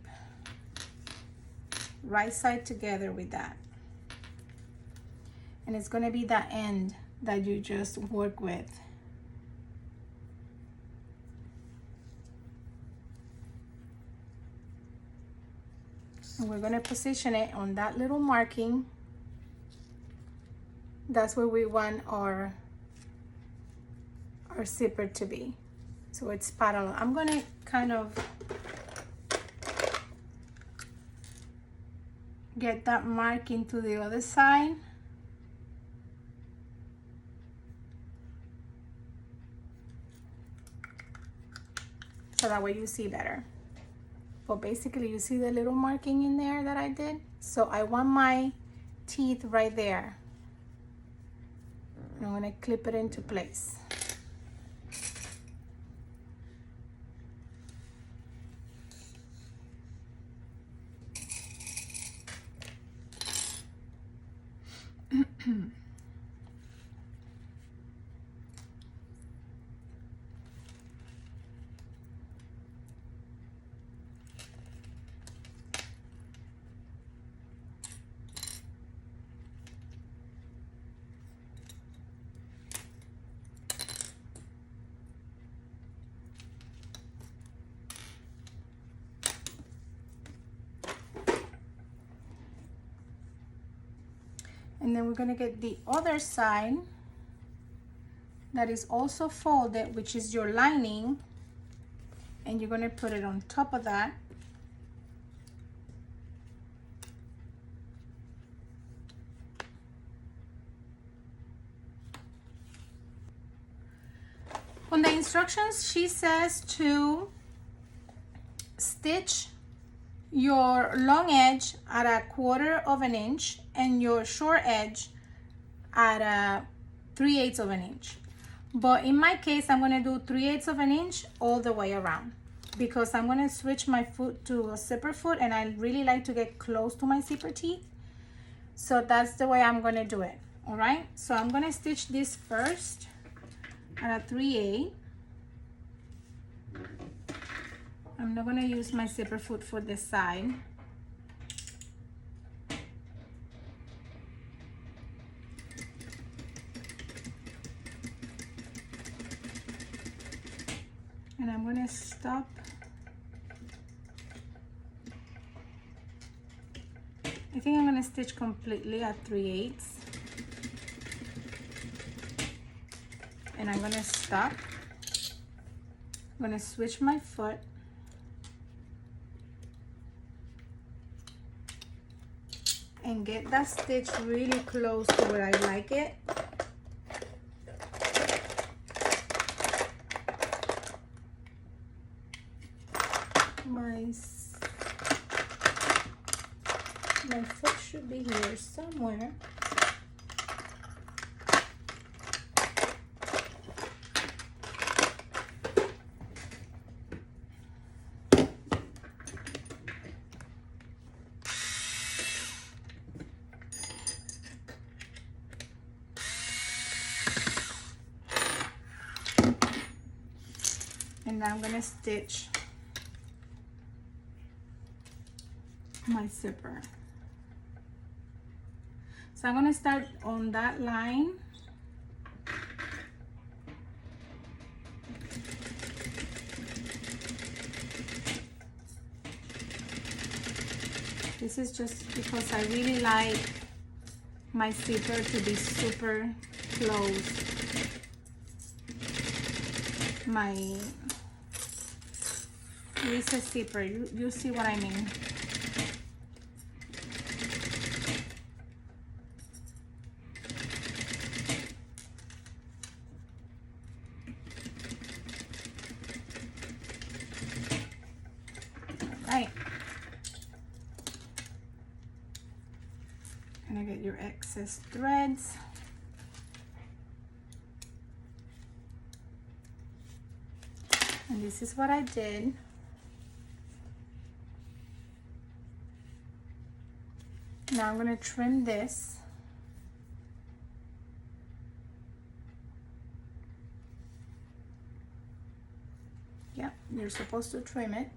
right side together with that. And it's going to be the end that you just work with. And we're going to position it on that little marking. That's where we want our zipper to be. So it's parallel. I'm going to kind of get that marking to the other side. So that way you see better. But basically you see the little marking in there that I did. So I want my teeth right there. I'm going to clip it into place. And then we're going to get the other side that is also folded, which is your lining, and you're going to put it on top of that. On the instructions, she says to stitch your long edge at 1/4 of an inch and your short edge at 3/8 of an inch. But in my case, I'm gonna do 3/8 of an inch all the way around because I'm gonna switch my foot to a zipper foot, and I really like to get close to my zipper teeth. So that's the way I'm gonna do it. All right, so I'm gonna stitch this first at 3/8. I'm not gonna use my zipper foot for this side. And I'm gonna stop I think I'm gonna stitch completely at 3/8, and I'm gonna stop. I'm gonna switch my foot, and get that stitch really close to where I like it. My foot should be here somewhere. And now I'm gonna stitch my zipper. So I'm gonna start on that line. This is just because I really like my zipper to be super close. This is zipper, you see what I mean. Right. Gonna get your excess threads. And this is what I did. Now I'm gonna trim this. Yeah, you're supposed to trim it.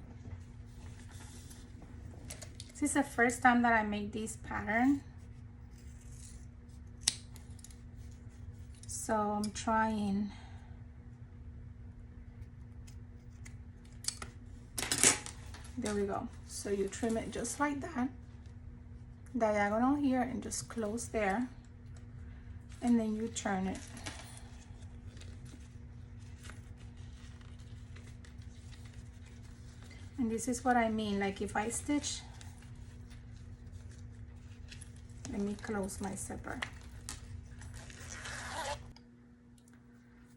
This is the first time that I made this pattern, so I'm trying. There we go. So you trim it just like that, diagonal here, and just close there, and then you turn it. And this is what I mean, like if I stitch, let me close my zipper.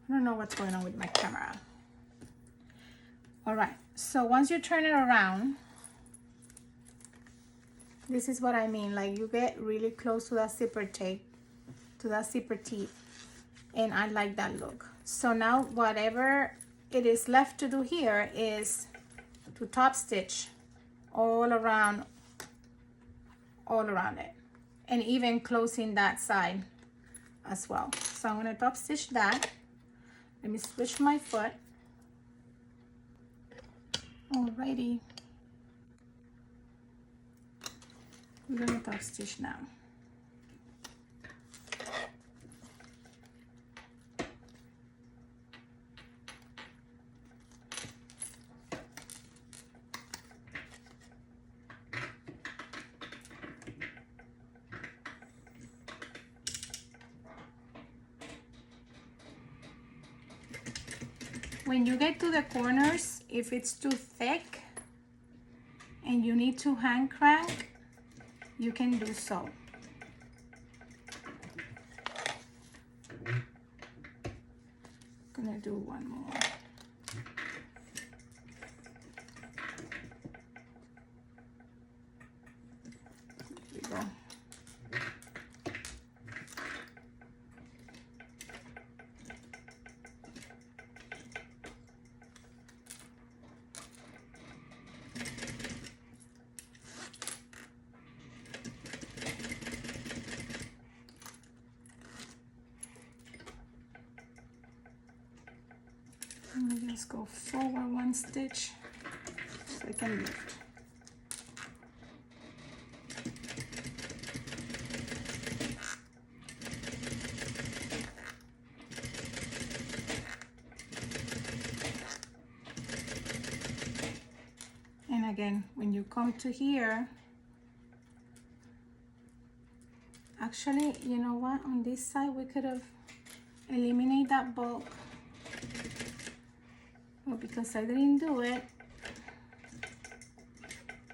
I don't know what's going on with my camera. All right, so once you turn it around, this is what I mean, like you get really close to that zipper tape, to that zipper teeth, and I like that look. So now whatever it is left to do here is to top stitch all around it, and even closing that side as well. So I'm gonna top stitch that. Let me switch my foot. Alrighty. We're gonna top stitch now. When you get to the corners, if it's too thick and you need to hand crank, you can do so. gonna do one more. There we go. Let me just go forward one stitch so I can lift. And again, when you come to here, actually, you know what? On this side, we could have eliminated that bulk. But because I didn't do it,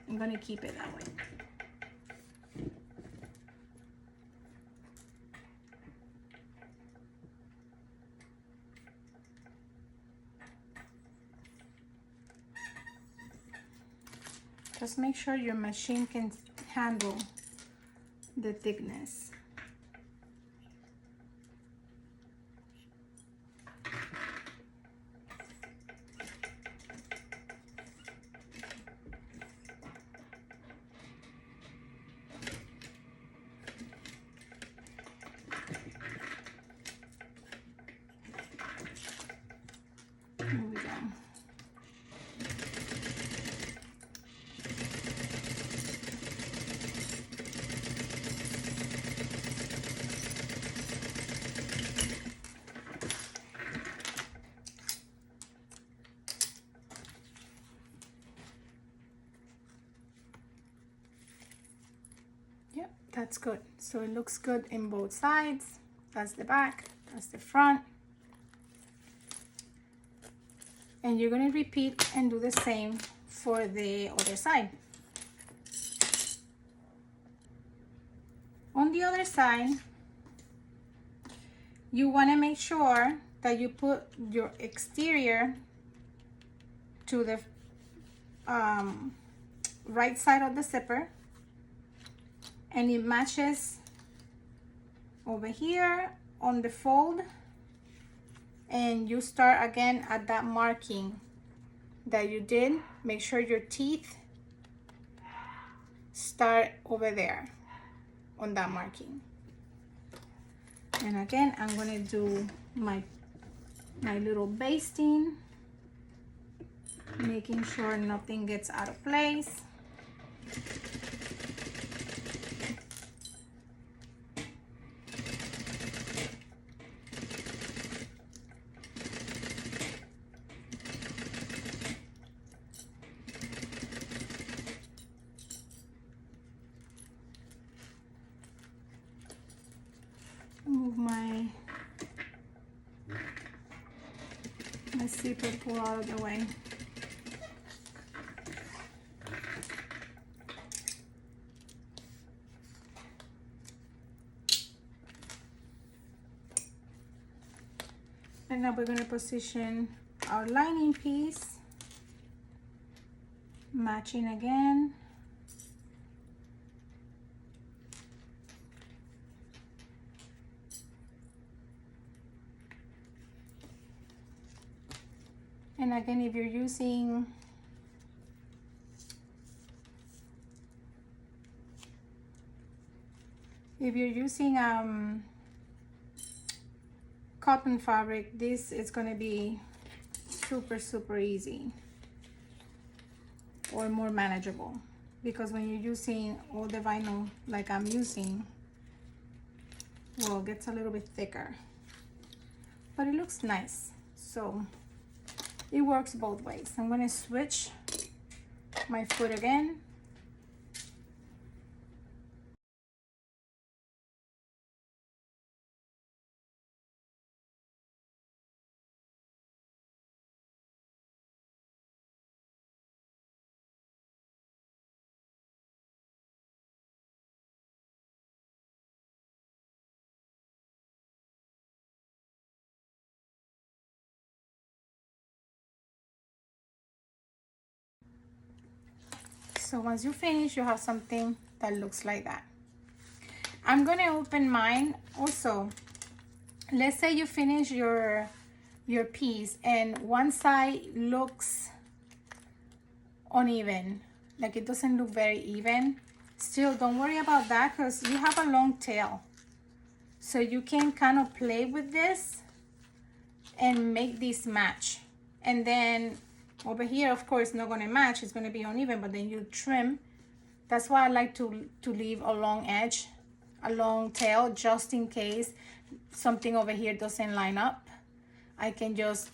I'm gonna keep it that way. Just make sure your machine can handle the thickness. Here we go. Yep, that's good. So it looks good in both sides. That's the back, that's the front. And you're going to repeat and do the same for the other side. On the other side, you want to make sure that you put your exterior to the right side of the zipper, and it matches over here on the fold, and you start again at that marking that you did. Make sure your teeth start over there on that marking. And again, I'm gonna do my little basting, making sure nothing gets out of place. Move my zipper pull out of the way. And now we're going to position our lining piece, matching again. And again, if you're using cotton fabric, this is going to be super easy or more manageable, because when you're using all the vinyl like I'm using, well, it gets a little bit thicker, but it looks nice. So it works both ways. I'm going to switch my foot again. So once you finish, you have something that looks like that. I'm gonna open mine also. Let's say you finish your piece and one side looks uneven, like it doesn't look very even. Still, don't worry about that because you have a long tail. So you can kind of play with this and make this match. And then over here, of course, not gonna match, it's gonna be uneven, but then you trim. That's why I like to leave a long edge, a long tail, just in case something over here doesn't line up. I can just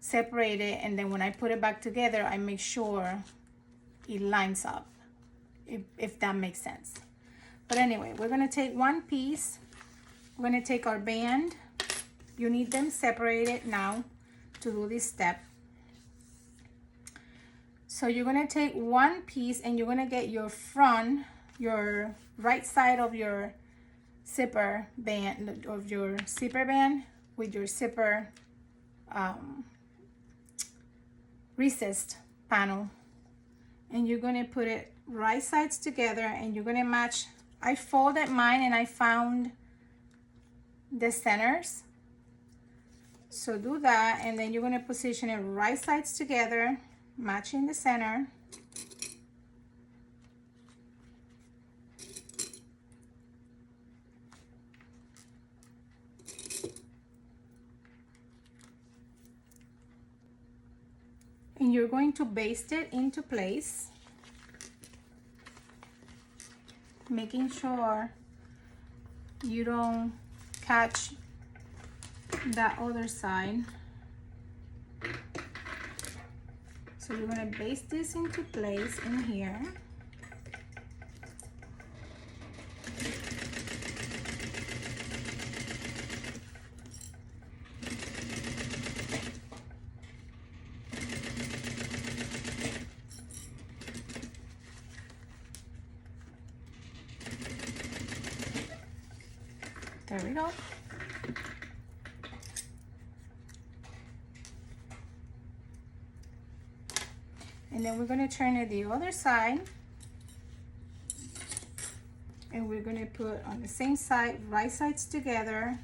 separate it, and then when I put it back together, I make sure it lines up, if that makes sense. But anyway, we're gonna take one piece. We're gonna take our band. You need them separated now to do this step. So you're gonna take one piece and you're gonna get your front, your right side of your zipper band, with your zipper recessed panel, and you're gonna put it right sides together and you're gonna match. I folded mine and I found the centers, so do that, and then you're gonna position it right sides together, matching the center. And you're going to baste it into place, making sure you don't catch that other side. So you're going to baste this into place in here. There we go. And then we're going to turn it the other side, and we're going to put on the same side, right sides together.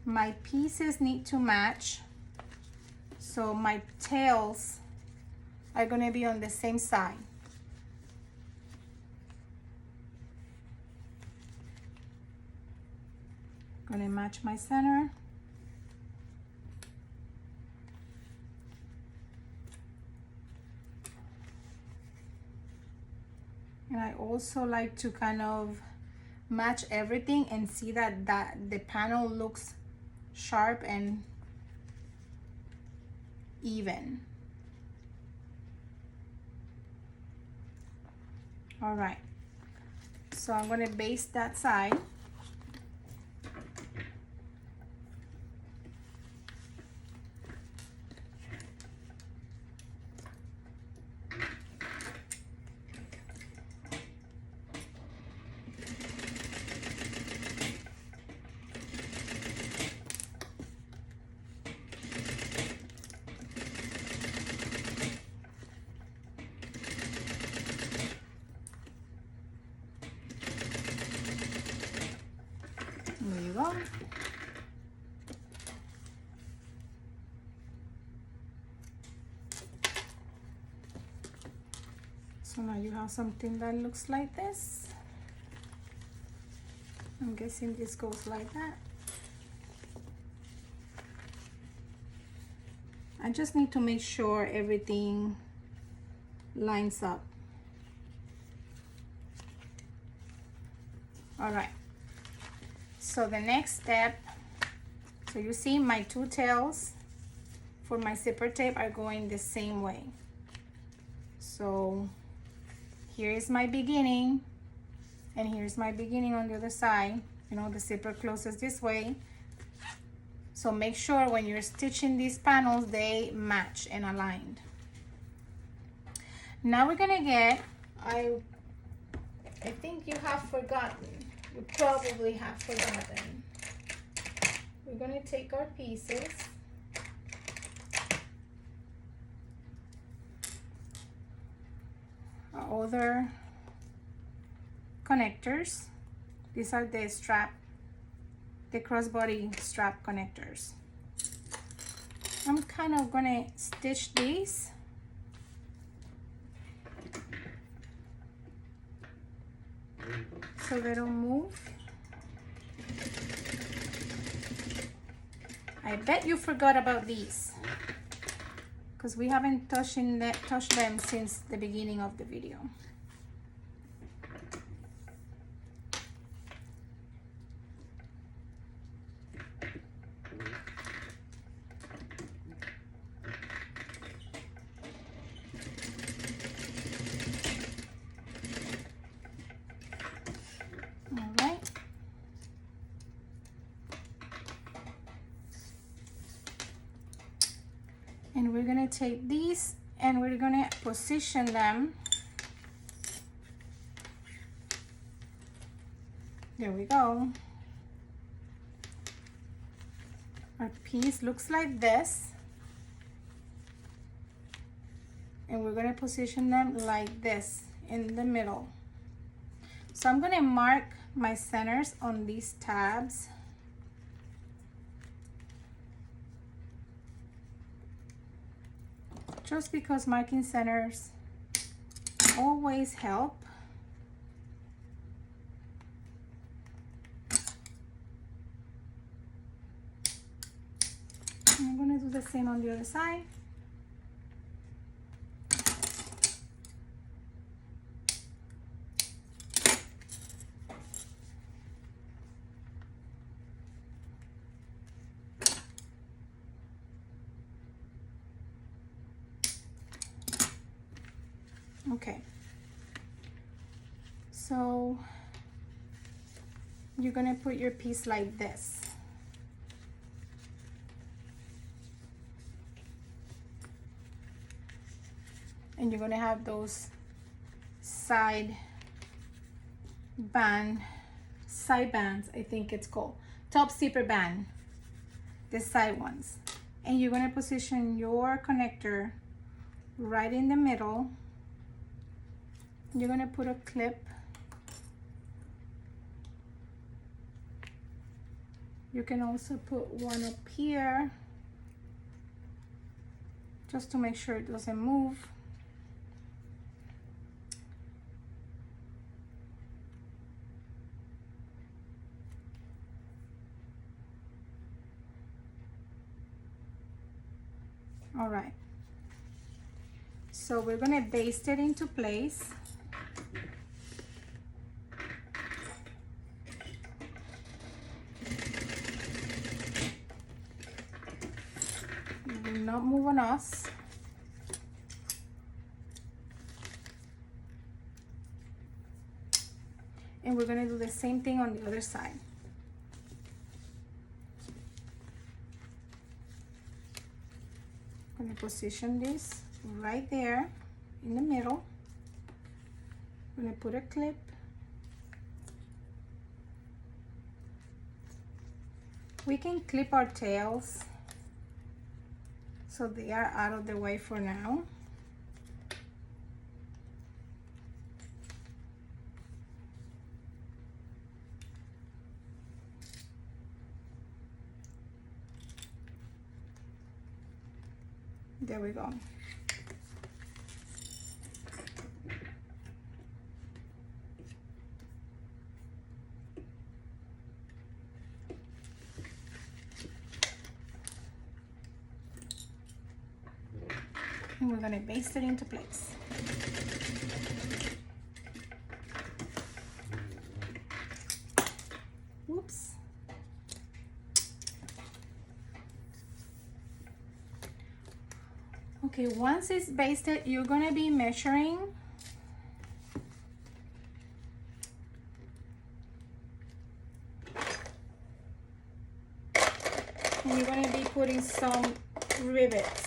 My pieces need to match, so my tails are going to be on the same side. Going to match my center. And I also like to kind of match everything and see that the panel looks sharp and even. All right, so I'm going to baste that side. There you go. So now you have something that looks like this. I'm guessing this goes like that. I just need to make sure everything lines up. All right. So the next step, so you see my two tails for my zipper tape are going the same way. So here is my beginning, and here's my beginning on the other side. You know, the zipper closes this way. So make sure when you're stitching these panels, they match and aligned. Now we're gonna get, I think you have forgotten. You probably have forgotten. We're going to take our pieces. other connectors. These are the strap, the crossbody strap connectors. I'm kind of gonna stitch these. So they don't move. I bet you forgot about these because we haven't touched them since the beginning of the video. And we're gonna take these and we're gonna position them. There we go. Our piece looks like this. And we're gonna position them like this in the middle. So I'm gonna mark my centers on these tabs. Just because marking centers always help. I'm gonna do the same on the other side. Okay, so you're gonna put your piece like this. And you're gonna have those side bands, I think it's called, top zipper band, the side ones. And you're gonna position your connector right in the middle. You're gonna put a clip. You can also put one up here just to make sure it doesn't move. All right, so we're gonna baste it into place. Do not move on us. And we're gonna do the same thing on the other side. I'm gonna position this right there in the middle. I'm gonna put a clip. We can clip our tails so they are out of the way for now. There we go. And we're gonna baste it into place. Whoops. Okay, once it's basted, you're gonna be measuring and you're gonna be putting some rivets.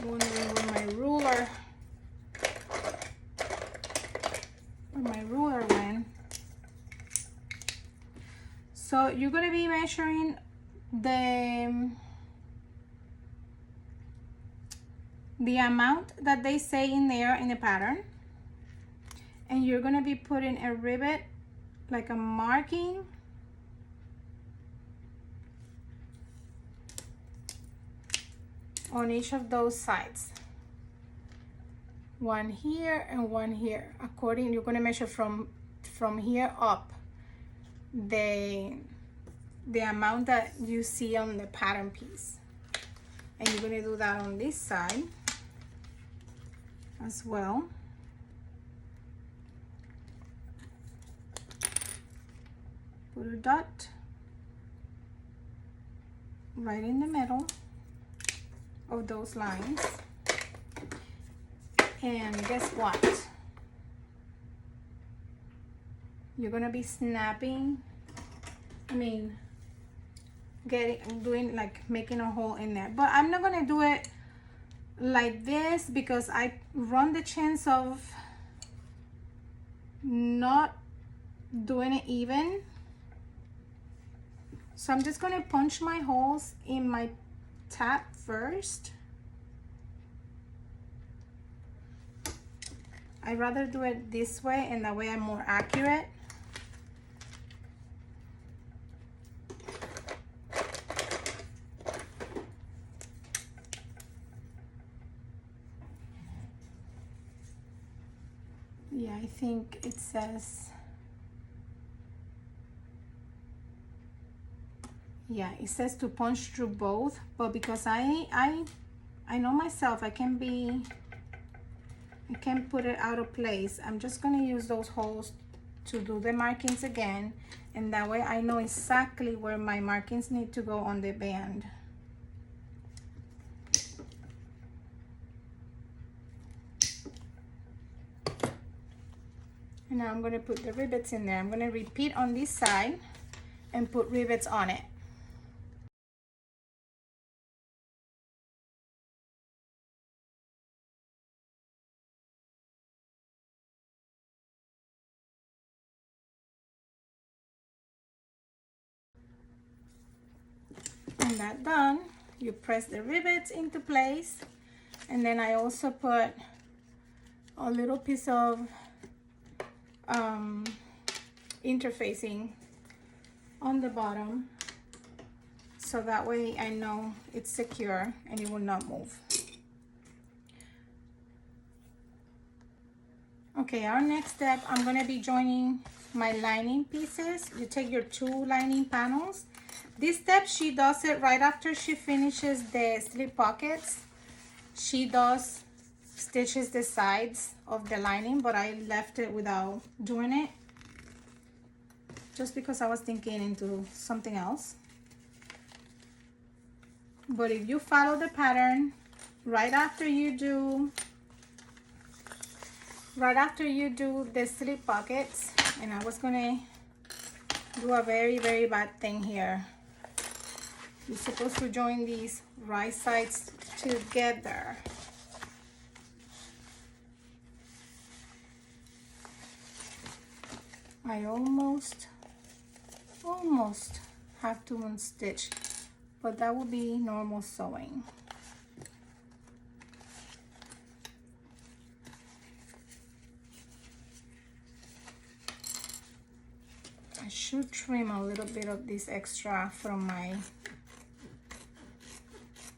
Wondering where my ruler went. So you're gonna be measuring the the amount that they say in there in the pattern, and you're going to be putting a rivet, like a marking on each of those sides. One here and one here. According, you're going to measure from here up the amount that you see on the pattern piece, and you're going to do that on this side as well. Put a dot right in the middle of those lines, and guess what? You're gonna be snapping, doing like making a hole in there. But I'm not gonna do it like this because I run the chance of not doing it even. So I'm just gonna punch my holes in my tab first. I'd rather do it this way, and that way I'm more accurate. Yeah, I think it says, yeah, it says to punch through both, but because I know myself, I can put it out of place. I'm just gonna use those holes to do the markings again, and that way I know exactly where my markings need to go on the band. And now I'm gonna put the rivets in there. I'm gonna repeat on this side and put rivets on it. And that done, you press the rivets into place, and then I also put a little piece of interfacing on the bottom, so that way I know it's secure and it will not move. Okay, our next step, I'm going to be joining my lining pieces. You take your 2 lining panels. This step, she does it right after she finishes the slip pockets. She does stitches the sides of the lining, but I left it without doing it just because I was thinking into something else. But if you follow the pattern, right after you do the slip pockets, and I was gonna do a very bad thing here. You're supposed to join these right sides together. I almost have to unstitch, but that would be normal sewing. I should trim a little bit of this extra from my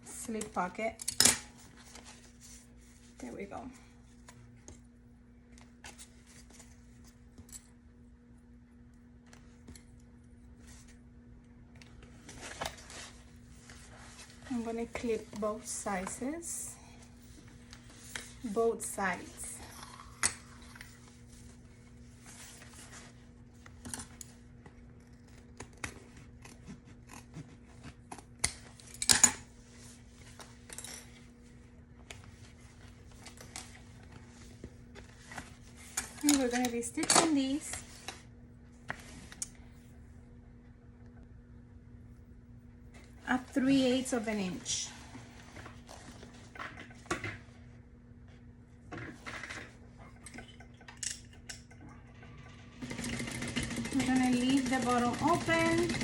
slip pocket. There we go. I'm going to clip both sides. And we're going to be stitching these at 3/8 of an inch. We're going to leave the bottom open.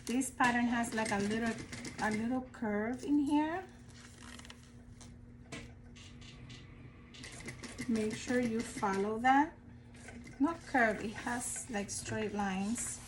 this pattern has like a little curve in here. Make sure you follow that. Not curve, it has like straight lines.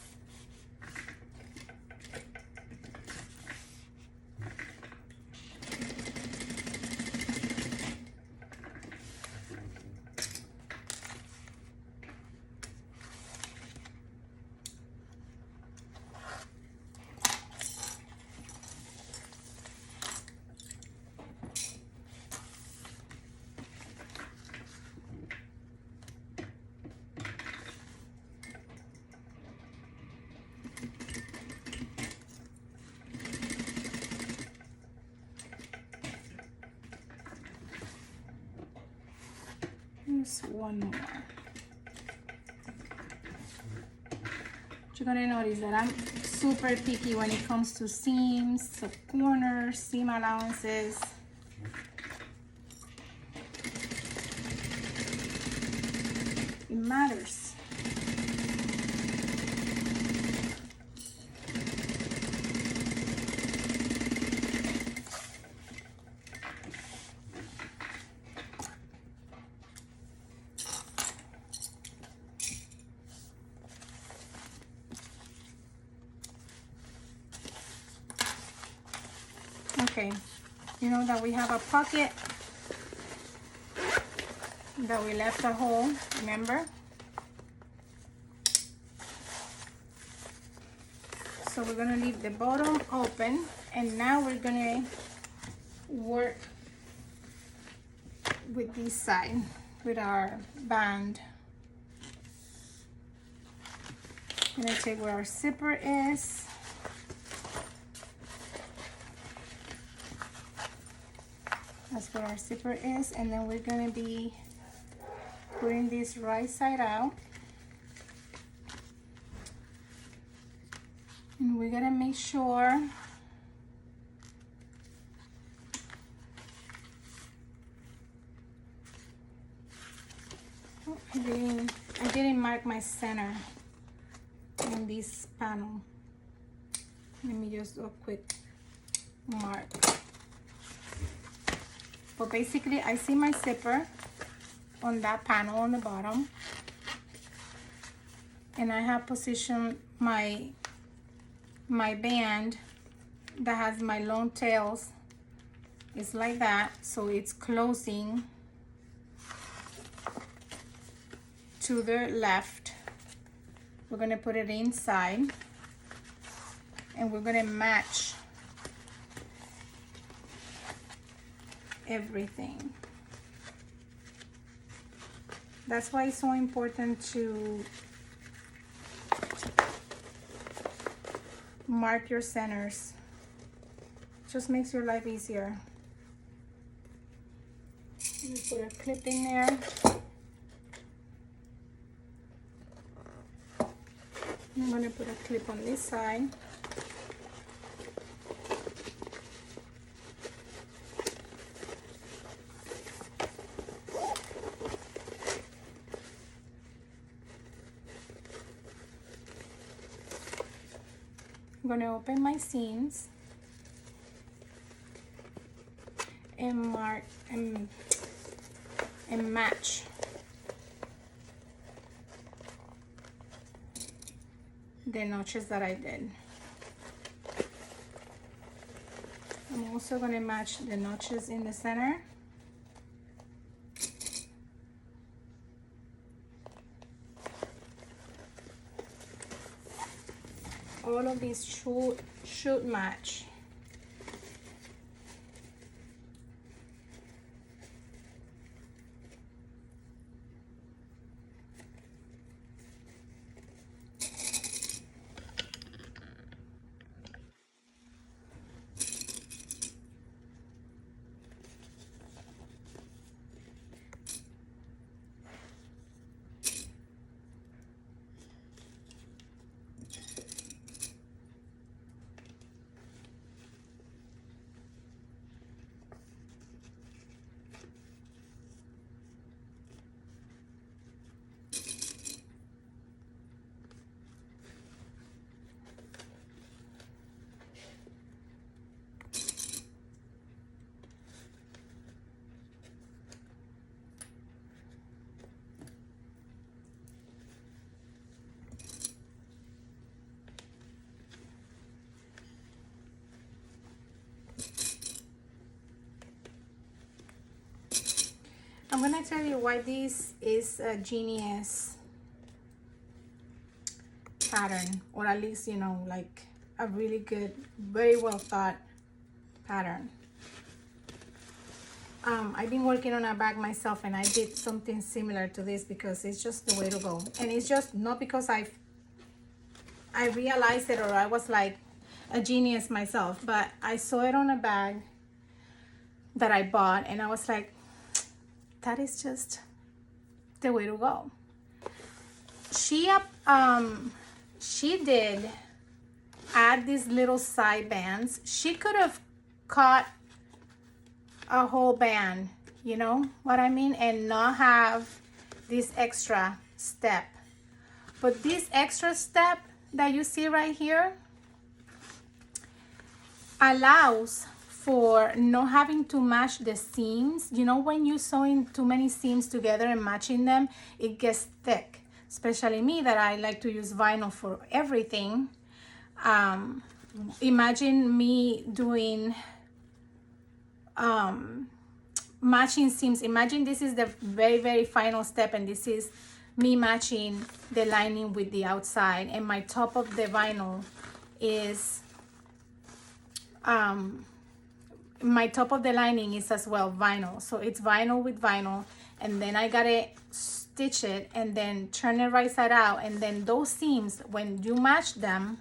Here's one more. You're gonna notice that I'm super picky when it comes to seams, so corners, seam allowances. It matters. Okay, you know that we have a pocket that we left a hole, remember? So we're gonna leave the bottom open, and now we're gonna work with this side, with our band. I'm gonna take where our zipper is. That's where our zipper is, and then we're gonna be putting this right side out. And we're gonna make sure I didn't mark my center in this panel. Let me just do a quick mark. But basically, I see my zipper on that panel on the bottom, and I have positioned my band that has my long tails. It's like that, so it's closing to the left. We're gonna put it inside, and we're gonna match everything. That's why it's so important to mark your centers. Just makes your life easier. Let me put a clip in there. I'm going to put a clip on this side. I'm going to open my seams and mark and match the notches that I did. I'm also going to match the notches in the center. All of these should match. I'm gonna tell you why this is a genius pattern, or at least, you know, like a really good, very well thought pattern. I've been working on a bag myself, and I did something similar to this because it's just the way to go. And it's just not because I realized it or I was like a genius myself, but I saw it on a bag that I bought, and I was like, that is just the way to go. She did add these little side bands. She could have cut a whole band, you know what I mean, and not have this extra step. But this extra step that you see right here allows for not having to match the seams. You know, when you're sewing too many seams together and matching them, it gets thick. Especially me, that I like to use vinyl for everything. Imagine me doing matching seams. Imagine this is the very final step, and this is me matching the lining with the outside, and my top of the vinyl is my top of the lining is as well vinyl. So it's vinyl with vinyl, and then I gotta stitch it and then turn it right side out, and then those seams, when you match them,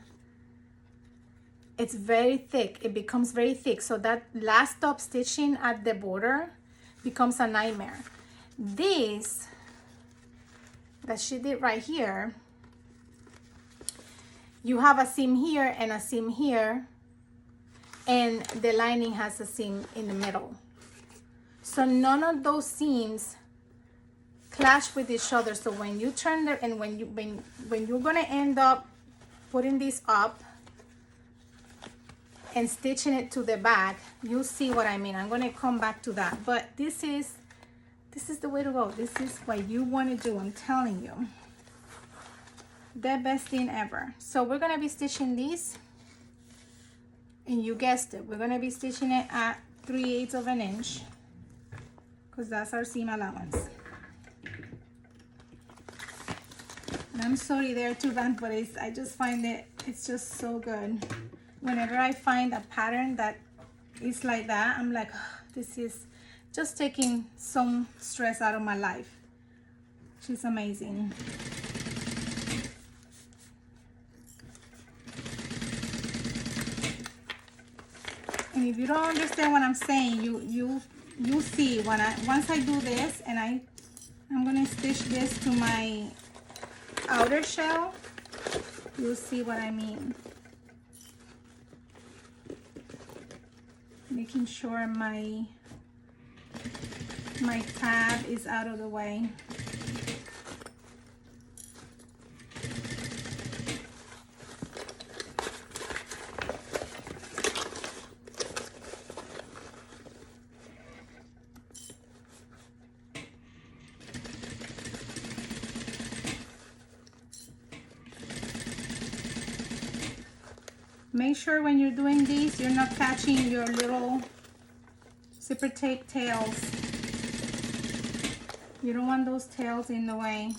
it's very thick. It becomes very thick. So that last stop stitching at the border becomes a nightmare. This that she did right here, you have a seam here and a seam here, and the lining has a seam in the middle. So none of those seams clash with each other. So when you turn the, and when you're gonna end up putting this up and stitching it to the back, you'll see what I mean. I'm gonna come back to that, but this is the way to go. This is what you want to do. I'm telling you, the best thing ever. So we're gonna be stitching these, and you guessed it, we're gonna be stitching it at 3/8 of an inch, because that's our seam allowance. And I'm sorry there to rant, but I just find it's just so good. Whenever I find a pattern that is like that, I'm like, oh, this is just taking some stress out of my life. She's amazing. And if you don't understand what I'm saying, you see when once I do this, and I'm gonna stitch this to my outer shell, you'll see what I mean. Making sure my tab is out of the way. Make sure when you're doing these, you're not catching your little zipper tape tails. You don't want those tails in the way.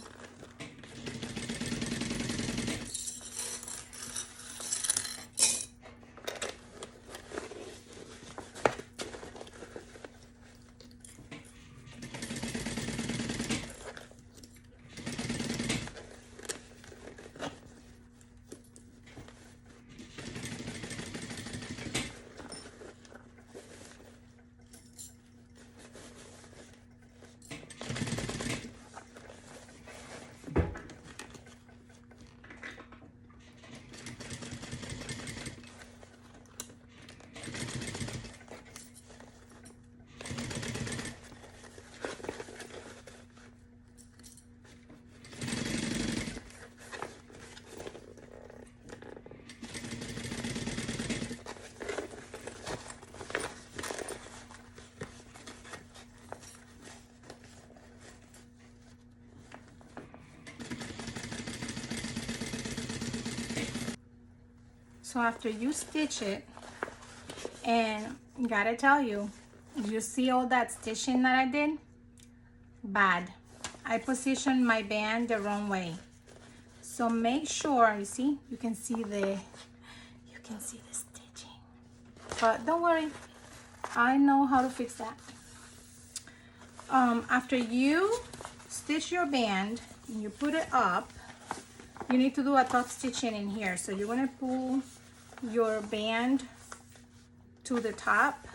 So after you stitch it, and gotta tell you, you see all that stitching that I did? bad. I positioned my band the wrong way. So make sure, you see, you can see the stitching. But don't worry, I know how to fix that. After you stitch your band and you put it up, you need to do a top stitching in here. So you're gonna pull your band to the top,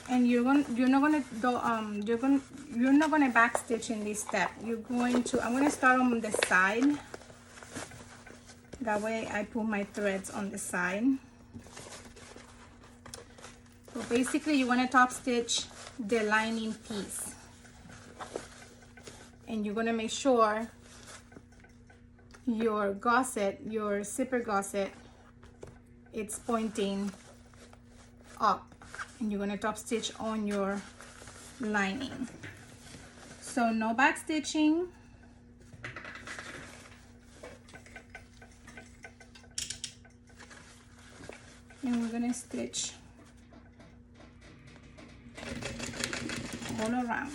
and you're not gonna back stitch in this step. I'm gonna start on the side. That way I pull my threads on the side. So basically you want to top stitch the lining piece, and you're going to make sure your gusset, your zipper gusset, it's pointing up, and you're going to top stitch on your lining. So no back stitching. And we're going to stitch all around.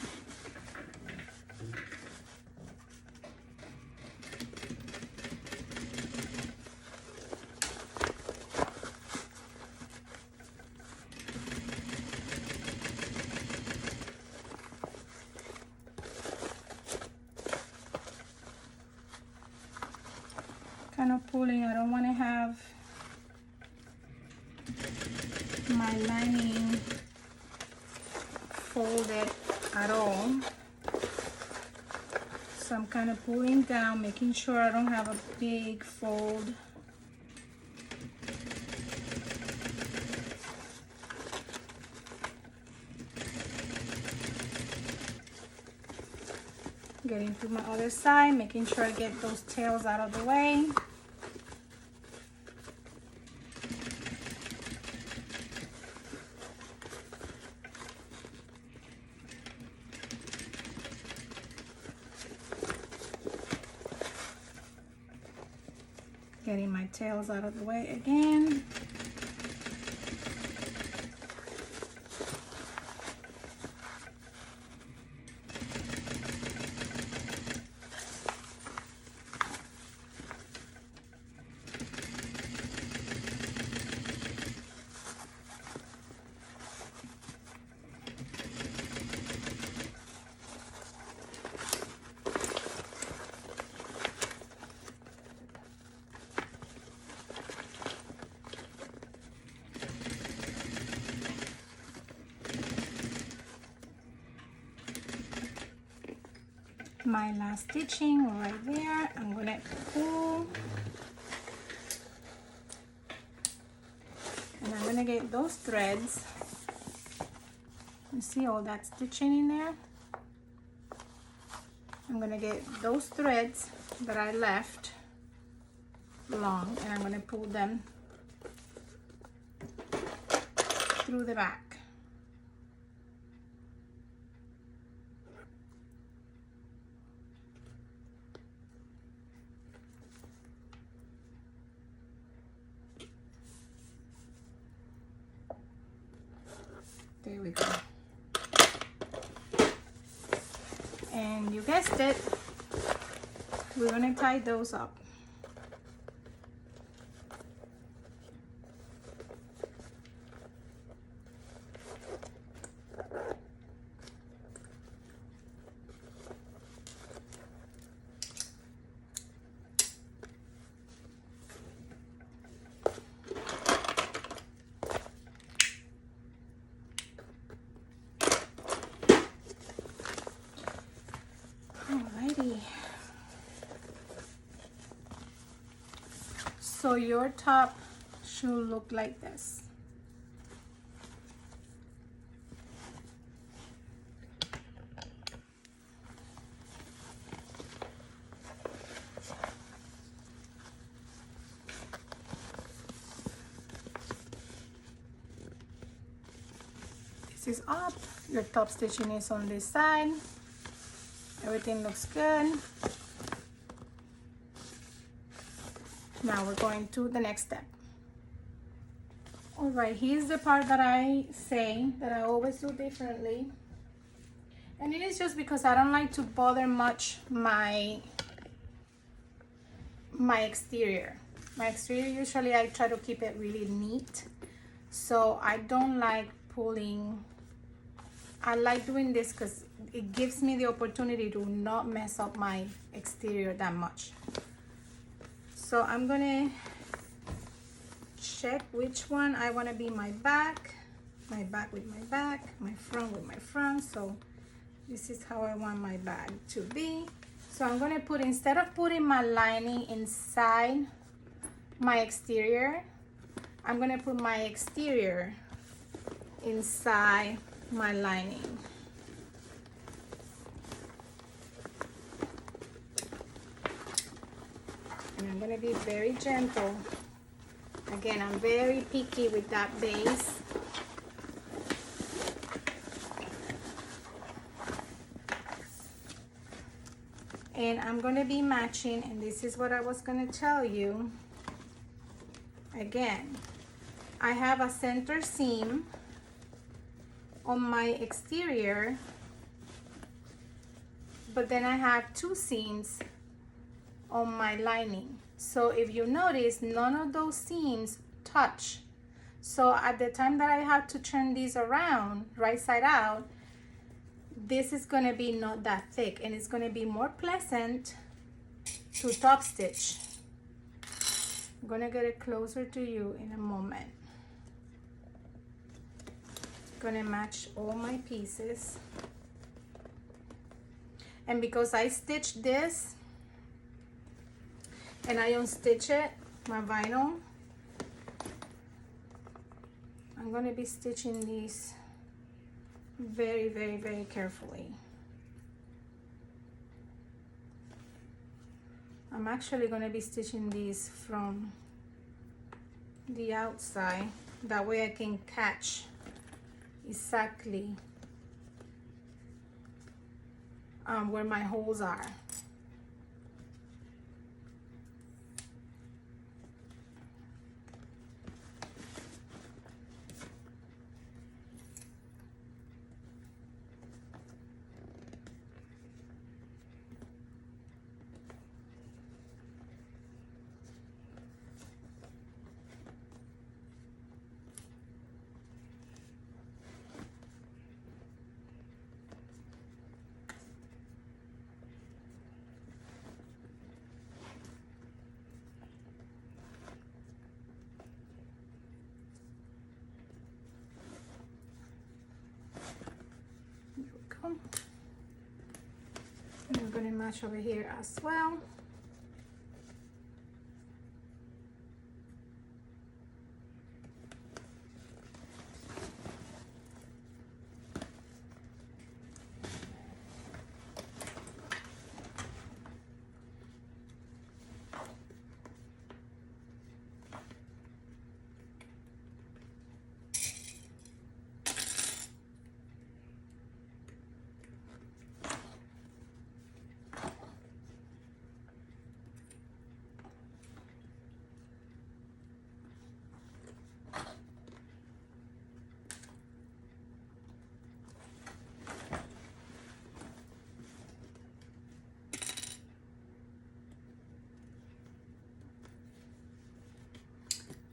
Kind of pulling. I don't want to have my lining folded at all, so I'm kind of pulling down, making sure I don't have a big fold. Getting to my other side, making sure I get those tails out of the way. Getting my tails out of the way again. My last stitching right there, I'm gonna pull, and I'm gonna get those threads. You see all that stitching in there? I'm gonna get those threads that I left long, and I'm gonna pull them through the back. There we go. And you guessed it, we're gonna tie those up. Alrighty. So your top should look like this. This is up. Your top stitching is on this side. Everything looks good. Now we're going to the next step. All right, here's the part that I say that I always do differently. And it is just because I don't like to bother much my exterior. My exterior, usually I try to keep it really neat. So I don't like pulling. I like doing this because it gives me the opportunity to not mess up my exterior that much. So I'm gonna check which one I want to be my back with my back, my front with my front. So this is how I want my bag to be. So I'm going to put, instead of putting my lining inside my exterior, I'm going to put my exterior inside my lining. And I'm going to be very gentle. Again, I'm very picky with that base. And I'm going to be matching, and this is what I was going to tell you. Again, I have a center seam on my exterior, but then I have two seams on my lining. So if you notice, none of those seams touch. So at the time that I have to turn these around, right side out, this is going to be not that thick, and it's going to be more pleasant to top stitch. I'm going to get it closer to you in a moment. Going to match all my pieces. And because I stitched this and I unstitch it, my vinyl, I'm going to be stitching these very, very, very carefully. I'm actually going to be stitching these from the outside. That way I can catch exactly where my holes are. And I'm going to match over here as well.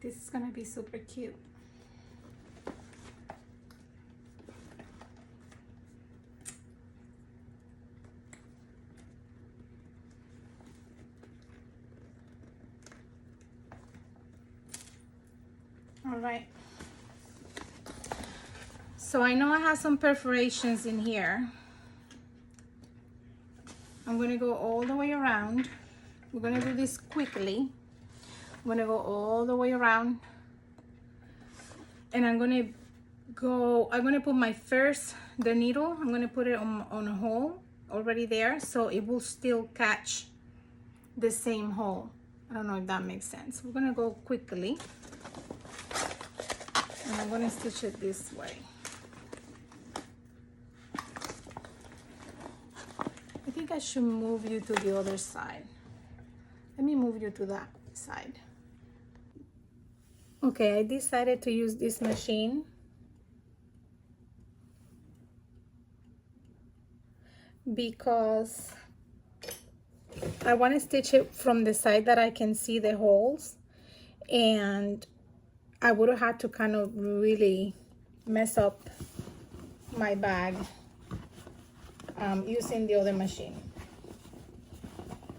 This is going to be super cute. All right. So I know I have some perforations in here. I'm going to go all the way around. We're going to do this quickly. I'm going to go all the way around, and I'm going to put my the needle, I'm going to put it on a hole already there, so it will still catch the same hole. I don't know if that makes sense. We're going to go quickly, and I'm going to stitch it this way. I think I should move you to the other side. Let me move you to that side. Okay, I decided to use this machine. because I want to stitch it from the side that I can see the holes, and I would have had to kind of really mess up my bag using the other machine.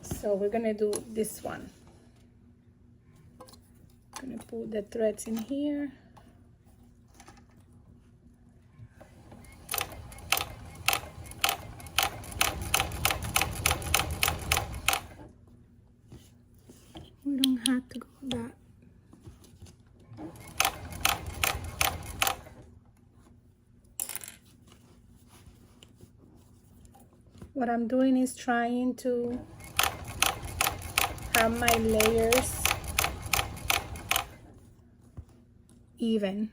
So we're gonna do this one. I'm gonna put the threads in here. We don't have to go that. What I'm doing is trying to have my layers even.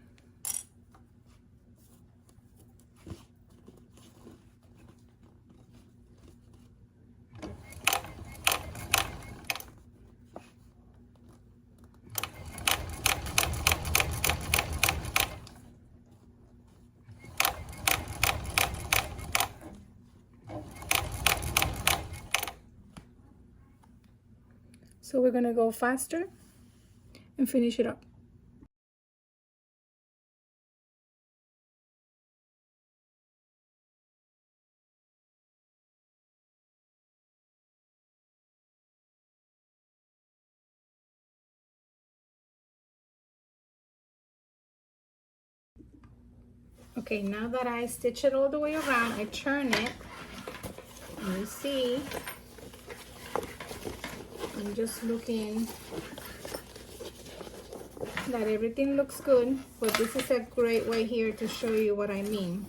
So we're gonna go faster and finish it up. Okay, now that I stitch it all the way around, I turn it, and you see, I'm just looking that everything looks good, but this is a great way here to show you what I mean.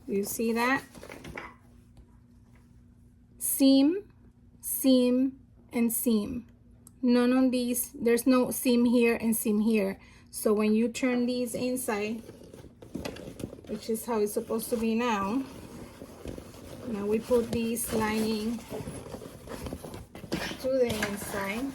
You see that? Seam, seam, and seam. None of these, there's no seam here and seam here. So when you turn these inside, which is how it's supposed to be now, now we put these lining to the inside.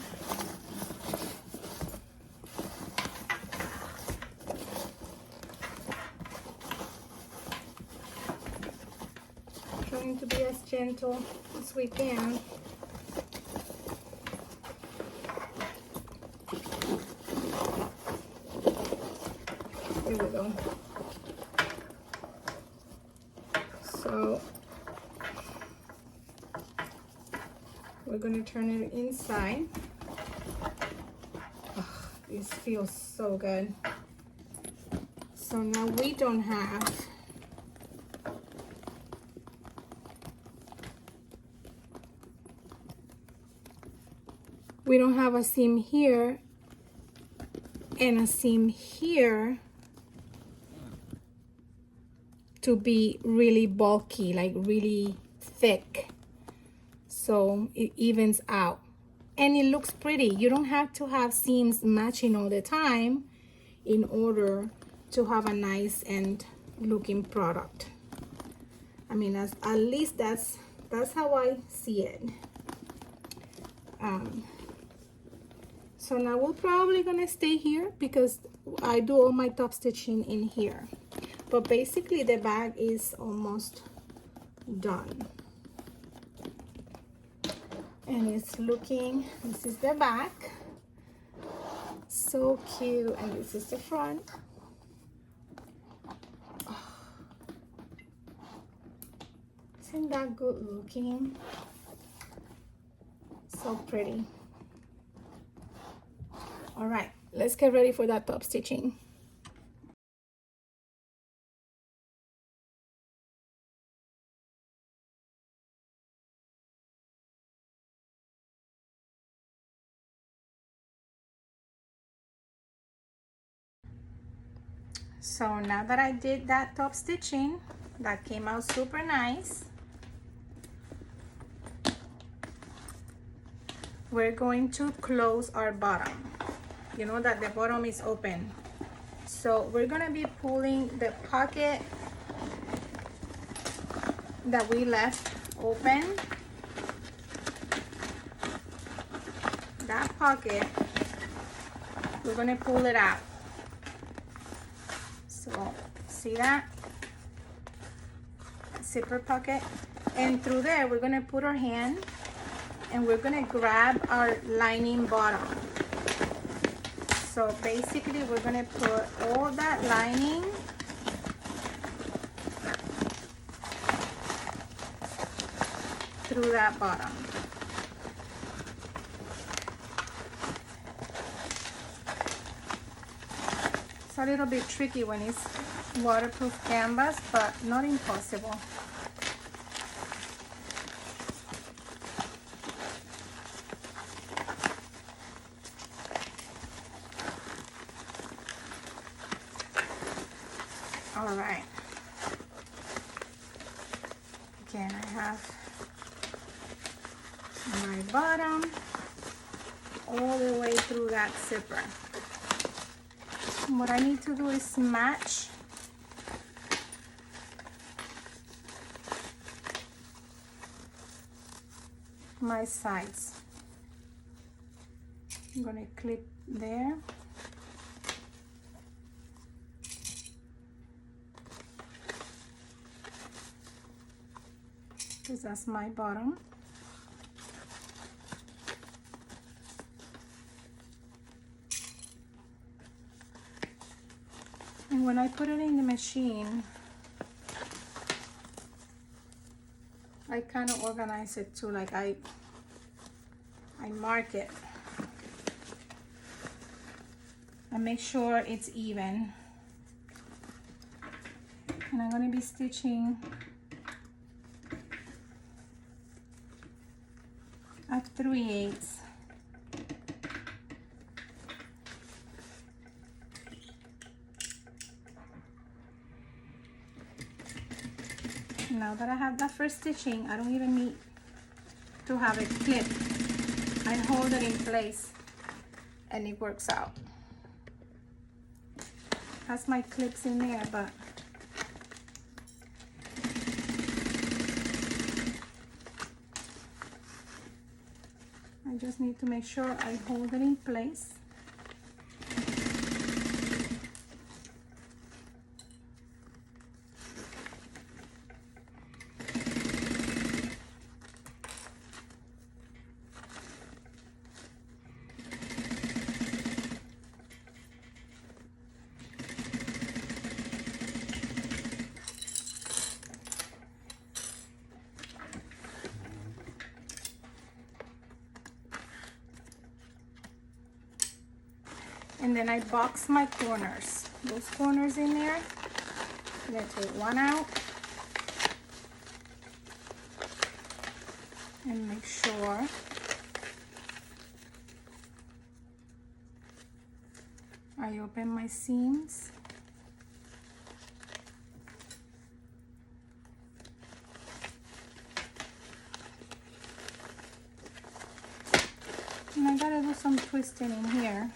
Trying to be as gentle as we can. Here we go. So we're going to turn it inside. Oh, this feels so good. So now we don't have a seam here and a seam here to be really bulky, like really thick, so it evens out and it looks pretty. You don't have to have seams matching all the time in order to have a nice and looking product. I mean, at least that's how I see it. So now we're probably gonna stay here because I do all my top stitching in here. But basically the bag is almost done. And it's looking, this is the back. So cute, and this is the front. Oh, isn't that good looking? So pretty. All right, let's get ready for that top stitching. So now that I did that top stitching, that came out super nice. We're going to close our bottom. You know that the bottom is open. So we're gonna be pulling the pocket that we left open. That pocket, we're gonna pull it out. So So see that? Zipper pocket. And through there, we're gonna put our hand and we're gonna grab our lining bottom. So basically, we're gonna put all that lining through that bottom. It's a little bit tricky when it's waterproof canvas, but not impossible. All right. Again, I have my bottom all the way through that zipper. And what I need to do is match my sides. I'm going to clip there. Because that's my bottom. And when I put it in the machine, I kind of organize it too, like I mark it. I make sure it's even. And I'm going to be stitching at 3/8. Now that I have that first stitching, I don't even need to have it clipped. I hold it in place and it works out. Has my clips in there, but I just need to make sure I hold it in place. And then I box my corners. Those corners in there, I'm gonna take one out and make sure I open my seams. And I gotta do some twisting in here.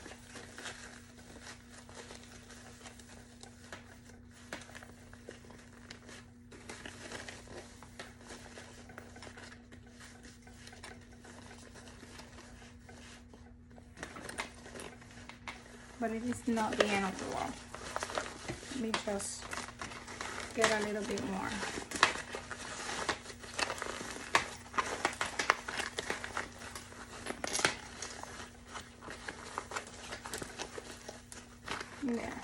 But it is not the end of the world. Let me just get a little bit more. There.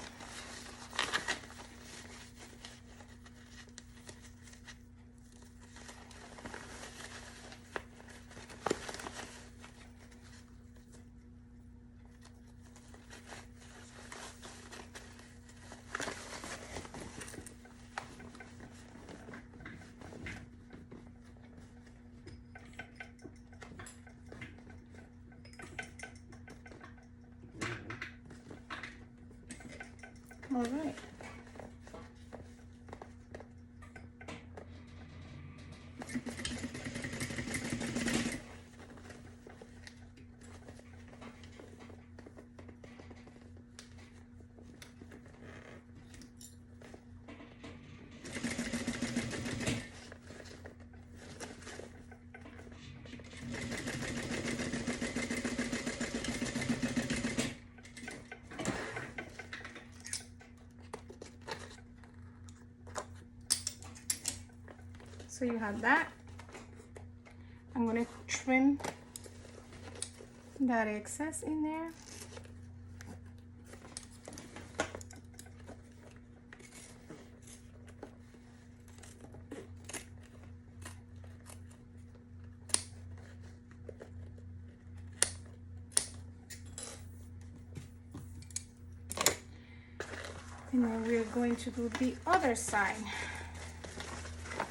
All right. So you have that. I'm going to trim that excess in there. And then we're going to do the other side.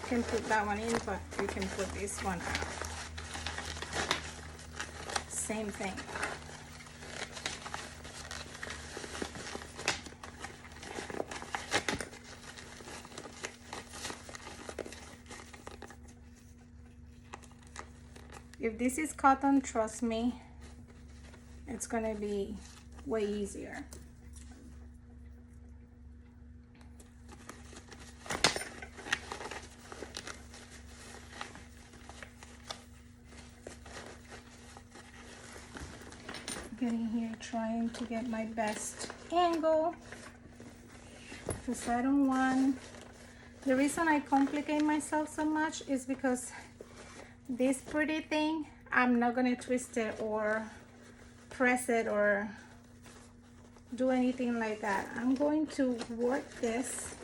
You can put that one in, but you can put this one out. Same thing. If this is cotton, trust me, it's gonna be way easier. Getting here, trying to get my best angle, because I don't want, the reason I complicate myself so much is because this pretty thing, I'm not gonna twist it or press it or do anything like that. I'm going to work this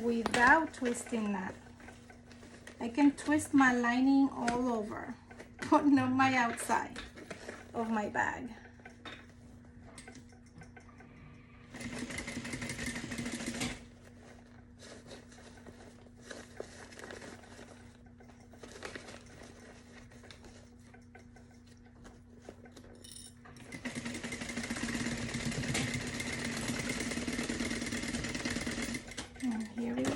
without twisting that. I can twist my lining all over, but not my outside of my bag. And here we go.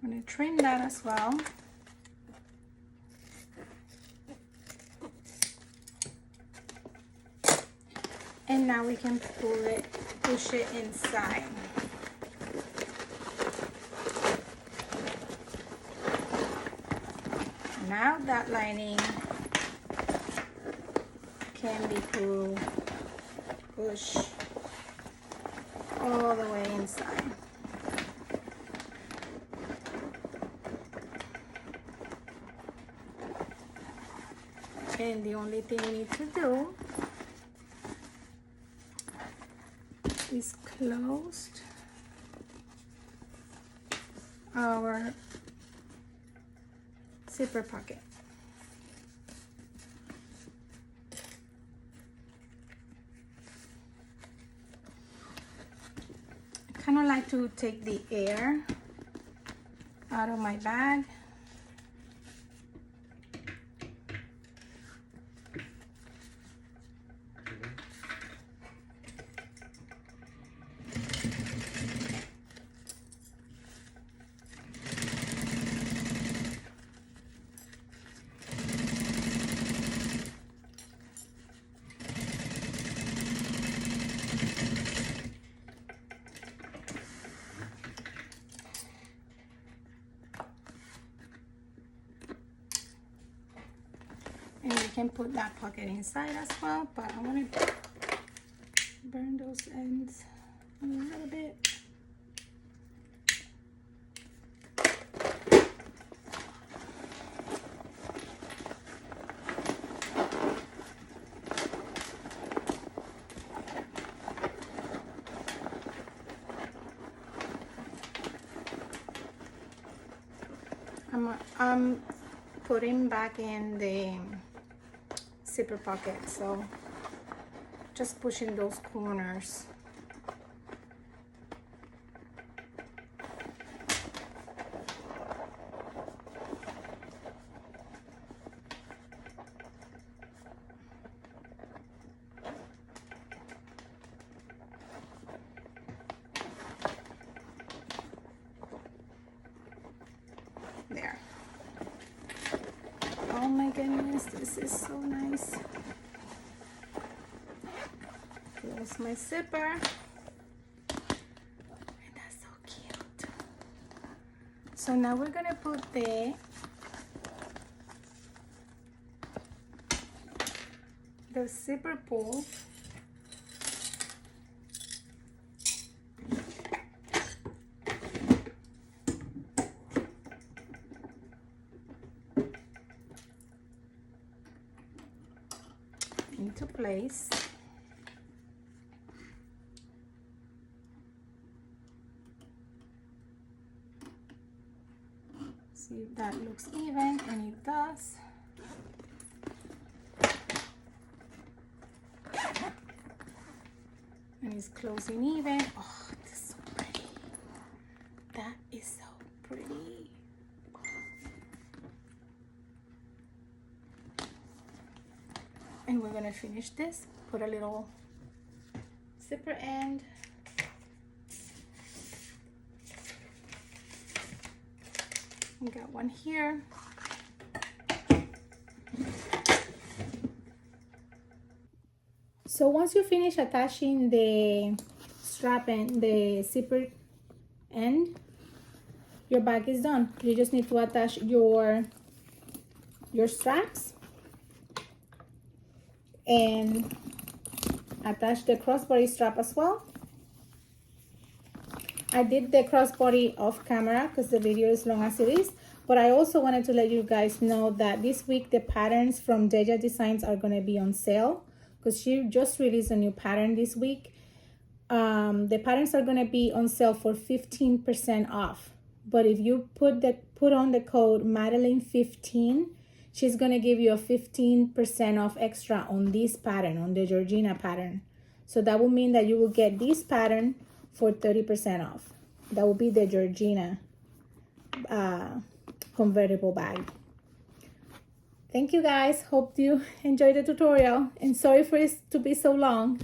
I'm going to trim that as well. And now we can push it inside. Now that lining can be pushed all the way inside. And the only thing we need to do is close our zipper pocket. I kind of like to take the air out of my bag. And you can put that pocket inside as well, but I want to burn those ends a little bit. I'm putting back in the zipper pocket, so just pushing those corners. There. Oh my goodness, this is so nice. Close my zipper. And that's so cute. So now we're gonna put the zipper pull into place. See if that looks even, and it does. And it's closing even. Oh, this is so pretty. That is so pretty. And we're gonna finish this. Put a little zipper end. We got one here. So once you finish attaching the strap and the zipper end, your bag is done. You just need to attach your straps and attach the crossbody strap as well. I did the crossbody off camera because the video is long as it is, but I also wanted to let you guys know that this week the patterns from Deja Designs are going to be on sale because she just released a new pattern this week. The patterns are going to be on sale for 15% off, but if you put on the code Madeline15, she's going to give you a 15% off extra on this pattern, on the Georgina pattern. So that will mean that you will get this pattern for 30% off. That will be the Georgina convertible bag. Thank you guys. Hope you enjoyed the tutorial, and sorry for it to be so long.